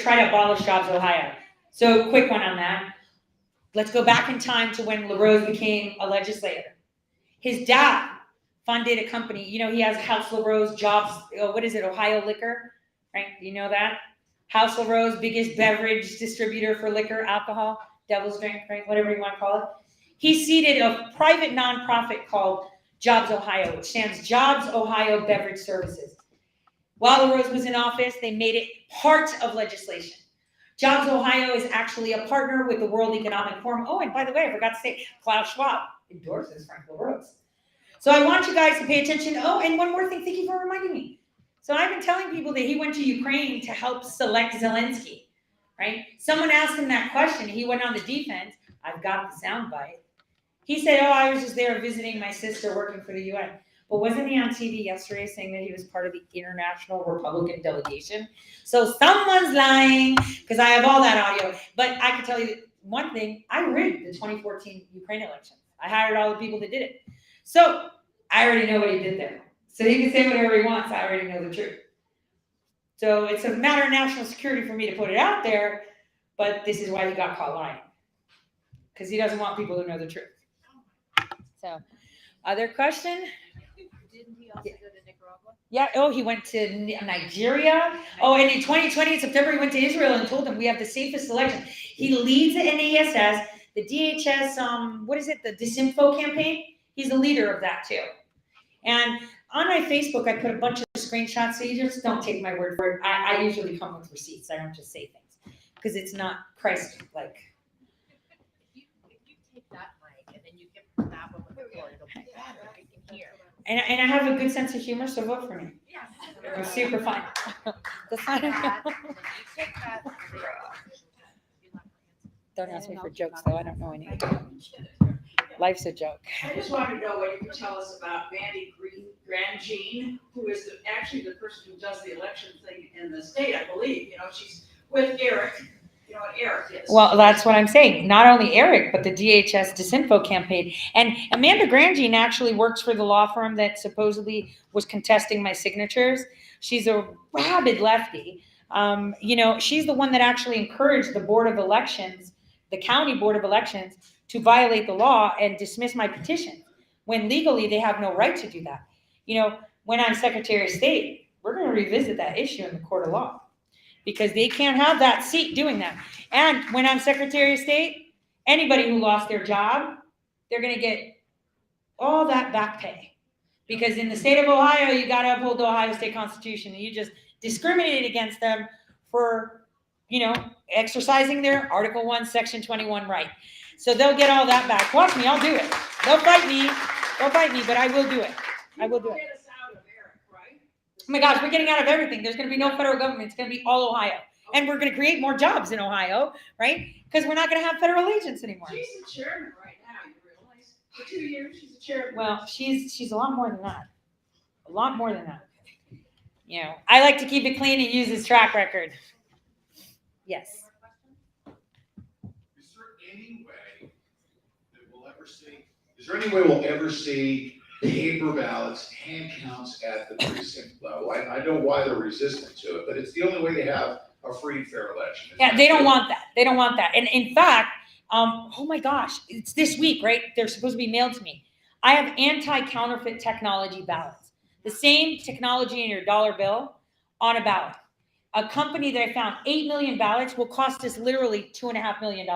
try to abolish Jobs Ohio. So quick one on that. let's go back in time to when LaRose became a legislator. His dad funded a company. You know, he has House LaRose Jobs. What is it? Ohio Liquor, right? You know that? House LaRose, biggest beverage distributor for liquor, alcohol, devil's drink, right? Whatever you want to call it. He seeded a private nonprofit called Jobs Ohio, which stands Jobs Ohio Beverage Services. While LaRose was in office, they made it part of legislation. Jobs Ohio is actually a partner with the World Economic Forum. Oh, and by the way, I forgot to say, Klaus Schwab endorses Frank LaRose. So I want you guys to pay attention. Oh, and one more thing, thank you for reminding me. So I've been telling people that he went to Ukraine to help select Zelensky, right? Someone asked him that question. He went on the defense. I've got the soundbite. He said, oh, I was just there visiting my sister working for the UN. But wasn't he on TV yesterday saying that he was part of the international Republican delegation? So someone's lying, because I have all that audio. But I can tell you one thing, I rigged the 2014 Ukraine election. I hired all the people that did it. So I already know what he did there. So he can say whatever he wants, I already know the truth. So it's a matter of national security for me to put it out there, but this is why he got caught lying. Because he doesn't want people to know the truth. So, other question? Didn't he also go to Nicaragua? Yeah, oh, he went to Nigeria. Oh, and in 2020, in September, he went to Israel and told them we have the safest election. He leads the NASS, the DHS, what is it, the Disinfo campaign? He's the leader of that too. And on my Facebook, I put a bunch of screenshots, so you just don't take my word for it. I usually come with receipts. I don't just say things because it's not Christ-like. If you take that mic and then you give that one with the cord, it'll be better. I can hear. And I have a good sense of humor, so vote for me. Yes. I'm super fun. Take that, and then you take that. Don't ask me for jokes, though. I don't know any. Life's a joke. I just wanted to know what you could tell us about Mandy Grandjean, who is actually the person who does the election thing in the state, I believe. You know, she's with Eric. You know what Eric is. Well, that's what I'm saying. Not only Eric, but the DHS Disinfo campaign. And Amanda Grandjean actually works for the law firm that supposedly was contesting my signatures. She's a rabid lefty. You know, she's the one that actually encouraged the Board of Elections, the county Board of Elections, to violate the law and dismiss my petition, when legally they have no right to do that. You know, when I'm Secretary of State, we're going to revisit that issue in the court of law, because they can't have that seat doing that. And when I'm Secretary of State, anybody who lost their job, they're going to get all that back pay. Because in the state of Ohio, you got to uphold the Ohio State Constitution, and you just discriminate against them for, you know, exercising their Article 1, Section 21 right. So they'll get all that back. Watch me, I'll do it. They'll fight me, but I will do it. I will do it. Get us out of Eric, right? Oh my gosh, we're getting out of everything. There's going to be no federal government. It's going to be all Ohio. And we're going to create more jobs in Ohio, right? Because we're not going to have federal agents anymore. She's the chairman right now, you realize? For 2 years, she's the chairman. Well, she's a lot more than that. A lot more than that. You know, I like to keep it clean and use his track record. Yes. Is there any way we'll ever see paper ballots, hand counts at the precinct level? I know why they're resistant to it, but it's the only way they have a free and fair election. Yeah, they don't want that. They don't want that. And in fact, oh my gosh, it's this week, right? They're supposed to be mailed to me. I have anti-counterfeit technology ballots. The same technology in your dollar bill on a ballot. A company that I found 8 million ballots will cost us literally $2.5 million.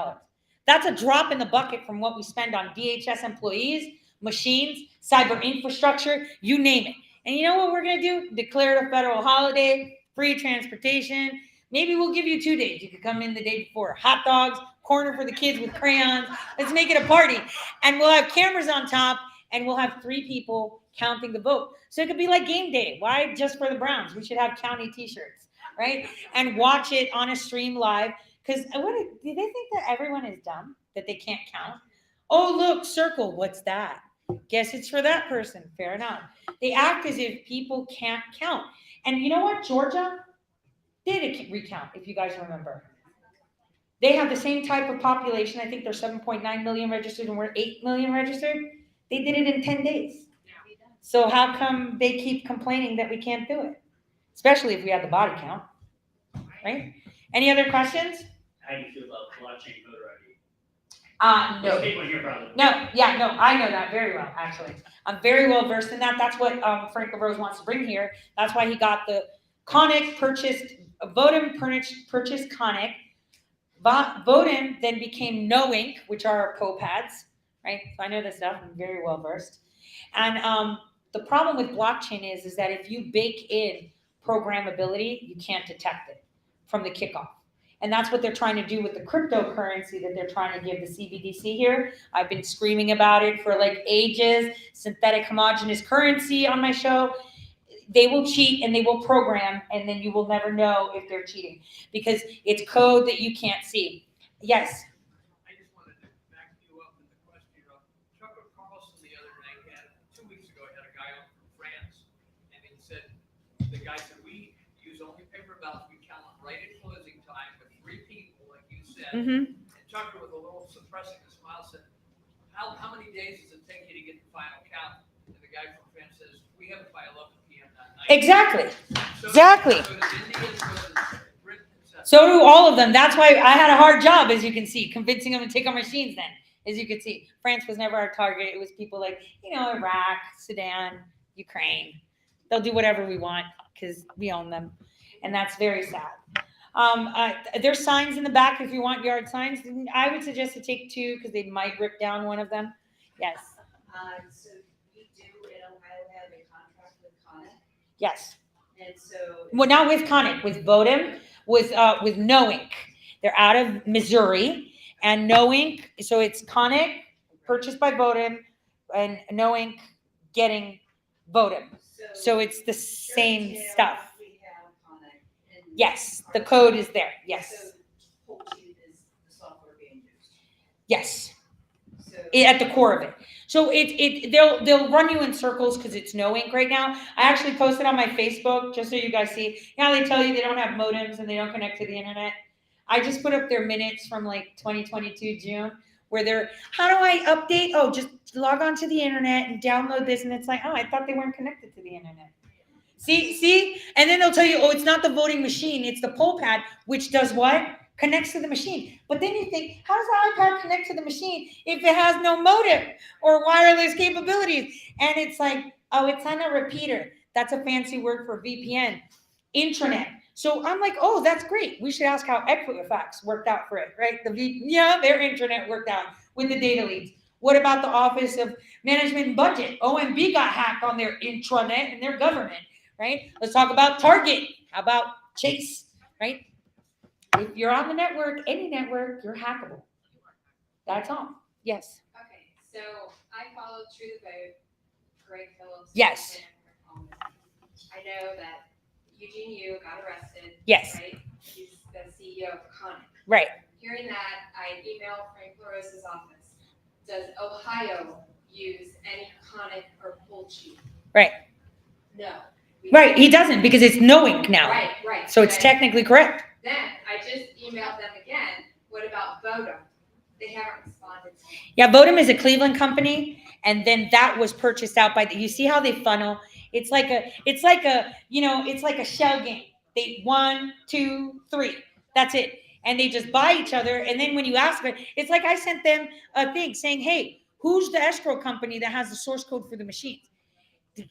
That's a drop in the bucket from what we spend on DHS employees, machines, cyber infrastructure, you name it. And you know what we're going to do? Declare it a federal holiday, free transportation. Maybe we'll give you 2 days. You could come in the day before. Hot dogs, corner for the kids with crayons. Let's make it a party. And we'll have cameras on top, and we'll have 3 people counting the vote. So it could be like game day. Why just for the Browns? We should have county t-shirts, right? And watch it on a stream live. Because do they think that everyone is dumb, that they can't count? Oh, look, circle. What's that? Guess it's for that person. Fair enough. They act as if people can't count. And you know what? Georgia did a recount, if you guys remember. They have the same type of population. I think they're 7.9 million registered and we're 8 million registered. They did it in 10 days. So how come they keep complaining that we can't do it? Especially if we had the body count, right? Any other questions? How do you feel about blockchain voter ID? No. Those people here probably. No, yeah, no, I know that very well, actually. I'm very well versed in that. That's what Frank LaRose wants to bring here. That's why he got the Conic purchased, Vodem purchased Conic. Vodem then became No Ink, which are our co-pads, right? So I know this stuff. I'm very well versed. And the problem with blockchain is that if you bake in programmability, you can't detect it from the kickoff. And that's what they're trying to do with the cryptocurrency that they're trying to give the CBDC here. I've been screaming about it for like ages, synthetic homogeneous currency on my show. They will cheat and they will program, and then you will never know if they're cheating because it's code that you can't see. Yes. I just wanted to back you up in the question of Tucker Carlson the other night had, 2 weeks ago, had a guy on from France, and he said, the guy said, we use only paper ballots, we count them right at closing time with 3 people, like you said. Mm-hmm. And Tucker, with a little suppressing a smile, said, how many days does it take you to get the final count? And the guy from France says, we have it by 11 p.m. that night. Exactly. So, Exactly. So does India, so does Britain, et cetera. So do all of them. That's why I had a hard job, as you can see, convincing them to take our machines then. As you can see, France was never our target. It was people like, Iraq, Sudan, Ukraine. They'll do whatever we want because we own them. And that's very sad. There's signs in the back if you want yard signs. I would suggest to take 2 because they might rip down one of them. Yes. So you do in Ohio have a contract with Conic? Yes. And so. Well, not with Conic, with Vodem, with No Ink. They're out of Missouri, and No Ink. So it's Conic purchased by Vodem, and No Ink getting Vodem. So it's the same stuff. We have Conic. Yes, the code is there. Yes. So Whole Tooth is the software being used. Yes. So. At the core of it. So they'll run you in circles because it's No Ink right now. I actually posted on my Facebook just so you guys see. They tell you they don't have modems and they don't connect to the internet. I just put up their minutes from like 2022 June where they're, how do I update? Oh, just log on to the internet and download this. And it's like, oh, I thought they weren't connected to the internet. See? And then they'll tell you, oh, it's not the voting machine. It's the poll pad, which does what? Connects to the machine. But then you think, how does the iPad connect to the machine if it has no modem or wireless capabilities? And it's like, oh, it's on a repeater. That's a fancy word for VPN, intranet. So I'm like, oh, that's great. We should ask how Equifax worked out for it, right? Their intranet worked out with the data leaks. What about the Office of Management and Budget? OMB got hacked on their intranet and their government, right? Let's talk about Target. How about Chase, right? If you're on the network, any network, you're hackable. That's all. Yes. Okay, so I follow True the Vote, Greg Phillips. Yes. I know that Eugene Yu got arrested. Yes. Right? He's the CEO of Conic. Right. Hearing that, I emailed Frank LaRosa's office. Does Ohio use any Conic or pull cheat? Right. No. Right. He doesn't because it's No Ink now. Right. So it's technically correct. Then I just emailed them again. What about Vodem? They haven't responded to me. Yeah, Vodem is a Cleveland company, and then that was purchased out by you see how they funnel? It's like a shell game. They 1, 2, 3. That's it. And they just buy each other. And then when you ask them, it's like I sent them a thing saying, hey, who's the escrow company that has the source code for the machines?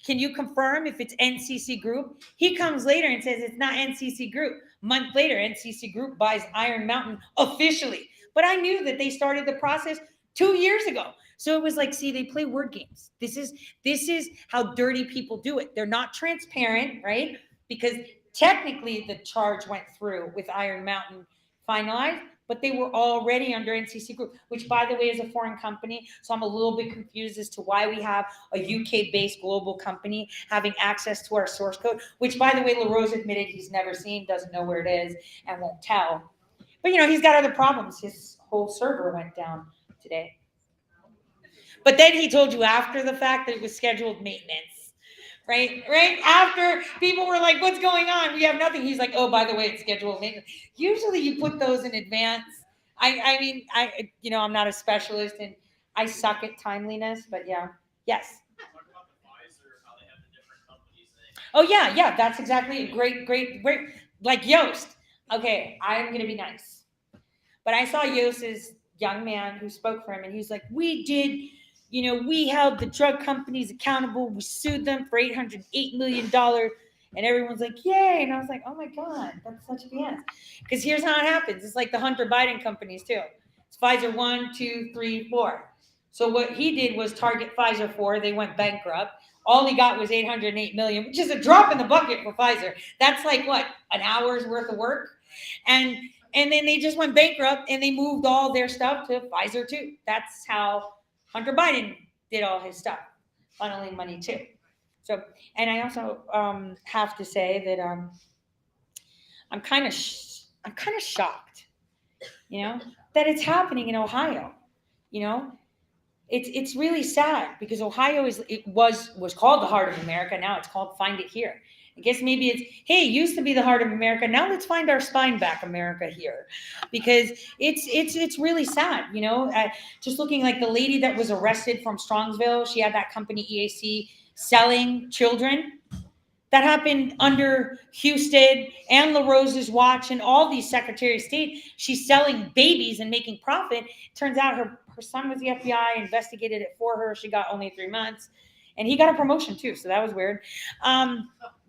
Can you confirm if it's NCC Group? He comes later and says it's not NCC Group. Month later, NCC Group buys Iron Mountain officially. But I knew that they started the process 2 years ago. So it was like, see, they play word games. This is how dirty people do it. They're not transparent, right? Because technically the charge went through with Iron Mountain finalized, but they were already under NCC Group, which, by the way, is a foreign company. So I'm a little bit confused as to why we have a UK-based global company having access to our source code, which, by the way, LaRose admitted he's never seen, doesn't know where it is, and won't tell. But, he's got other problems. His whole server went down today. But then he told you after the fact that it was scheduled maintenance, right? After people were like, what's going on? We have nothing. He's like, oh, by the way, it's scheduled maintenance. Usually you put those in advance. I'm not a specialist and I suck at timeliness, but yeah. Yes. Oh, yeah. That's exactly great. Like Yoast. Okay, I'm going to be nice. But I saw Yoast's young man who spoke for him, and he was like, we held the drug companies accountable. We sued them for $808 million. And everyone's like, yay. And I was like, oh my God, that's such BS. Because here's how it happens. It's like the Hunter Biden companies too. It's Pfizer 1, 2, 3, 4. So what he did was target Pfizer for. They went bankrupt. All he got was $808 million, which is a drop in the bucket for Pfizer. That's like what, an hour's worth of work? And then they just went bankrupt and they moved all their stuff to Pfizer too. That's how Hunter Biden did all his stuff, funneling money too. So, and I also have to say that I'm kind of shocked, that it's happening in Ohio. It's really sad because Ohio was called the heart of America. Now it's called Find It Here. I guess maybe it's, hey, it used to be the heart of America. Now let's find our spine back, America, here, because it's really sad. Just looking like the lady that was arrested from Strongsville. She had that company EAC selling children. That happened under Houston and LaRose's watch and all these Secretary of State. She's selling babies and making profit. Turns out her son was the FBI, investigated it for her. She got only 3 months. And he got a promotion too, so that was weird.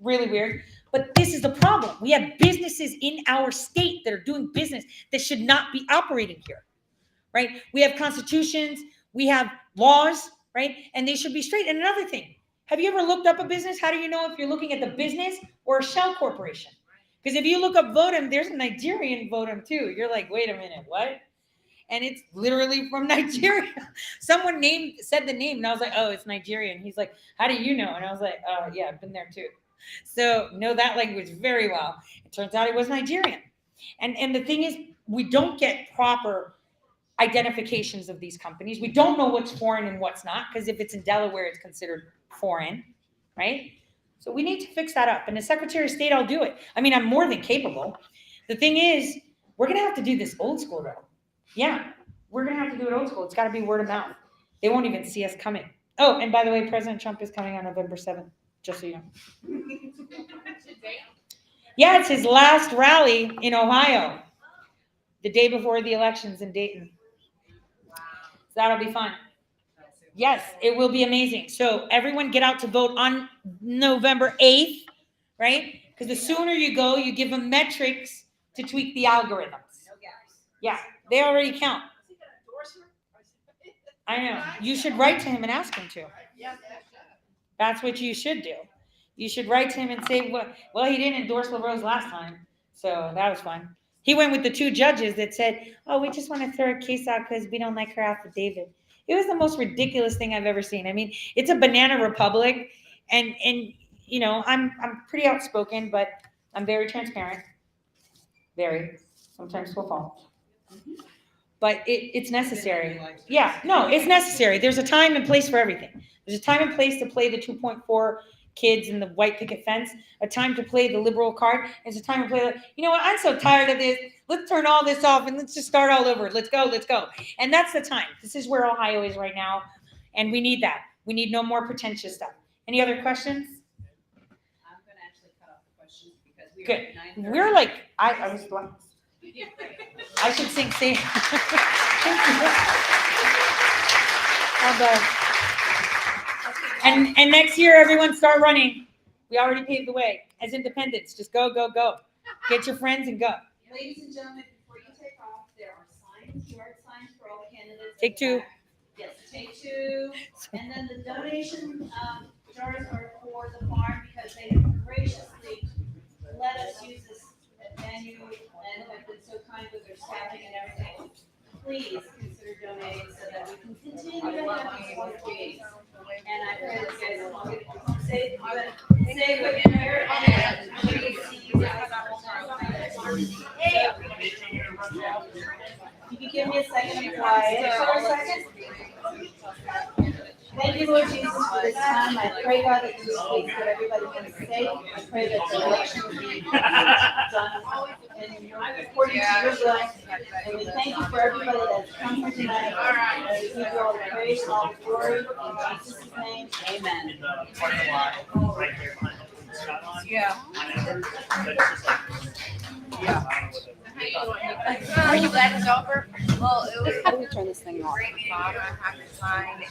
Really weird. But this is the problem. We have businesses in our state that are doing business that should not be operating here, right? We have constitutions, we have laws, right? And they should be straight. And another thing, have you ever looked up a business? How do you know if you're looking at the business or a shell corporation? Because if you look up Vodem, there's a Nigerian Vodem too. You're like, wait a minute, what? And it's literally from Nigeria. Someone said the name, and I was like, oh, it's Nigerian. He's like, how do you know? And I was like, yeah, I've been there too. So know that language very well. It turns out it was Nigerian. And the thing is, we don't get proper identifications of these companies. We don't know what's foreign and what's not, because if it's in Delaware, it's considered foreign, right? So we need to fix that up. And as Secretary of State, I'll do it. I mean, I'm more than capable. The thing is, we're going to have to do this old school though. Yeah, we're going to have to do it old school. It's got to be word of mouth. They won't even see us coming. Oh, and by the way, President Trump is coming on November 7th, just so you know. Yeah, it's his last rally in Ohio, the day before the elections in Dayton. So that'll be fun. Yes, it will be amazing. So everyone get out to vote on November 8th, right? Because the sooner you go, you give them metrics to tweak the algorithms. Yeah, they already count. I know. You should write to him and ask him to. That's what you should do. You should write to him and say, well, he didn't endorse LaRose last time, so that was fun. He went with the 2 judges that said, oh, we just want to throw a case out because we don't like her affidavit. It was the most ridiculous thing I've ever seen. I mean, it's a banana republic, and I'm pretty outspoken, but I'm very transparent. Very. Sometimes we'll fall. But it's necessary. Yeah, no, it's necessary. There's a time and place for everything. There's a time and place to play the 2.4 kids in the white picket fence, a time to play the liberal card. There's a time to play, you know what, I'm so tired of this. Let's turn all this off and let's just start all over. Let's go. And that's the time. This is where Ohio is right now. And we need that. We need no more pretentious stuff. Any other questions? I'm going to actually cut off the questions because we Good. are at 9:30. We're like, I was I should sing. And next year, everyone start running. We already paved the way. As independents, just go. Get your friends and go. Ladies and gentlemen, before you take off, there are signs, yard signs for all candidates. Take 2. Yes, take 2. And then the donation jars are for the farm because they have graciously let us use this venue and have been so kind with their staffing and everything. Please consider donating so that we can continue to have these wonderful meetings. And I pray that you guys will say what you heard and please see you guys all the time. Hey! You can give me a second before I Thank you, Lord Jesus, for this time. I pray, God, that you will that everybody can safe. I pray that the election will be done according to your will. And we thank you for everybody that's come here tonight. And we give you all the praise and all the glory. In Jesus' name, amen. In the parking lot, right there behind the Scott line. Yeah. Yeah. Are you glad it's over? Well, it was. How do we turn this thing off? Great talk. I have to sign.